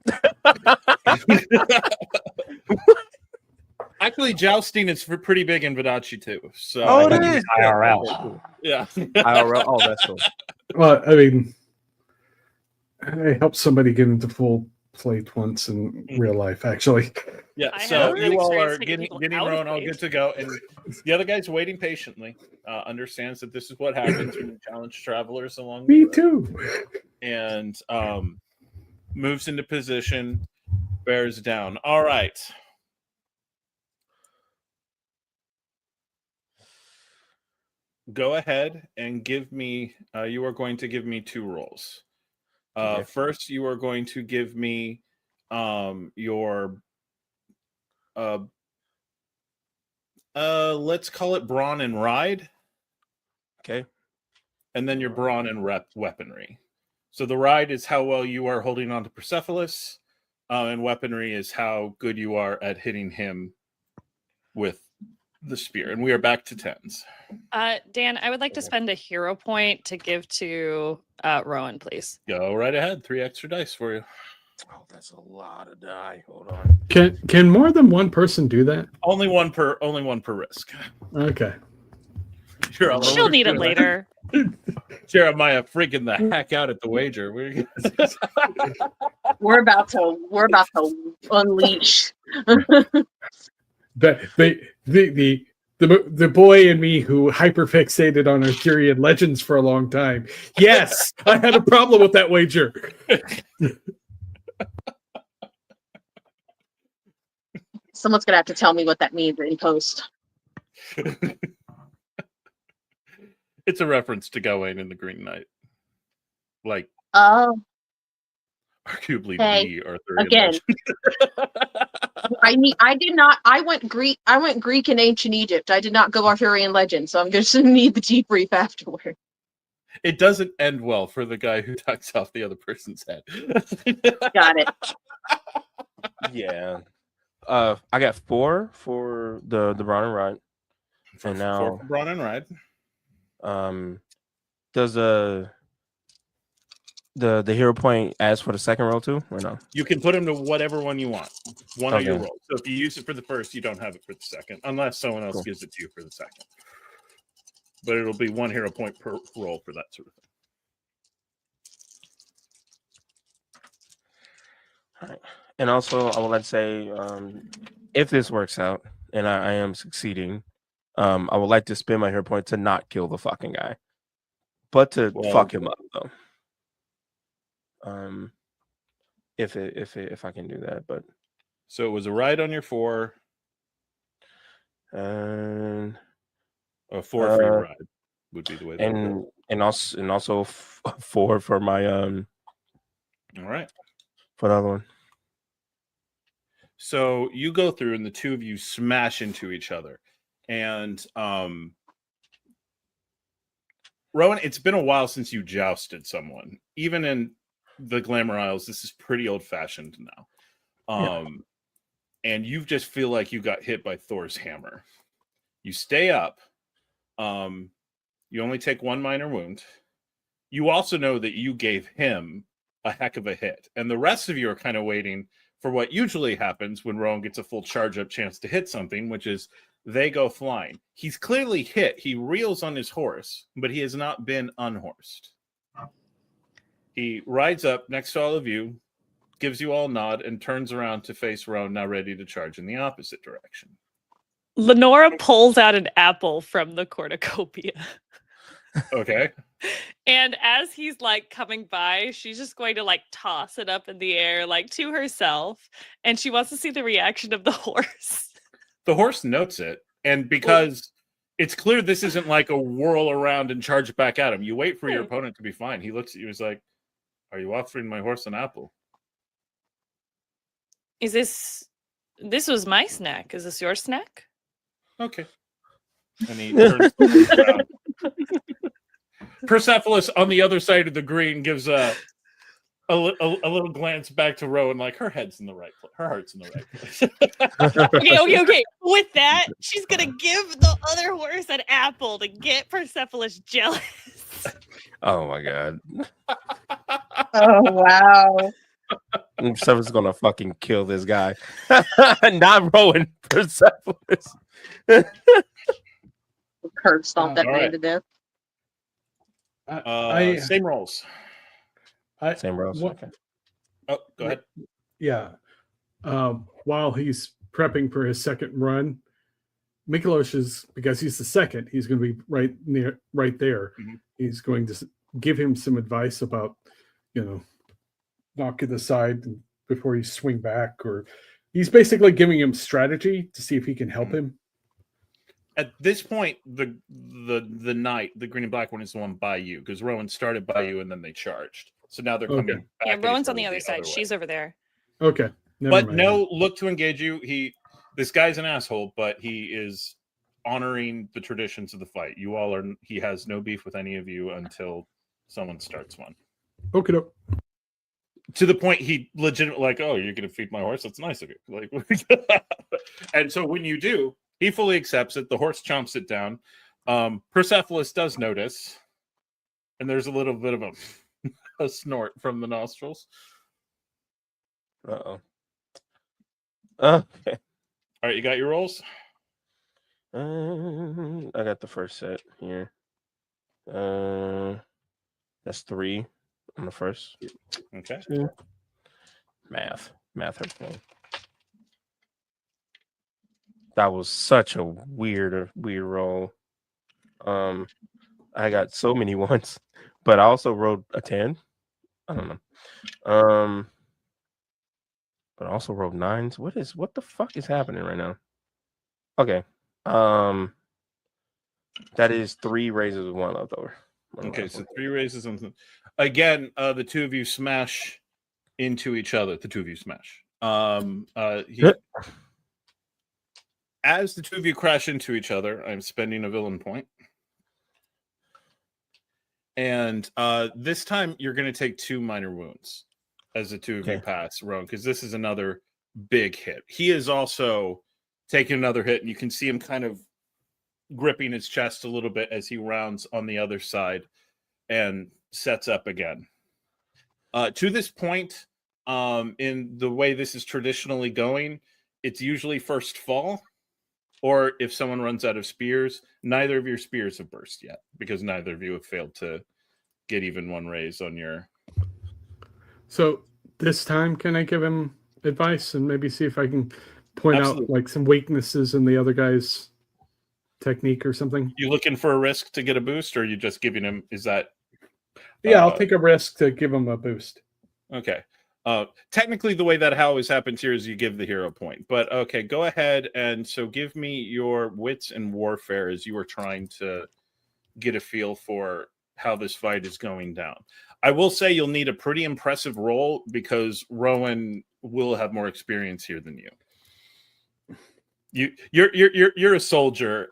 actually, jousting is pretty big in Vidachi too. So Oh, it is IRL. yeah. IRL. Oh, that's cool. Well, I mean, I helped somebody get into full plate once in real life, actually. Yeah, I so have you all experience are taking getting people out of Rowan all plate. good to go, and the other guy's waiting patiently. Understands that this is what happens when you challenge travelers along the Me road. too. And moves into position, bears down. All right. Go ahead and give me, you are going to give me 2 rolls. Okay. First, you are going to give me your, let's call it brawn and ride. Okay. and then your brawn and weaponry. So the ride is how well you are holding on to Persepolis, and weaponry is how good you are at hitting him with the spear. And we are back to 10s. Dan, I would like to spend a hero point to give to Rowan, please. Go right ahead. 3 extra dice for you. Oh, that's a lot of die. Hold on. Can more than one person do that? Only one per risk. Okay. You're all She'll over need it later. Jeremiah freaking the heck out at the wager. We're about to unleash. The boy in me who hyperfixated on Arthurian legends for a long time. Yes, I had a problem with that wager. Someone's gonna have to tell me what that means in post. It's a reference to Gawain in the Green Knight. Like, Oh, arguably hey, the Arthurian again. legend. I went Greek and ancient Egypt. I did not go Arthurian legend, so I'm just gonna need the debrief afterward. It doesn't end well for the guy who knocks off the other person's head. Got it. Yeah. I got 4 for the Brawn and Ride. And now 4 for Brawn and Ride. Does the hero point ask for the second roll too, or no? You can put him to whatever one you want. One of your Okay. rolls. So if you use it for the first, you don't have it for the second, unless someone else Cool. gives it to you for the second. But it'll be 1 hero point per roll for that sort of thing. All right. And also, I would like to say, if this works out and I am succeeding, I would like to spend my hero point to not kill the fucking guy, but to fuck him up though. If I can do that, but so it was a ride on your 4, and a 4 free ride would be the way. and also 4 for my all right. for the other one. So you go through, and the two of you smash into each other. And Rowan, it's been a while since you jousted someone. Even in the Glamour Isles, this is pretty old-fashioned now. And you just feel like you got hit by Thor's hammer. You stay up. You only take 1 minor wound. You also know that you gave him a heck of a hit. And the rest of you are kind of waiting for what usually happens when Rowan gets a full charge-up chance to hit something, which is they go flying. He's clearly hit. He reels on his horse, but he has not been unhorsed. He rides up next to all of you, gives you all a nod, and turns around to face Rowan, now ready to charge in the opposite direction. Lenora pulls out an apple from the cornucopia. Okay. And as he's like coming by, she's just going to like toss it up in the air, like to herself. And she wants to see the reaction of the horse. The horse notes it. And because it's clear this isn't like a whirl around and charge back at him, you wait for your opponent to be fine. He looks at you, he's like, "Are you offering my horse an apple?" This was my snack. Is this your snack? Okay. And he turns around. Persepolis on the other side of the green gives a little glance back to Rowan, like her head's in the right place. Her heart's in the right place. Okay. With that, she's gonna give the other horse an apple to get Persepolis jealous. Oh my god. Oh wow. Someone's gonna fucking kill this guy. Not Rowan, Persepolis. Curb stomp that All man right. to death. Same rolls. Same rolls. What- Okay. Oh, go ahead. Yeah. While he's prepping for his second run, Mykolas is, because he's the second, he's going to be right there. Mhm. He's going to give him some advice about, knock it aside before you swing back, or he's basically giving him strategy to see if he can help him. At this point, the knight, the green and black one, is the one by you, because Rowan started by you and then they charged. So now they're coming back. Yeah, at Rowan's each on the other other side. way. She's over there. Okay. Never But mind. no look to engage you. This guy's an asshole, but he is honoring the traditions of the fight. You all are. He has no beef with any of you until someone starts one. Okay. To the point he legitimately like, oh, you're gonna feed my horse? That's nice of you. Like, and so when you do, he fully accepts it. The horse chomps it down. Persepolis does notice, and there's a little bit of a snort from the nostrils. Uh-oh. Okay. All right, you got your rolls? I got the first set here. That's 3 on the first. Okay. Math hurts me. That was such a weird roll. I got so many ones, but I also rolled a 10. I don't know. But I also rolled 9s. What the fuck is happening right now? Okay. That is 3 raises with 1 leftover. Okay, so 3 raises and again, the two of you smash into each other. The two of you smash. As the two of you crash into each other, I'm spending a villain point. And this time you're going to take 2 minor wounds as the two of you pass, Roan, because this is another big hit. He is also taking another hit, and you can see him kind of gripping his chest a little bit as he rounds on the other side and sets up again. To this point, in the way this is traditionally going, it's usually first fall, or if someone runs out of spears. Neither of your spears have burst yet, because neither of you have failed to get even 1 raise on your... So this time, can I give him advice and maybe see if I can point out like some weaknesses in the other guy's technique or something? You looking for a risk to get a boost, or are you just giving him? Is that? Yeah, I'll take a risk to give him a boost. Okay. Technically, the way that always happens here is you give the hero point. But okay, go ahead and so give me your wits and warfare as you are trying to get a feel for how this fight is going down. I will say you'll need a pretty impressive roll because Rowan will have more experience here than you. You're a soldier.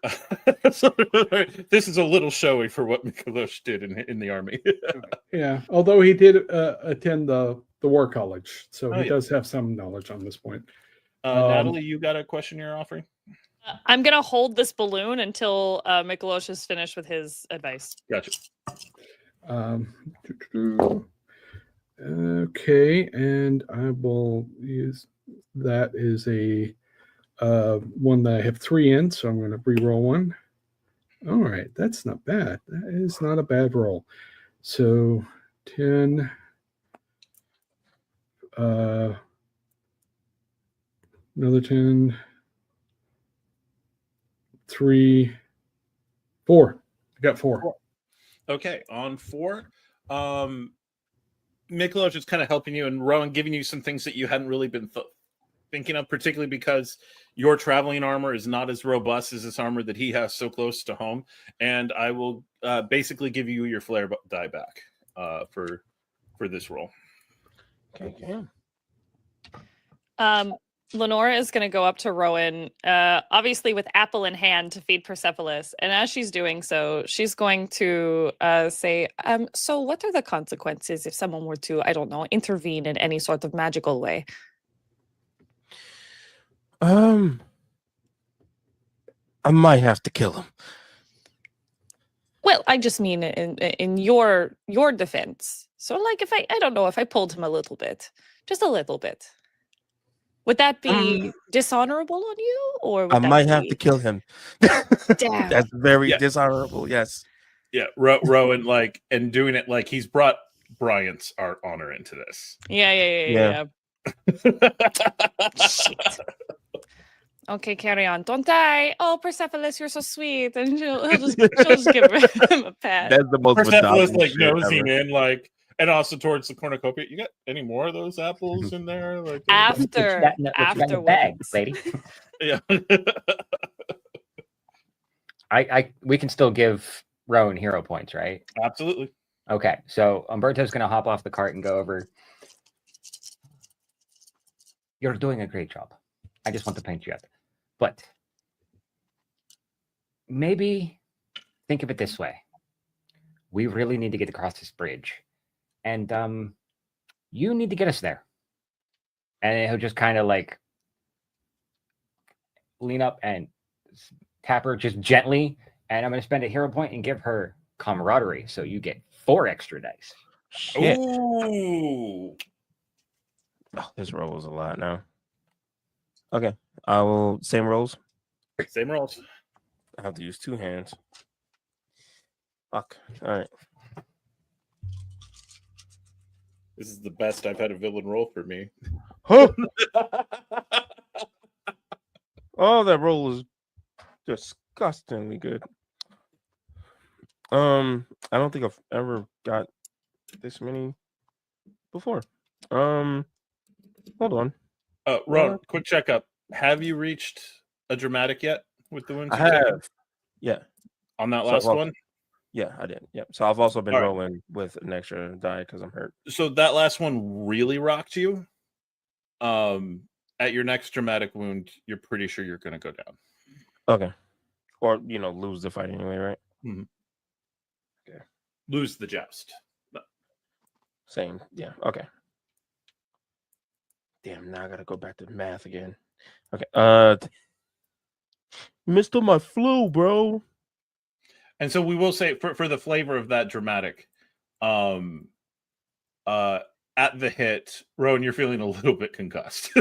This is a little showy for what Mykolas did in the army. Yeah, although he did attend the war college, so he does have some knowledge on this point. Natalie, you got a question you're offering? I'm gonna hold this balloon until Mykolas is finished with his advice. Gotcha. Okay, and I will use that as a one that I have 3 in, so I'm going to re-roll 1. All right, that's not bad. That is not a bad roll. So 10. Another 10. 3. 4. I got 4. Okay, on 4. Mykolas is kind of helping you, and Rowan giving you some things that you hadn't really been thinking of, particularly because your traveling armor is not as robust as this armor that he has so close to home. And I will basically give you your flare die back for this roll. Okay. Leonora is going to go up to Rowan, obviously with apple in hand to feed Persepolis. And as she's doing so, she's going to say, so what are the consequences if someone were to, I don't know, intervene in any sort of magical way? I might have to kill him. Well, I just mean in your defense. So like if I don't know, if I pulled him a little bit, just a little bit. Would that be dishonorable on you, or would I might have to kill him? Damn. That's very dishonorable. Yes. Yeah, Rowan, like, and doing it like he's brought Bryant's art honor into this. Yeah. Shit. Okay, carry on. Don't die. Oh, Persepolis, you're so sweet, and she'll just give him a pat. That's the most Persepolis like nosing in, like. And also towards the cornucopia. You got any more of those apples in there? Like afterwards, lady. Yeah. We can still give Rowan hero points, right? Absolutely. Okay, so Umberto's gonna hop off the cart and go over. You're doing a great job. I just want to paint you up, but maybe think of it this way. We really need to get across this bridge. And you need to get us there. And he'll just kind of like lean up and tap her just gently. And I'm going to spend a hero point and give her camaraderie. So you get 4 extra dice. Shit. Ooh. Oh, this roll is a lot now. Okay. I will same rolls. Same rolls. I have to use 2 hands. Fuck. All right. This is the best I've had a villain roll for me. Oh, oh, that roll is disgustingly good. I don't think I've ever got this many before. Hold on. Ron, quick checkup. Have you reached a dramatic yet with the wounds? I have. Yeah. On that So last I've- one? Yeah, I did. Yeah. So I've also been All right. rolling with an extra die because I'm hurt. So that last one really rocked you. At your next dramatic wound, you're pretty sure you're going to go down. Okay. Or, lose the fight anyway, right? Lose the joust. Same. Yeah. Okay. Damn, now I gotta go back to math again. Okay. Missed on my flu, bro. And so we will say for the flavor of that dramatic, at the hit, Roan, you're feeling a little bit concussed.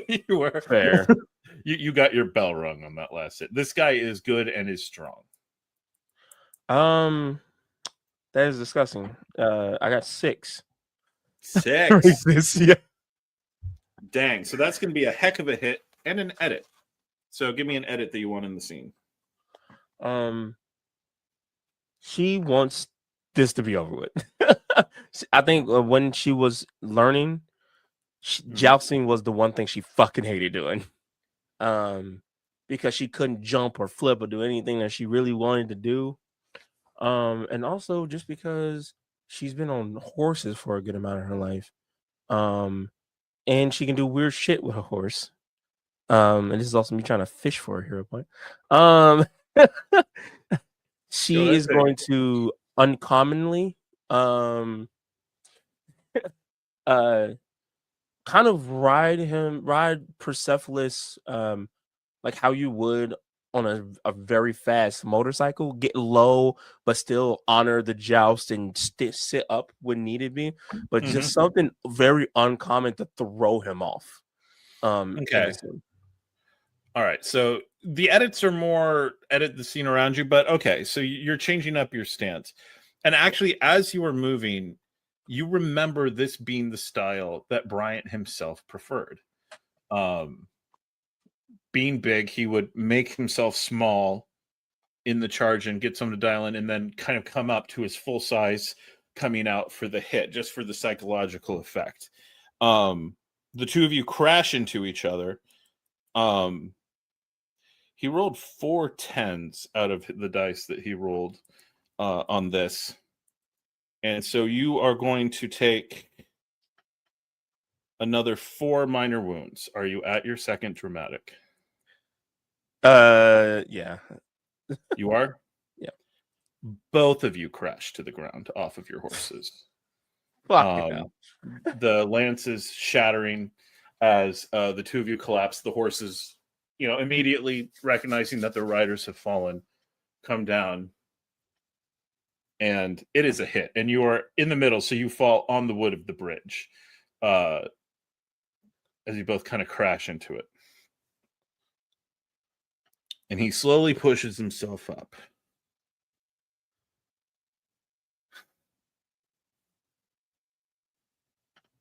You were Fair. You got your bell rung on that last hit. This guy is good and is strong. That is disgusting. I got 6. 6. Yeah. Dang. So that's going to be a heck of a hit and an edit. So give me an edit that you want in the scene. She wants this to be over with. I think when she was learning, jousting was the one thing she fucking hated doing. Because she couldn't jump or flip or do anything that she really wanted to do. And also just because she's been on horses for a good amount of her life. And she can do weird shit with a horse. And this is also me trying to fish for a hero point. She is going to uncommonly kind of ride Persepolis like how you would on a very fast motorcycle, get low but still honor the joust and sit up when needed be, but just something very uncommon to throw him off. Okay. All right, so the edits are more edit the scene around you, but okay, so you're changing up your stance. And actually, as you are moving, you remember this being the style that Bryant himself preferred. Being big, he would make himself small in the charge and get someone to dial in and then kind of come up to his full size coming out for the hit, just for the psychological effect. The two of you crash into each other. He rolled 4 10s out of the dice that he rolled on this. And so you are going to take another 4 minor wounds. Are you at your second dramatic? Yeah. You are? Yeah. Both of you crash to the ground off of your horses. Fuck the lances shattering as the two of you collapse. The horses, immediately recognizing that their riders have fallen, come down. And it is a hit. And you are in the middle, so you fall on the wood of the bridge as you both kind of crash into it. And he slowly pushes himself up.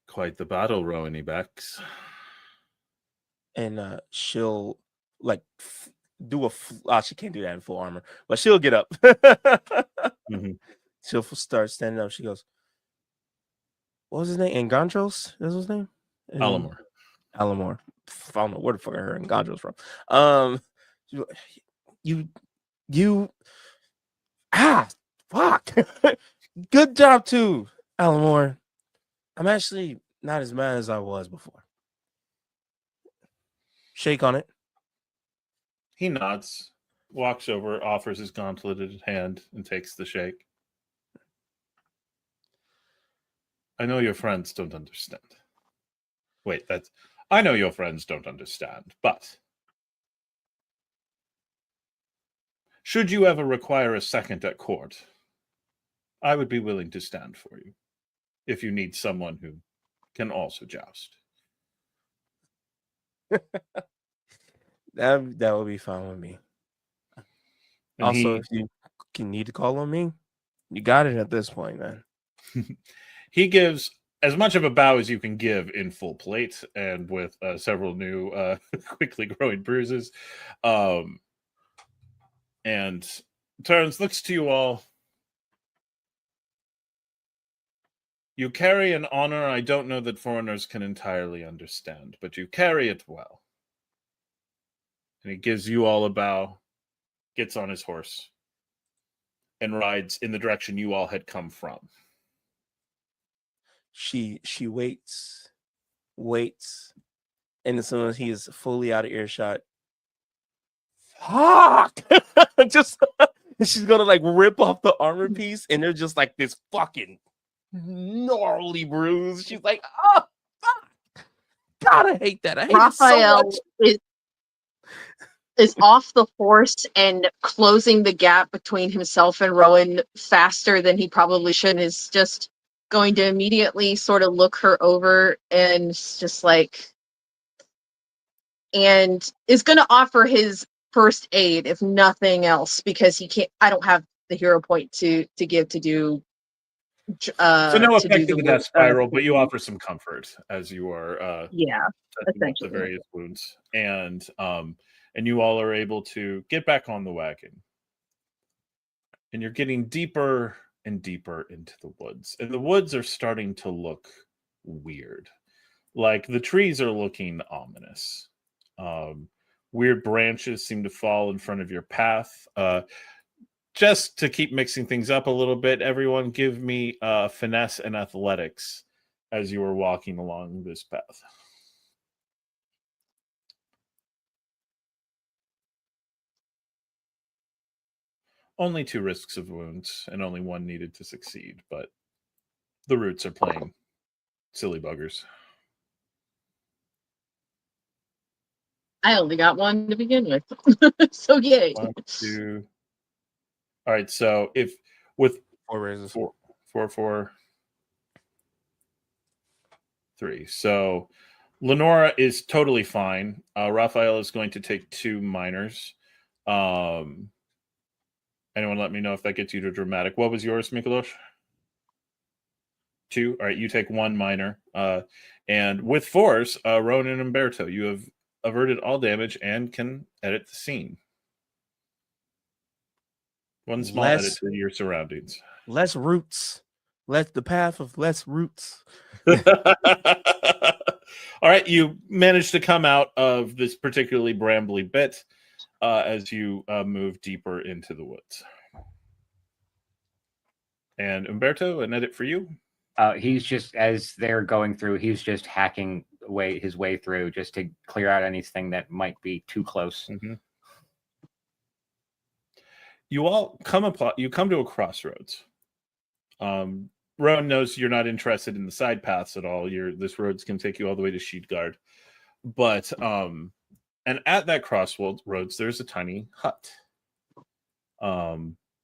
Quite the battle, Roan Ibex. And she'll like do she can't do that in full armor, but she'll get up. She'll start standing up. She goes, what was his name? Engandros? Is his name? Alamor. I don't know where the fuck I heard Engandros from. Fuck. Good job too, Alamor. I'm actually not as mad as I was before. Shake on it. He nods. walks over, offers his gauntleted hand, and takes the shake. I know your friends don't understand. Wait, I know your friends don't understand, but should you ever require a second at court, I would be willing to stand for you if you need someone who can also joust. That would be fine with me. And Also, if you can need to call on me, you got it at this point, man. he gives as much of a bow as you can give in full plate and with several new quickly growing bruises. And turns, looks to you all. You carry an honor I don't know that foreigners can entirely understand, but you carry it well. And he gives you all a bow, gets on his horse, and rides in the direction you all had come from. She waits, and as soon as he is fully out of earshot, fuck! Just she's gonna like rip off the armor piece, and there's just like this fucking gnarly bruise. She's like, oh, fuck! God, I hate that. I hate Raphael it so much. is off the horse and closing the gap between himself and Rowan faster than he probably should, and is just going to immediately sort of look her over and just like, and is going to offer his first aid if nothing else, because I don't have the hero point to give to do So no to do effect the of the death spiral, but you offer some comfort as you are yeah, touching up the essentially. various wounds, and you all are able to get back on the wagon, and you're getting deeper and deeper into the woods, and the woods are starting to look weird, like the trees are looking ominous. Weird branches seem to fall in front of your path. Just to keep mixing things up a little bit, everyone give me finesse and athletics as you are walking along this path. Only 2 risks of wounds, and only 1 needed to succeed, but the roots are playing silly buggers. I only got 1 to begin with. So yay. 1, 2. All right, so if with 4 raises. 4, 3. So Leonora is totally fine. Raphael is going to take 2 minors. Anyone let me know if that gets you to dramatic. What was yours, Mykolas? 2. All right, you take 1 minor. And with force, Roan and Umberto, you have averted all damage and can edit the scene. 1 small edit to your surroundings. Less roots. Let the path of less roots. All right, you managed to come out of this particularly brambly bit as you move deeper into the woods. And Umberto, an edit for you? He's just, as they're going through, he's just hacking his way through just to clear out anything that might be too close. Mm-hmm. You all come to a crossroads. Roan knows you're not interested in the side paths at all. This road's can take you all the way to Sidhegaard. But and at that crossroads, there's a tiny hut.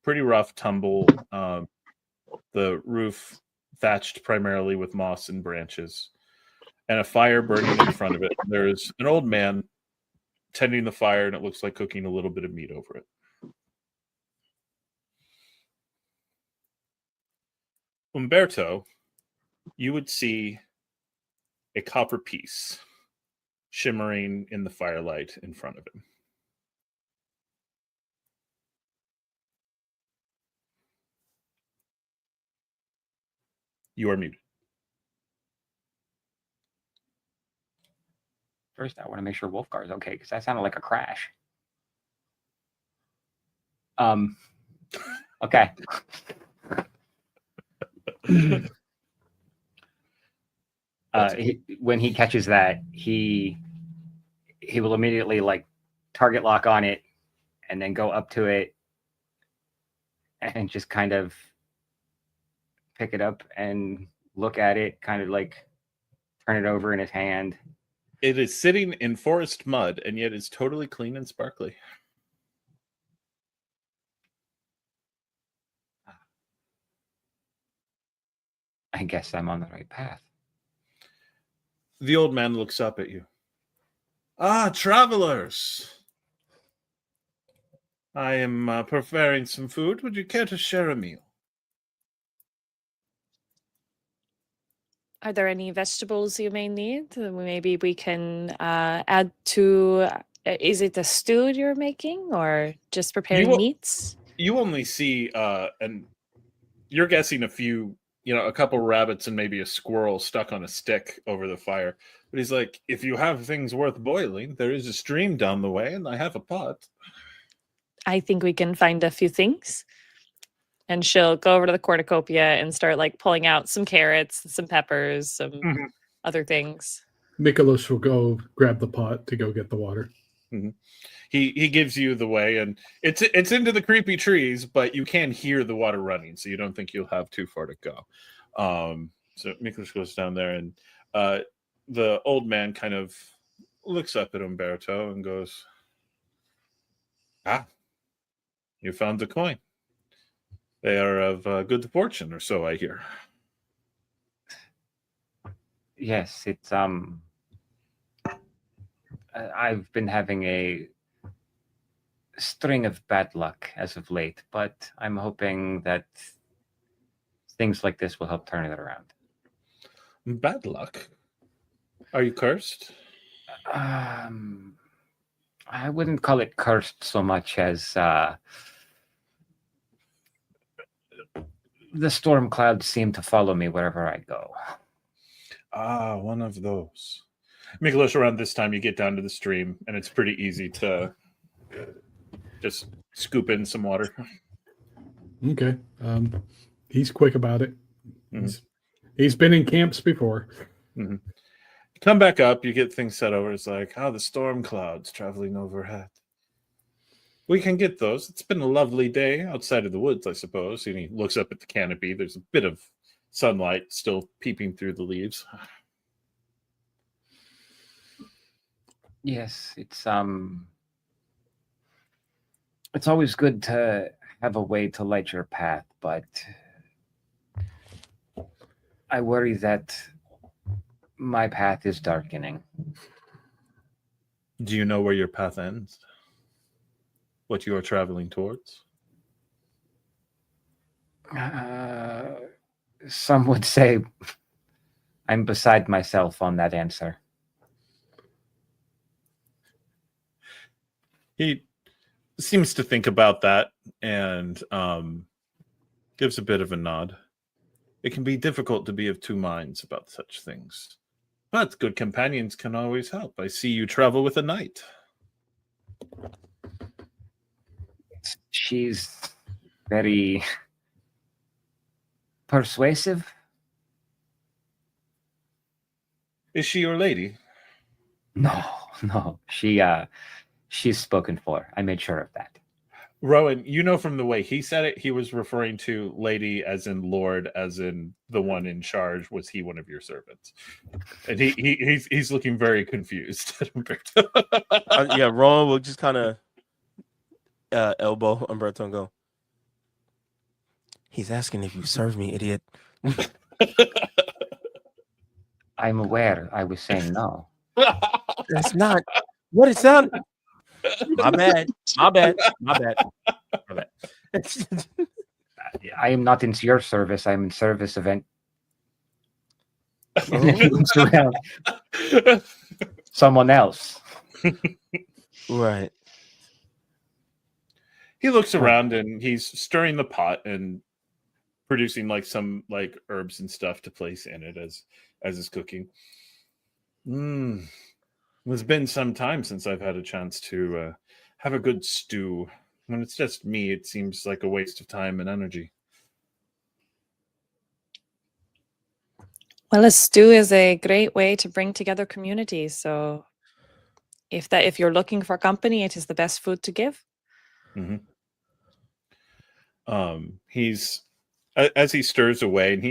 Pretty rough tumble. The roof thatched primarily with moss and branches, and a fire burning in front of it. There's an old man tending the fire, and it looks like cooking a little bit of meat over it. Umberto, you would see a copper piece shimmering in the firelight in front of him. You are muted. First, I want to make sure Wolfgar's okay, because that sounded like a crash. Okay. When he catches that, he will immediately like target lock on it and then go up to it and just kind of pick it up and look at it, kind of like turn it over in his hand. It is sitting in forest mud, and yet it's totally clean and sparkly. I guess I'm on the right path. The old man looks up at you. Ah, travelers! I am preparing some food. Would you care to share a meal? Are there any vegetables you may need? Maybe we can add to. Is it a stew you're making, or just preparing meats? You only see, and you're guessing a couple rabbits and maybe a squirrel stuck on a stick over the fire. But he's like, if you have things worth boiling, there is a stream down the way, and I have a pot. I think we can find a few things. And she'll go over to the cornucopia and start like pulling out some carrots, some peppers, some other things. Mykolas will go grab the pot to go get the water. Mm-hmm. He gives you the way, and it's into the creepy trees, but you can hear the water running, so you don't think you'll have too far to go. So Mykolas goes down there, and the old man kind of looks up at Umberto and goes, "Ah, you found the coin. They are of good fortune, or so I hear." Yes, it's I've been having a string of bad luck as of late, but I'm hoping that things like this will help turn it around. Bad luck? Are you cursed? I wouldn't call it cursed so much as the storm clouds seem to follow me wherever I go. Ah, one of those. Mykolas, around this time, you get down to the stream, and it's pretty easy to just scoop in some water. Okay. He's quick about it. He's been in camps before. Mm-hmm. Come back up, you get things set over. It's like, the storm clouds traveling overhead. We can get those. It's been a lovely day outside of the woods, I suppose. And he looks up at the canopy. There's a bit of sunlight still peeping through the leaves. Yes, it's always good to have a way to light your path, but I worry that my path is darkening. Do you know where your path ends? What you are traveling towards? Some would say I'm beside myself on that answer. He seems to think about that and gives a bit of a nod. It can be difficult to be of two minds about such things, but good companions can always help. I see you travel with a knight. She's very persuasive. Is she your lady? No. She's spoken for. I made sure of that. Rowan, you know from the way he said it, he was referring to lady as in lord, as in the one in charge. Was he one of your servants? And he's looking very confused. Yeah, Rowan will just kind of elbow Umberto and go, "He's asking if you serve me, idiot." I'm aware. I was saying no. That's not what it sounded. My bad. I am not in your service. I'm in service of someone else. Right. He looks around and he's stirring the pot and producing some herbs and stuff to place in it as is cooking. It's been some time since I've had a chance to have a good stew. When it's just me, it seems like a waste of time and energy. Well, a stew is a great way to bring together communities. So if you're looking for company, it is the best food to give. He's as he stirs away, and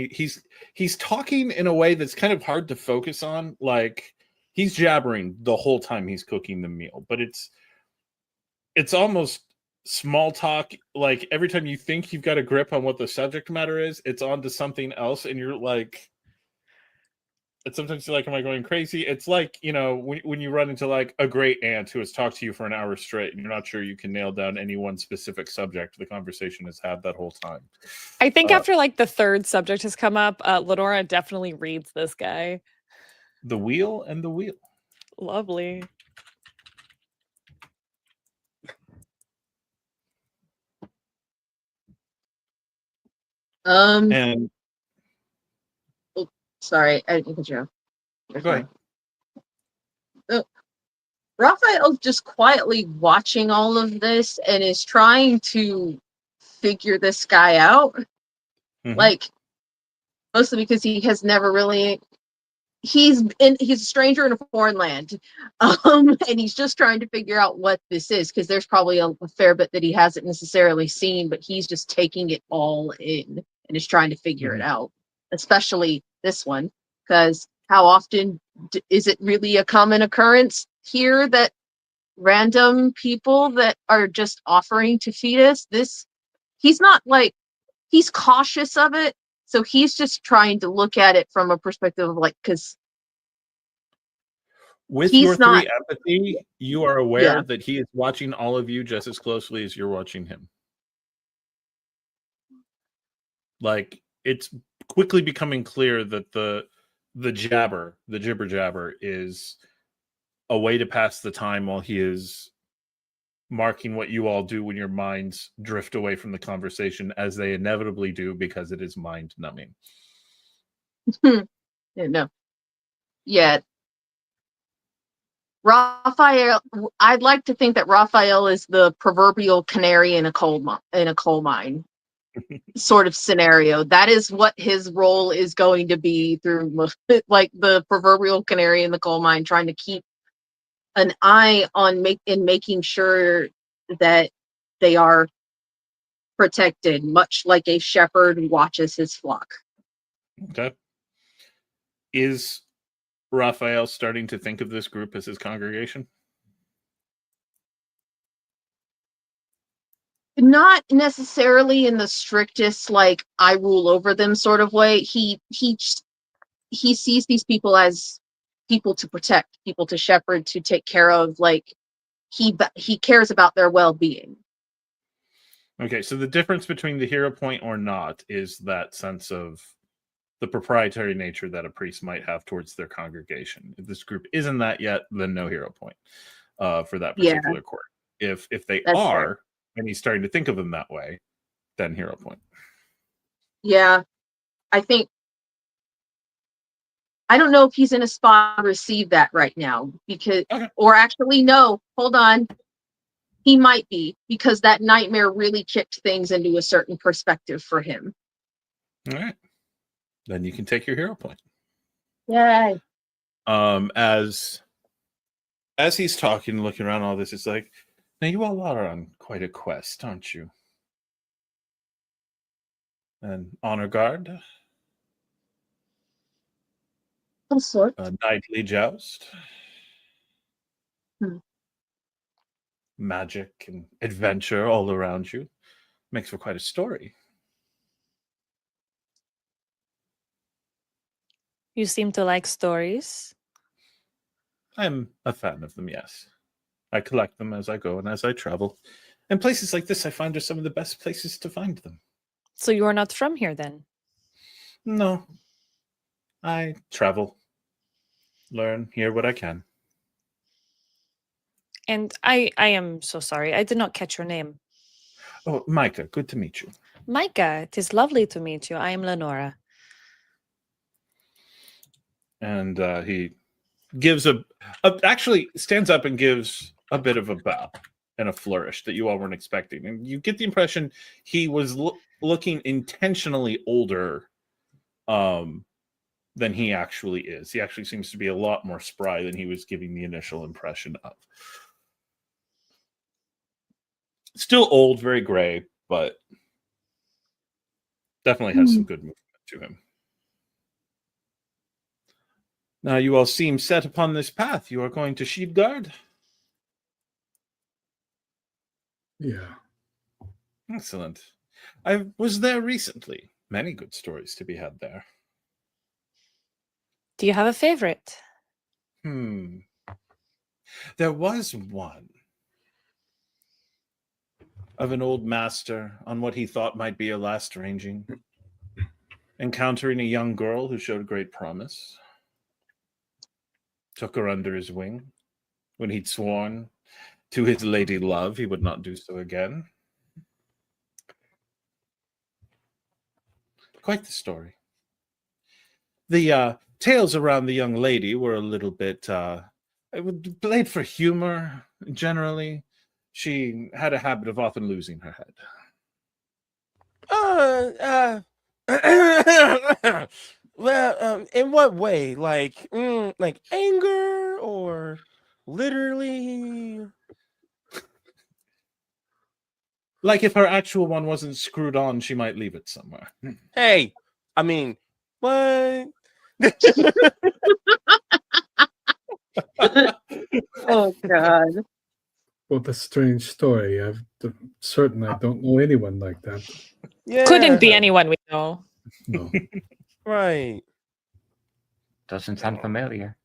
he's talking in a way that's kind of hard to focus on. Like he's jabbering the whole time he's cooking the meal, but it's almost small talk. Like every time you think you've got a grip on what the subject matter is, it's on to something else, and you're like, and sometimes you're like, am I going crazy? It's like, you know, when you run into like a great aunt who has talked to you for an hour straight and you're not sure you can nail down any one specific subject the conversation has had that whole time. I think after like the third subject has come up, Leonora definitely reads this guy. The wheel and the wheel. Lovely. And sorry, I didn't cut you off. go ahead. Raphael's just quietly watching all of this and is trying to figure this guy out. Like, mostly because he has never really. He's a stranger in a foreign land, and he's just trying to figure out what this is, because there's probably a fair bit that he hasn't necessarily seen, but he's just taking it all in and is trying to figure it out, especially this one, because how often is it really a common occurrence here that random people that are just offering to feed us this? He's not like, he's cautious of it, so he's just trying to look at it from a perspective of like, because with your three empathy, you are aware that he is watching all of you just as closely as you're watching him. Like, it's quickly becoming clear that the jibber jabber is a way to pass the time while he is marking what you all do when your minds drift away from the conversation, as they inevitably do, because it is mind numbing. Raphael, I'd like to think that Raphael is the proverbial canary in a coal mine sort of scenario. That is what his role is going to be, through like the proverbial canary in the coal mine, trying to keep an eye on making sure that they are protected, much like a shepherd watches his flock. Okay. Is Raphael starting to think of this group as his congregation? Not necessarily in the strictest, like, I rule over them sort of way. He sees these people as people to protect, people to shepherd, to take care of. Like, he cares about their well-being. Okay, so the difference between the hero point or not is that sense of the proprietary nature that a priest might have towards their congregation. If this group isn't that yet, then no hero point for that particular court. If they are, and he's starting to think of them that way, then hero point. Yeah, I think, I don't know if he's in a spot to receive that right now, because, or actually, no, hold on. He might be, because that nightmare really kicked things into a certain perspective for him. All right. Then you can take your hero point. Yay. As he's talking, looking around all this, it's like, now you all are on quite a quest, aren't you? An honor guard? Of sorts. A knightly joust? Magic and adventure all around you. Makes for quite a story. You seem to like stories. I'm a fan of them, yes. I collect them as I go and as I travel. And places like this I find are some of the best places to find them. So you are not from here then? No. I travel. Learn, hear what I can. And I am so sorry. I did not catch your name. Oh, Micah, good to meet you. Micah, it is lovely to meet you. I am Leonora. And he gives actually stands up and gives a bit of a bow and a flourish that you all weren't expecting. And you get the impression he was looking intentionally older than he actually is. He actually seems to be a lot more spry than he was giving the initial impression of. Still old, very gray, but definitely has some good movement to him. Now you all seem set upon this path. You are going to Sidhegaard? Yeah. Excellent. I was there recently. Many good stories to be had there. Do you have a favorite? There was one of an old master on what he thought might be a last ranging, encountering a young girl who showed great promise. Took her under his wing when he'd sworn to his lady love he would not do so again. Quite the story. The tales around the young lady were a little bit played for humor, generally. She had a habit of often losing her head. Well, in what way? Like anger or literally? Like if her actual one wasn't screwed on, she might leave it somewhere. Hey, I mean, what? Oh God. What a strange story. I'm certain I don't know anyone like that. Yeah, Couldn't be anyone we know. No. right. Doesn't sound familiar.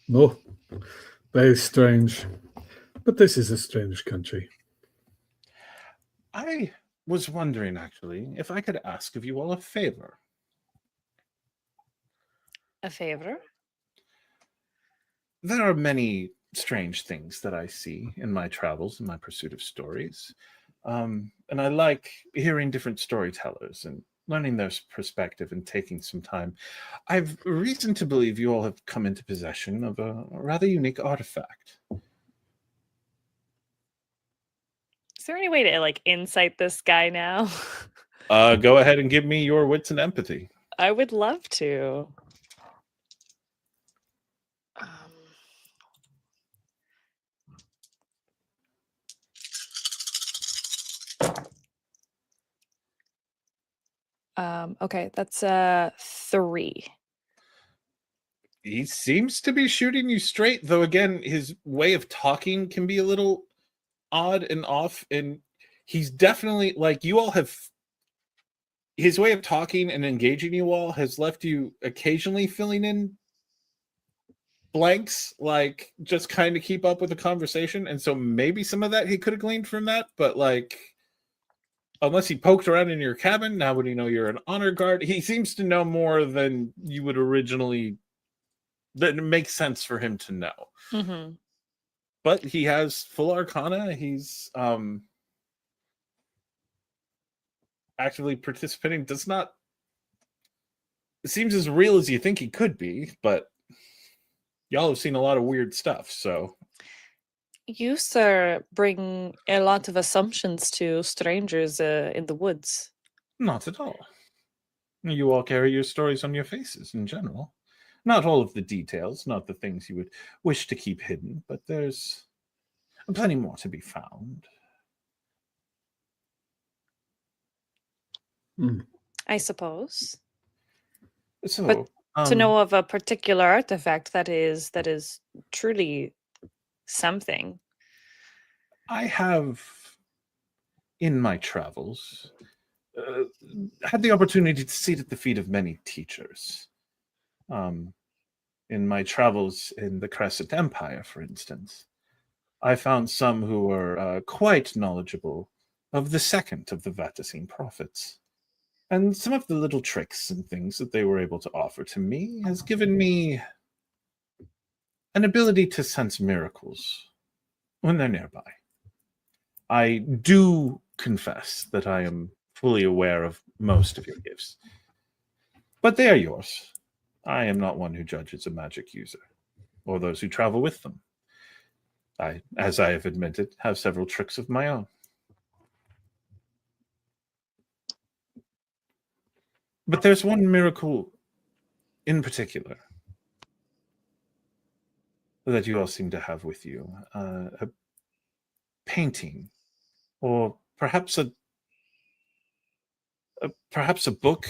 No. Very strange. But this is a strange country. I was wondering, actually, if I could ask of you all a favor. A favor? There are many strange things that I see in my travels, in my pursuit of stories. And I like hearing different storytellers and learning their perspective and taking some time. I've reason to believe you all have come into possession of a rather unique artifact. Is there any way to like insight this guy now? Go ahead and give me your wits and empathy. I would love to. Okay, that's 3. He seems to be shooting you straight, though again, his way of talking can be a little odd and off, and he's definitely like you all have his way of talking and engaging you all has left you occasionally filling in blanks, like just kind of keep up with the conversation. And so maybe some of that he could have gleaned from that, but like unless he poked around in your cabin, now would he know you're an honor guard? He seems to know more than you would originally, that makes sense for him to know. Mm-hmm. But he has full arcana. He's actively participating. Does not, it seems as real as you think he could be, but y'all have seen a lot of weird stuff, so. You, sir, bring a lot of assumptions to strangers in the woods. Not at all. You all carry your stories on your faces in general. Not all of the details, not the things you would wish to keep hidden, but there's plenty more to be found. I suppose. So, But to know of a particular artifact that is truly something. I have, in my travels, had the opportunity to sit at the feet of many teachers. In my travels in the Crescent Empire, for instance, I found some who were quite knowledgeable of the second of the Vaticine prophets. And some of the little tricks and things that they were able to offer to me has given me an ability to sense miracles when they're nearby. I do confess that I am fully aware of most of your gifts, but they are yours. I am not one who judges a magic user or those who travel with them. I, as I have admitted, have several tricks of my own. But there's one miracle in particular that you all seem to have with you. A painting or perhaps a book,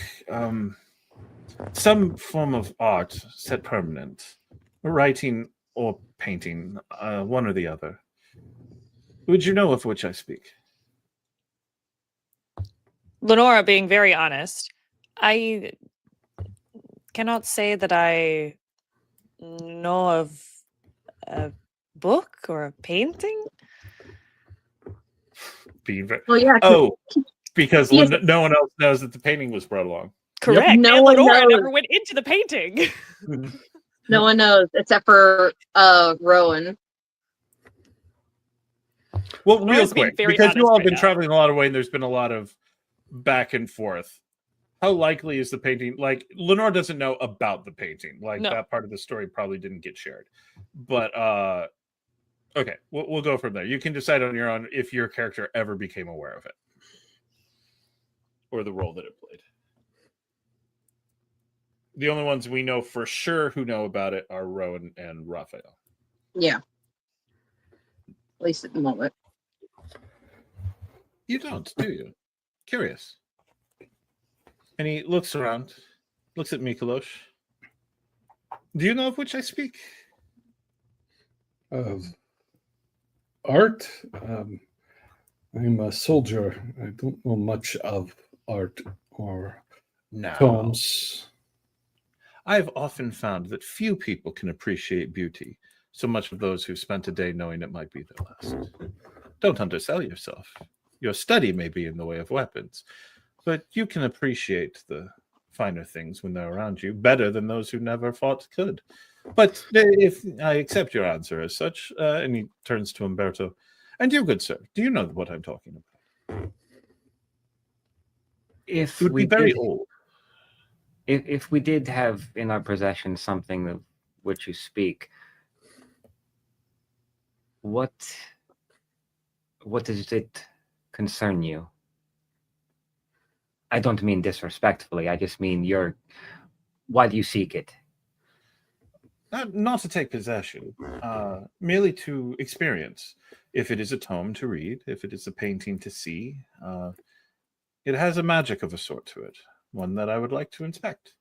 some form of art set permanent, writing or painting, one or the other. Would you know of which I speak? Lenora, being very honest, I cannot say that I know of a book or a painting. Oh yeah. Because Yes. no one else knows that the painting was brought along. Correct. No and one Lenora knows. never went into the painting. No one knows except for Rowan. Well, real Lenora's being quick, very because you honest all have right been now. traveling a lot of way and there's been a lot of back and forth. How likely is the painting? Like, Lenore doesn't know about the painting. Like, No. that part of the story probably didn't get shared. But, okay, we'll go from there. You can decide on your own if your character ever became aware of it. Or the role that it played. The only ones we know for sure who know about it are Rowan and Raphael. Yeah. At least at the moment. You don't, do you? Curious. And he looks around, looks at Mykolas. Do you know of which I speak? Art? I'm a soldier. I don't know much of art or No. tomes. I've often found that few people can appreciate beauty so much of those who've spent a day knowing it might be their last. Don't undersell yourself. Your study may be in the way of weapons, but you can appreciate the finer things when they're around you better than those who never fought could. But if I accept your answer as such, and he turns to Umberto, and you, good sir, do you know what I'm talking about? If It would we be very did, old. if we did have in our possession something of which you speak, what does it concern you? I don't mean disrespectfully. I just mean why do you seek it? Not to take possession, merely to experience. If it is a tome to read, if it is a painting to see, it has a magic of a sort to it, one that I would like to inspect.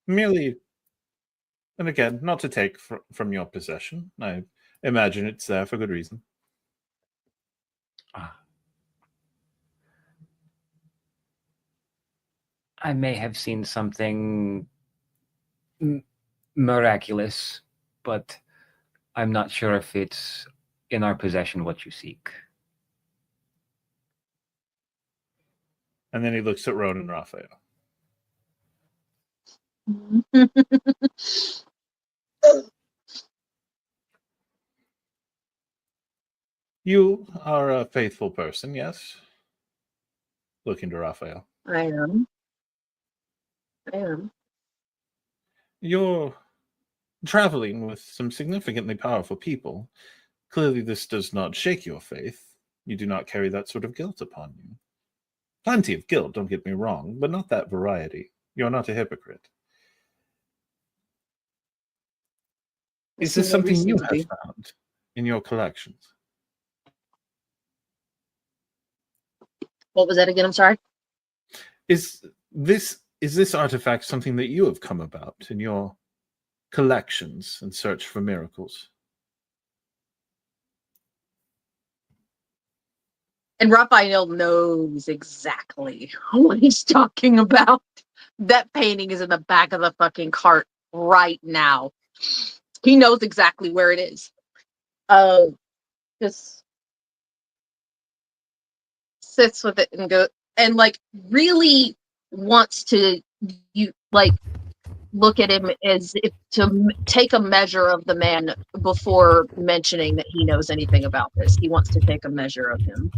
Merely, and again, not to take from your possession. I imagine it's there for good reason. I may have seen something miraculous, but I'm not sure if it's in our possession what you seek. And then he looks at Roan and Raphael. You are a faithful person, yes? Looking to Raphael. I am. You're traveling with some significantly powerful people. Clearly, this does not shake your faith. You do not carry that sort of guilt upon you. Plenty of guilt, don't get me wrong, but not that variety. You're not a hypocrite. Is this something you have found in your collections? What was that again? I'm sorry. Is this artifact something that you have come about in your collections and search for miracles? And Raphael knows exactly what he's talking about. That painting is in the back of the fucking cart right now. He knows exactly where it is. Just sits with it and go and like really wants to look at him as if to take a measure of the man before mentioning that he knows anything about this. He wants to take a measure of him.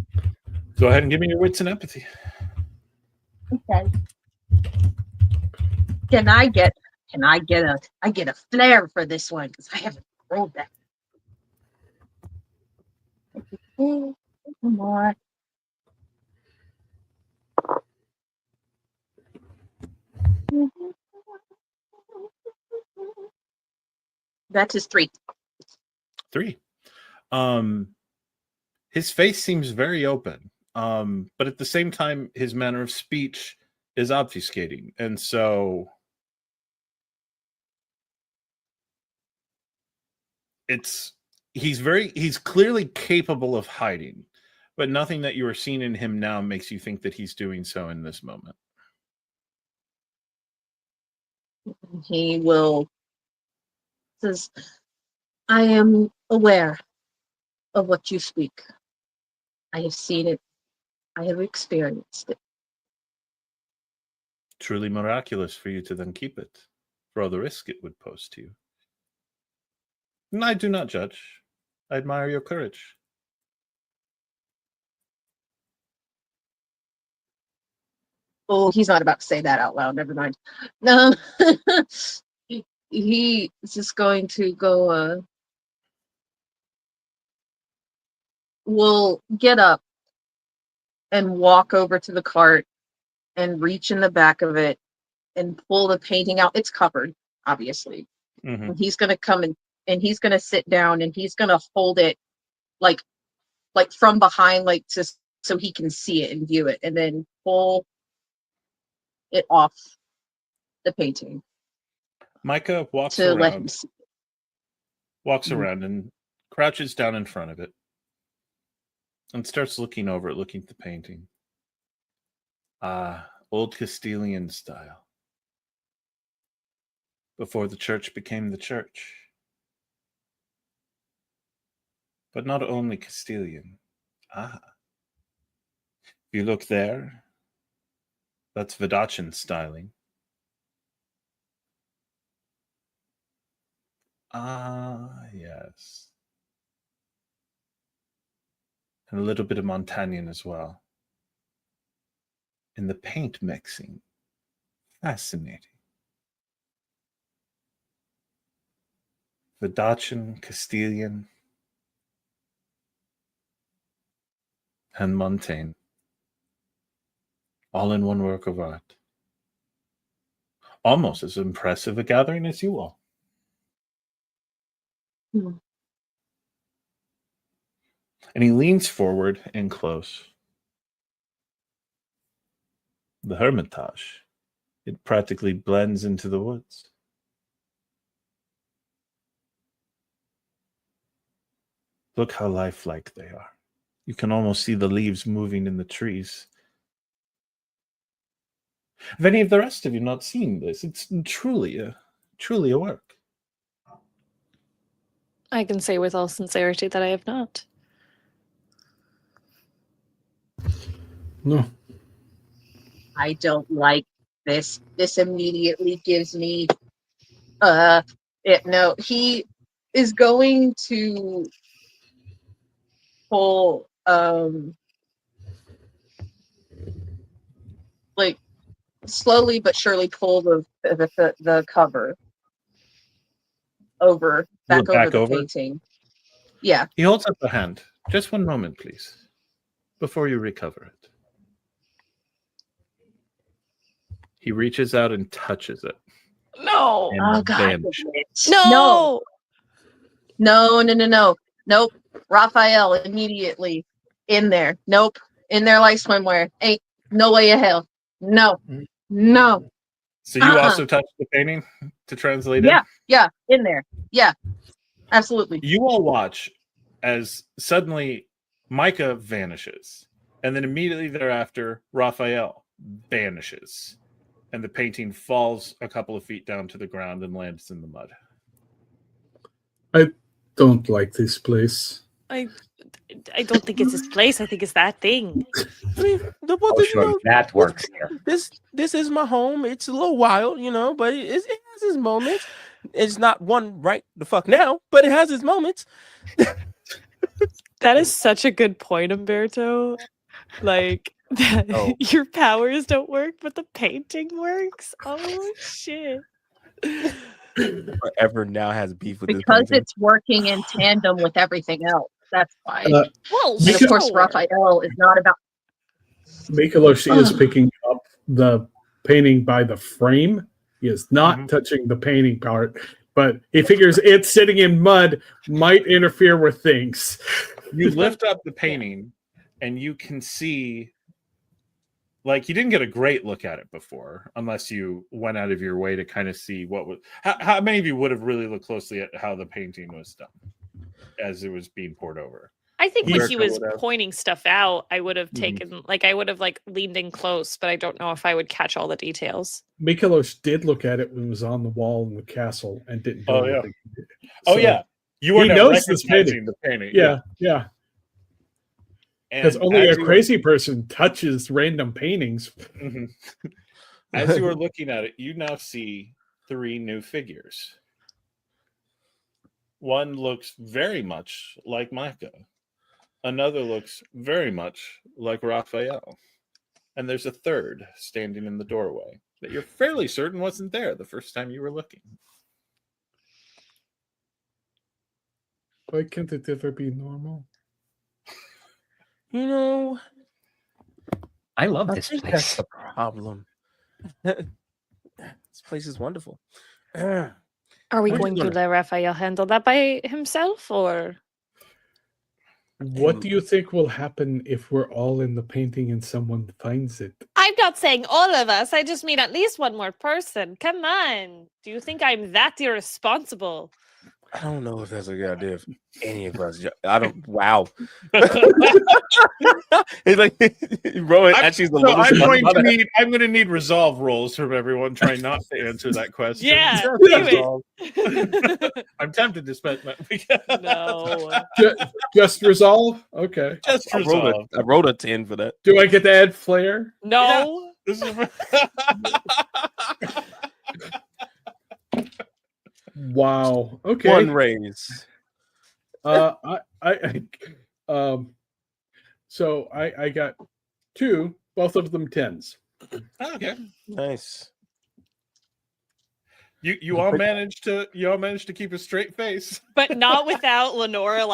Go ahead and give me your wits and empathy. Okay. I get a flair for this one because I haven't rolled that. Come on. That is 3. 3. His face seems very open, but at the same time, his manner of speech is obfuscating, and so he's clearly capable of hiding, but nothing that you are seeing in him now makes you think that he's doing so in this moment. He will says, I am aware of what you speak. I have seen it. I have experienced it. Truly miraculous for you to then keep it, for all the risk it would pose to you. And I do not judge. I admire your courage. Oh, he's not about to say that out loud. Never mind. No, he is just going to go. Will get up and walk over to the cart and reach in the back of it and pull the painting out. It's covered, obviously. Mm-hmm. And he's going to come and he's going to sit down and he's going to hold it like from behind, like so he can see it and view it, and then pull it off the painting. Micah walks to around. Let him see. Walks Mhm. around and crouches down in front of it and starts looking over it, looking at the painting. Old Castilian style. Before the church became the church. But not only Castilian. If you look there, that's Vidachin styling. Yes. And a little bit of Montagnan as well. And the paint mixing. Fascinating. Vidachin, Castilian, and Montaigne. All in one work of art. Almost as impressive a gathering as you all. Hmm. And he leans forward and close. The Hermitage. It practically blends into the woods. Look how lifelike they are. You can almost see the leaves moving in the trees. Have any of the rest of you not seen this? It's truly a work. I can say with all sincerity that I have not. No. I don't like this. This immediately gives me no, he is going to pull like slowly but surely pull the cover back over the painting. Yeah. He holds up a hand. Just one moment, please, before you recover it. He reaches out and touches it. No. And Oh God. vanishes. No. No. Nope. Raphael immediately in there. Nope. In there like swimwear. Ain't no way in hell. No. So you also touched the painting to translate it? Yeah, in there. Yeah. Absolutely. You all watch as suddenly Micah vanishes, and then immediately thereafter, Raphael vanishes, and the painting falls a couple of feet down to the ground and lands in the mud. I don't like this place. I don't think it's this place. I think it's that thing. I mean, That works here. This is my home. It's a little wild, but it has its moments. It's not one right the fuck now, but it has its moments. That is such a good point, Umberto. Like, your powers don't work, but the painting works. Oh shit! Forever now has beef with because this painting. it's working in tandem with everything else. That's why. Well, and of course, Raphael is not about. Mykolas is picking up the painting by the frame. He is not touching the painting part, but he figures it's sitting in mud might interfere with things. You lift up the painting, and you can see. Like, you didn't get a great look at it before, unless you went out of your way to kind of see what was. How many of you would have really looked closely at how the painting was done as it was being poured over? I think when he Umberto was would have. pointing stuff out, I would have Mhm. taken I would have leaned in close, but I don't know if I would catch all the details. Mykolas did look at it when it was on the wall in the castle and didn't do Oh, yeah. anything. Oh So, yeah, you were he now knows this recognizing the painting. Yeah, yeah. Because And only as a you crazy person touches random paintings. were- Mhm. As you were looking at it, you now see 3 new figures. One looks very much like Micah. Another looks very much like Raphael. And there's a third standing in the doorway that you're fairly certain wasn't there the first time you were looking. Why can't it ever be normal? You know, I love I this think that's place. the problem. This place is wonderful. Are we I'm going to gonna- let Raphael handle that by himself, or What do you think will happen if we're all in the painting and someone finds it? I'm not saying all of us. I just mean at least one more person. Come on. Do you think I'm that irresponsible? I don't know if that's a good idea. If any of us, I don't. Wow. It's like Rowan actually the So little. I'm going to need resolve rolls from everyone trying not to answer that question. Yeah, Just do resolve. it. I'm tempted to spend my No. Just resolve? Okay. just I resolve. wrote a 10 for that. Do I get to add flair? No. This is Wow. Okay. One raise. So I got 2, both of them 10s. okay. Nice. You all managed to keep a straight face. But not without Lenora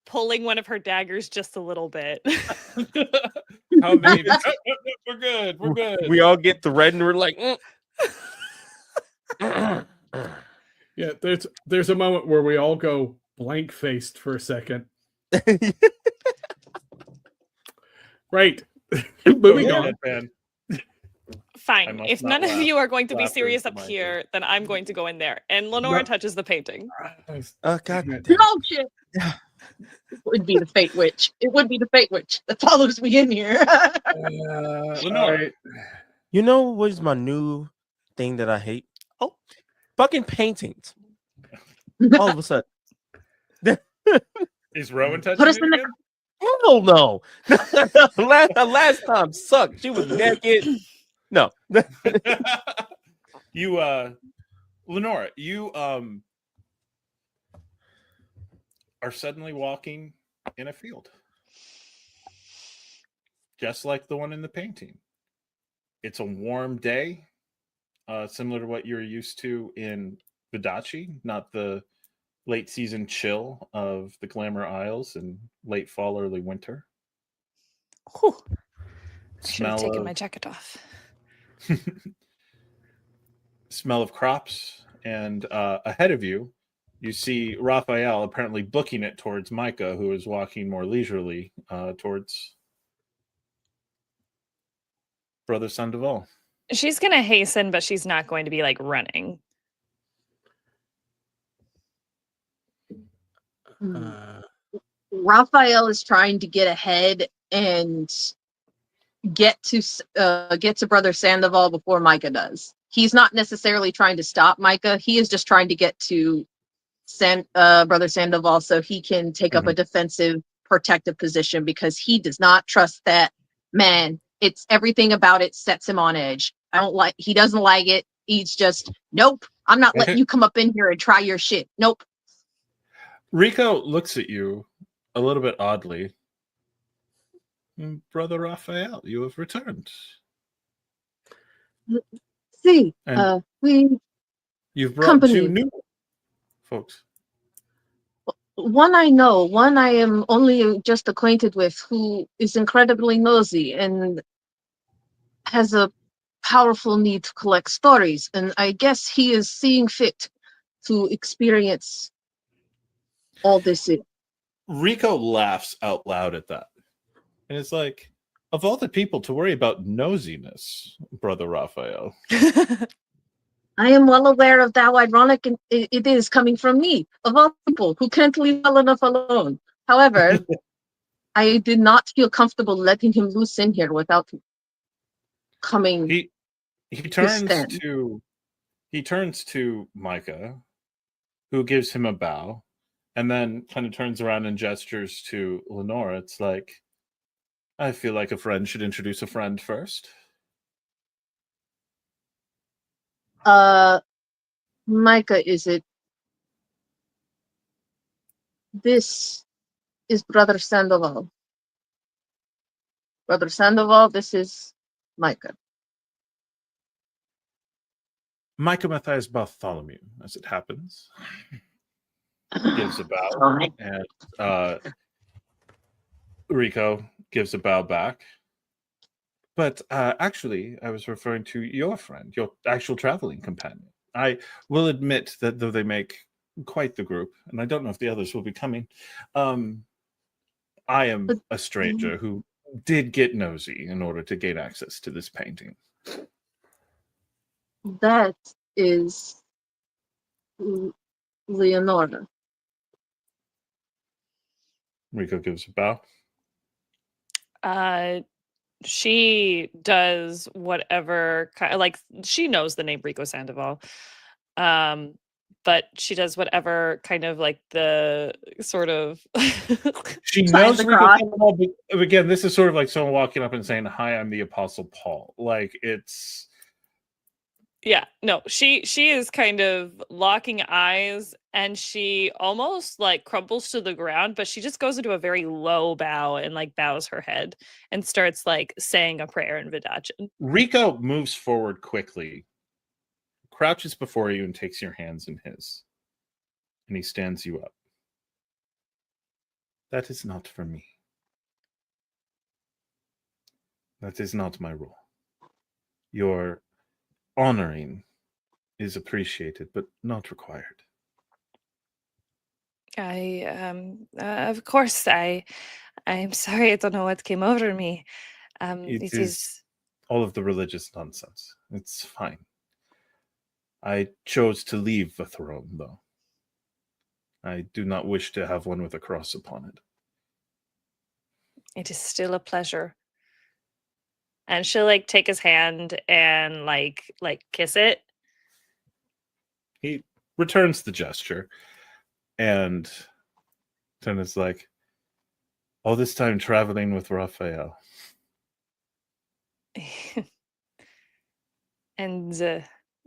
pulling one of her daggers just a little bit. How many? We're good. We're good. We all get the red and we're like, Yeah, there's a moment where we all go blank faced for a second. Right. Moving Yeah, on. man. I Fine. must If not none of laugh. you are going to be Laughter serious is up my here, then I'm going to go in there. And Lenora No. touches the painting. oh god. No shit. It would be the Fate Witch. It would be the Fate Witch that follows me in here. All right. You know what is my new thing that I hate? Oh. Fucking paintings. All of a sudden. Is Rowan touching Put us it in the again? Hell no. last time sucked. She was naked. No. You Lenora, you are suddenly walking in a field. Just like the one in the painting. It's a warm day, similar to what you're used to in Vidachi, not the late season chill of the Glamour Isles in late fall, early winter. Whew. I should Smell have taken of- my jacket off. Smell of crops, and ahead of you, you see Raphael apparently booking it towards Micah, who is walking more leisurely towards Brother Sandoval. She's going to hasten, but she's not going to be running. Raphael is trying to get ahead and get to Brother Sandoval before Micah does. He's not necessarily trying to stop Micah. He is just trying to get to Brother Sandoval so he can take up a defensive, protective position because he does not trust that man. It's everything about it sets him on edge. He doesn't like it. He's just, nope, I'm not letting you come up in here and try your shit. Nope. Rico looks at you a little bit oddly. Brother Raphael, you have returned. See, And- we You've brought Company. 2 new folks. one I know, one I am only just acquainted with, who is incredibly nosy and has a powerful need to collect stories. And I guess he is seeing fit to experience all this Rico laughs out loud at that. And it's like, of all the people to worry about nosiness, Brother Raphael. I am well aware of how ironic it is coming from me, of all people who can't leave well enough alone. However, I did not feel comfortable letting him loose in here without coming. He turns stand. to Micah, who gives him a bow, and then kind of turns around and gestures to Leonora. It's like, I feel like a friend should introduce a friend first. Micah, is it? This is Brother Sandoval. Brother Sandoval, this is Micah. Micah Matthias Bartholomew, as it happens, gives a bow, and Rico gives a bow back. But actually, I was referring to your friend, your actual traveling companion. I will admit that though they make quite the group, and I don't know if the others will be coming, I am a stranger who did get nosy in order to gain access to this painting. That is Leonora. Rico gives a bow. She does whatever like she knows the name Rico Sandoval. But she does whatever kind of like the sort of she knows Rico Sandoval, but again, this is sort of like someone walking up and saying, "Hi, I'm the Apostle Paul." Like it's yeah, no, she is kind of locking eyes and she almost like crumbles to the ground, but she just goes into a very low bow and like bows her head and starts like saying a prayer in Vidachin. Rico moves forward quickly, crouches before you and takes your hands in his. And he stands you up. That is not for me. That is not my role. Your honoring is appreciated, but not required. Of course, I'm sorry, I don't know what came over me. It is all of the religious nonsense. It's fine. I chose to leave the throne, though. I do not wish to have one with a cross upon it. It is still a pleasure. And she'll like take his hand and like kiss it. He returns the gesture and then is like, all this time traveling with Raphael. And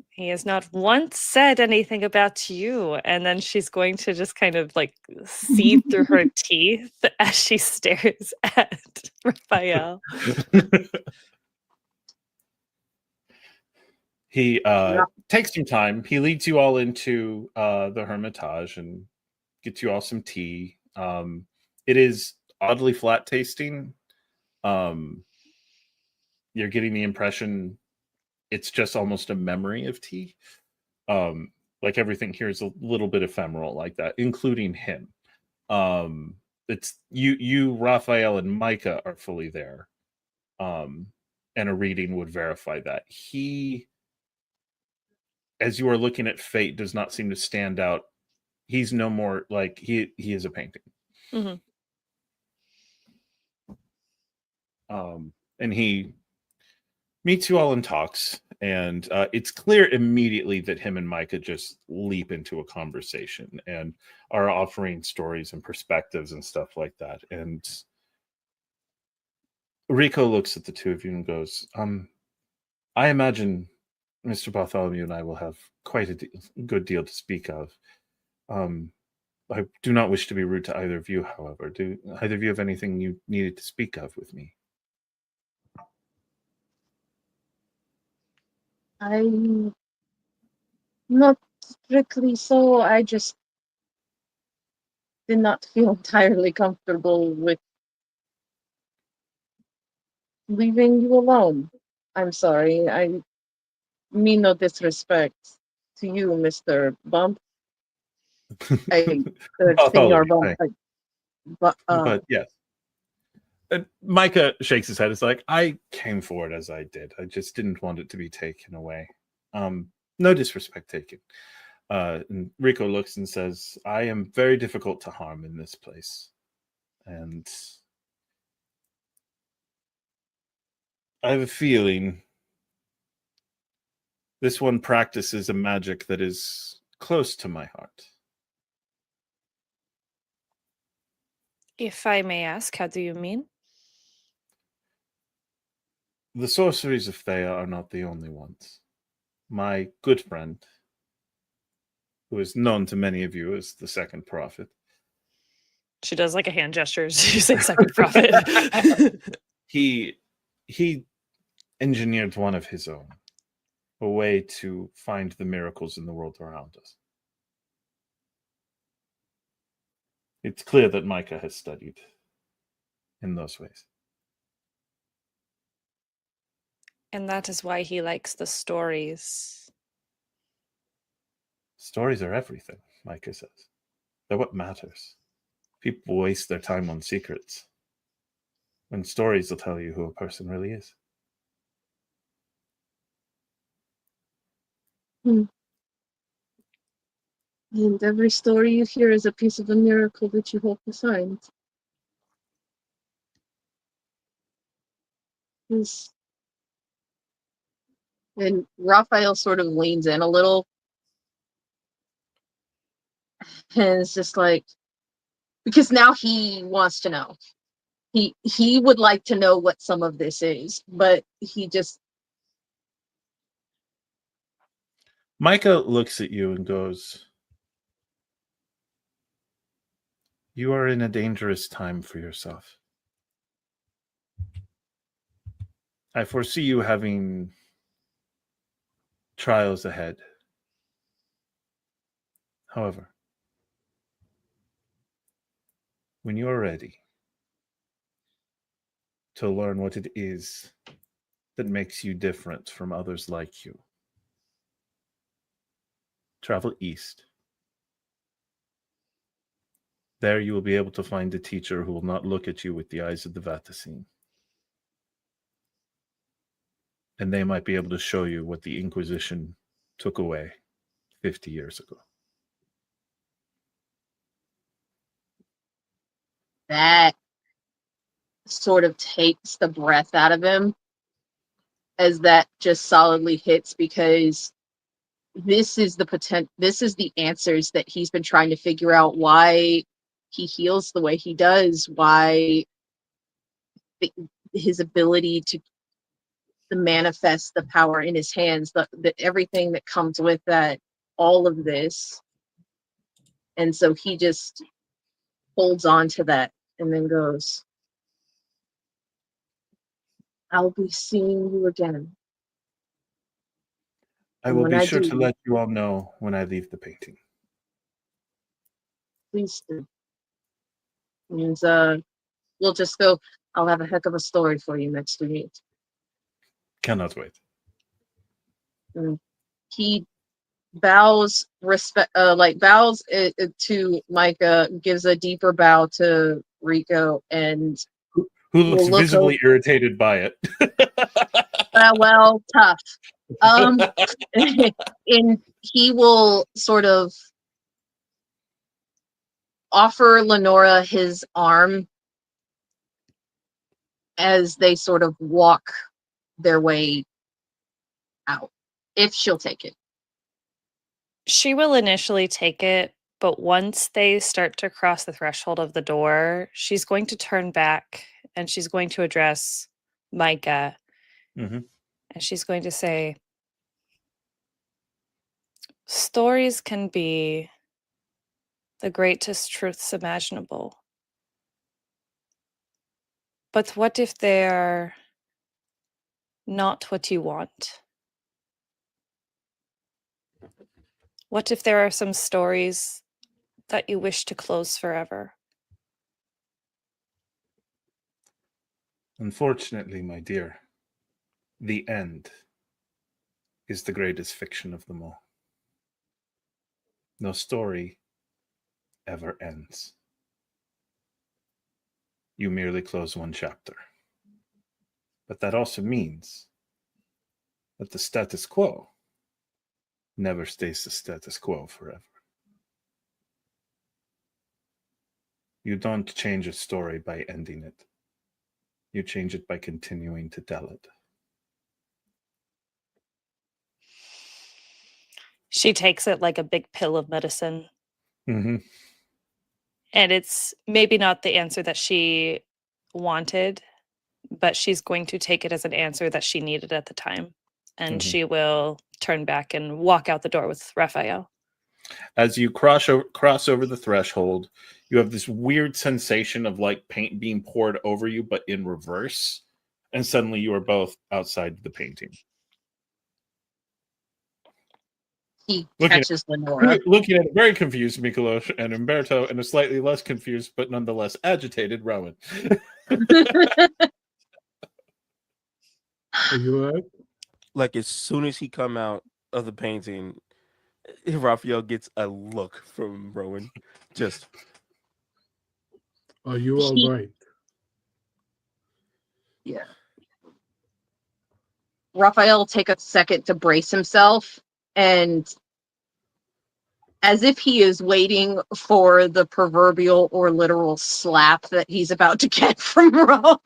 he has not once said anything about you. And then she's going to just kind of like see through her teeth as she stares at Raphael. He takes some time. He leads you all into the Hermitage and gets you all some tea. It is oddly flat tasting. You're getting the impression it's just almost a memory of tea. Like everything here is a little bit ephemeral like that, including him. It's you, Raphael, and Micah are fully there. And a reading would verify that. He, as you are looking at fate, does not seem to stand out. He's no more like he is a painting. Mm-hmm. And he meets you all and talks, and it's clear immediately that him and Micah just leap into a conversation and are offering stories and perspectives and stuff like that. And Rico looks at the two of you and goes, I imagine Mr. Bartholomew and I will have quite a good deal to speak of. I do not wish to be rude to either of you, however. Do either of you have anything you needed to speak of with me? I'm not strictly so. I just did not feel entirely comfortable with leaving you alone. I'm sorry. I mean no disrespect to you, Mr. Bump. Senor Bump. But yes. And Micah shakes his head. It's like, I came forward as I did. I just didn't want it to be taken away. No disrespect taken. And Rico looks and says, I am very difficult to harm in this place. And I have a feeling this one practices a magic that is close to my heart. If I may ask, how do you mean? The sorceries of Thea are not the only ones. My good friend, who is known to many of you as the second prophet. She does like a hand gesture. She says second prophet. He engineered one of his own, a way to find the miracles in the world around us. It's clear that Micah has studied in those ways. And that is why he likes the stories. Stories are everything, Micah says. They're what matters. People waste their time on secrets, when stories will tell you who a person really is. And every story you hear is a piece of a miracle that you hope to find. And Raphael sort of leans in a little and it's just like, because now he wants to know. He would like to know what some of this is, but he just... Micah looks at you and goes, you are in a dangerous time for yourself. I foresee you having trials ahead. However, when you are ready to learn what it is that makes you different from others like you, travel east. There you will be able to find a teacher who will not look at you with the eyes of the Vaticine. And they might be able to show you what the Inquisition took away 50 years ago. That sort of takes the breath out of him as that just solidly hits, because this is the answers that he's been trying to figure out, why he heals the way he does, why his ability to manifest the power in his hands, the everything that comes with that, all of this. And so he just holds on to that and then goes, I'll be seeing you again. I will be sure to let you all know when I leave the painting. Please do. And we'll just go. I'll have a heck of a story for you next we meet. Cannot wait. And he bows bows to Micah, gives a deeper bow to Rico, and who looks visibly irritated by it. Well, tough. And he will sort of offer Leonora his arm as they sort of walk their way out, if she'll take it. She will initially take it, but once they start to cross the threshold of the door, she's going to turn back and she's going to address Micah. Mm-hmm. And she's going to say, stories can be the greatest truths imaginable. But what if they're not what you want? What if there are some stories that you wish to close forever? Unfortunately, my dear, the end is the greatest fiction of them all. No story ever ends. you merely close one chapter. But that also means that the status quo never stays the status quo forever. You don't change a story by ending it. You change it by continuing to tell it. She takes it like a big pill of medicine. Mm-hmm. And it's maybe not the answer that she wanted, but she's going to take it as an answer that she needed at the time. And Mhm. she will turn back and walk out the door with Raphael. As you cross over the threshold, you have this weird sensation of like paint being poured over you, but in reverse. And suddenly you are both outside the painting. He Looking catches Lenora. Looking at a very confused Mykolas and Umberto and a slightly less confused but nonetheless agitated Rowan. Are you all right? Like as soon as he come out of the painting, Raphael gets a look from Rowan. Just Are you all right? Yeah. Raphael take a second to brace himself, and as if he is waiting for the proverbial or literal slap that he's about to get from Rowan.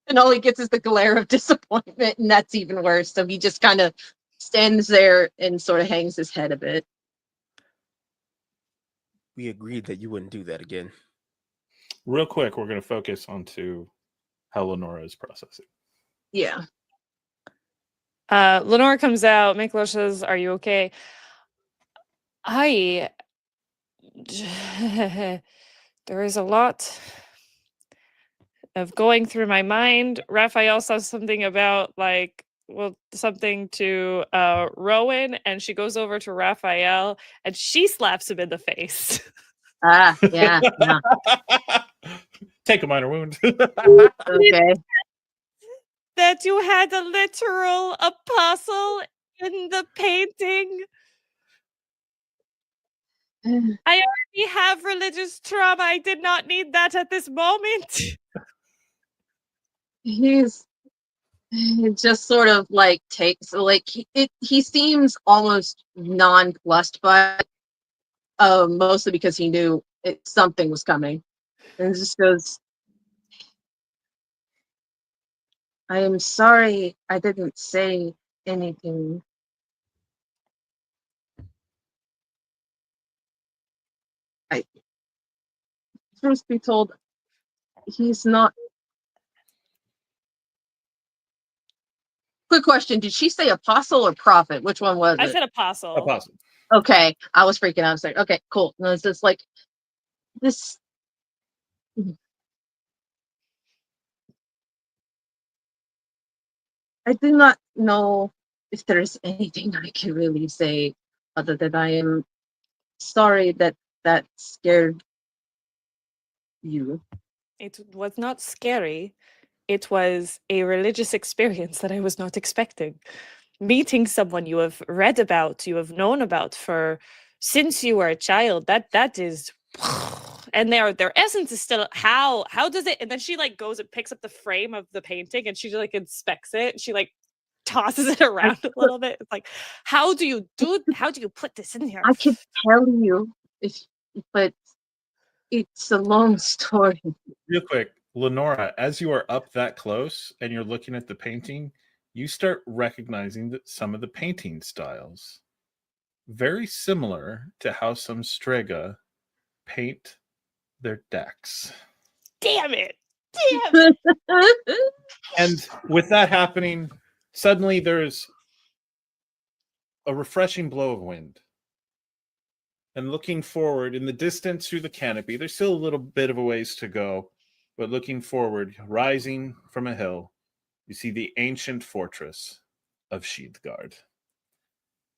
And all he gets is the glare of disappointment, and that's even worse. So he just kind of stands there and sort of hangs his head a bit. we agreed that you wouldn't do that again. Real quick, we're going to focus onto how Leonora is processing. Yeah. Lenora comes out. Mykolas says, "Are you okay?" There is a lot of going through my mind. Raphael says something about something to Rowan, and she goes over to Raphael and she slaps him in the face. Ah, yeah. Take a minor wound. Okay. That you had a literal apostle in the painting. I already have religious trauma. I did not need that at this moment. He's he just sort of like takes like he seems almost nonplussed by it, mostly because he knew something was coming, and just goes, "I am sorry I didn't say anything." Truth be told, he's not. Quick question: did she say apostle or prophet? Which one was I it? said apostle. Apostle. Okay, I was freaking out. I was like, okay, cool. No, it's just like this. I do not know if there's anything I can really say other than I am sorry that scared you. It was not scary. It was a religious experience that I was not expecting. Meeting someone you have read about, you have known about since you were a child, that is and their essence is still how does it, and then she like goes and picks up the frame of the painting and she like inspects it. She like tosses it around a little bit. It's like, how do you put this in here? I could tell you but it's a long story. Real quick, Lenora, as you are up that close and you're looking at the painting, you start recognizing that some of the painting styles very similar to how some Strega paint their decks. Damn it. And with that happening, suddenly there's a refreshing blow of wind. And looking forward in the distance through the canopy, there's still a little bit of a ways to go, but looking forward, rising from a hill, you see the ancient fortress of Sidhegaard.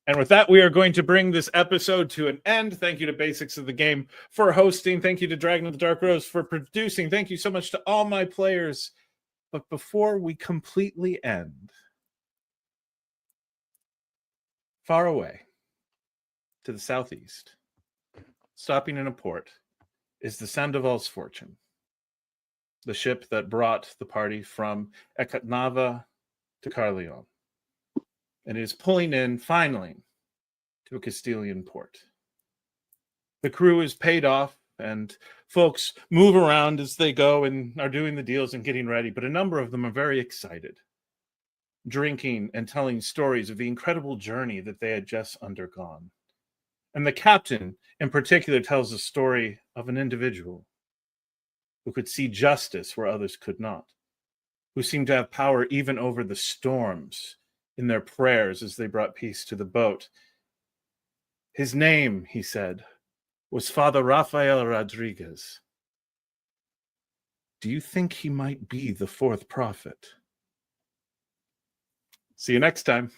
And with that, we are going to bring this episode to an end. Thank you to Basics of the Game for hosting. Thank you to Dragon of the Dark Rose for producing. Thank you so much to all my players. But before we completely end, far away to the southeast, stopping in a port, is the Sandoval's fortune. the ship that brought the party from Ekatnava to Carleon. And it is pulling in, finally, to a Castilian port. The crew is paid off, and folks move around as they go and are doing the deals and getting ready, but a number of them are very excited, drinking and telling stories of the incredible journey that they had just undergone. And the captain, in particular, tells a story of an individual who could see justice where others could not, who seemed to have power even over the storms in their prayers as they brought peace to the boat. His name, he said, was Fr Rafael Rodriguez. Do you think he might be the fourth prophet? See you next time.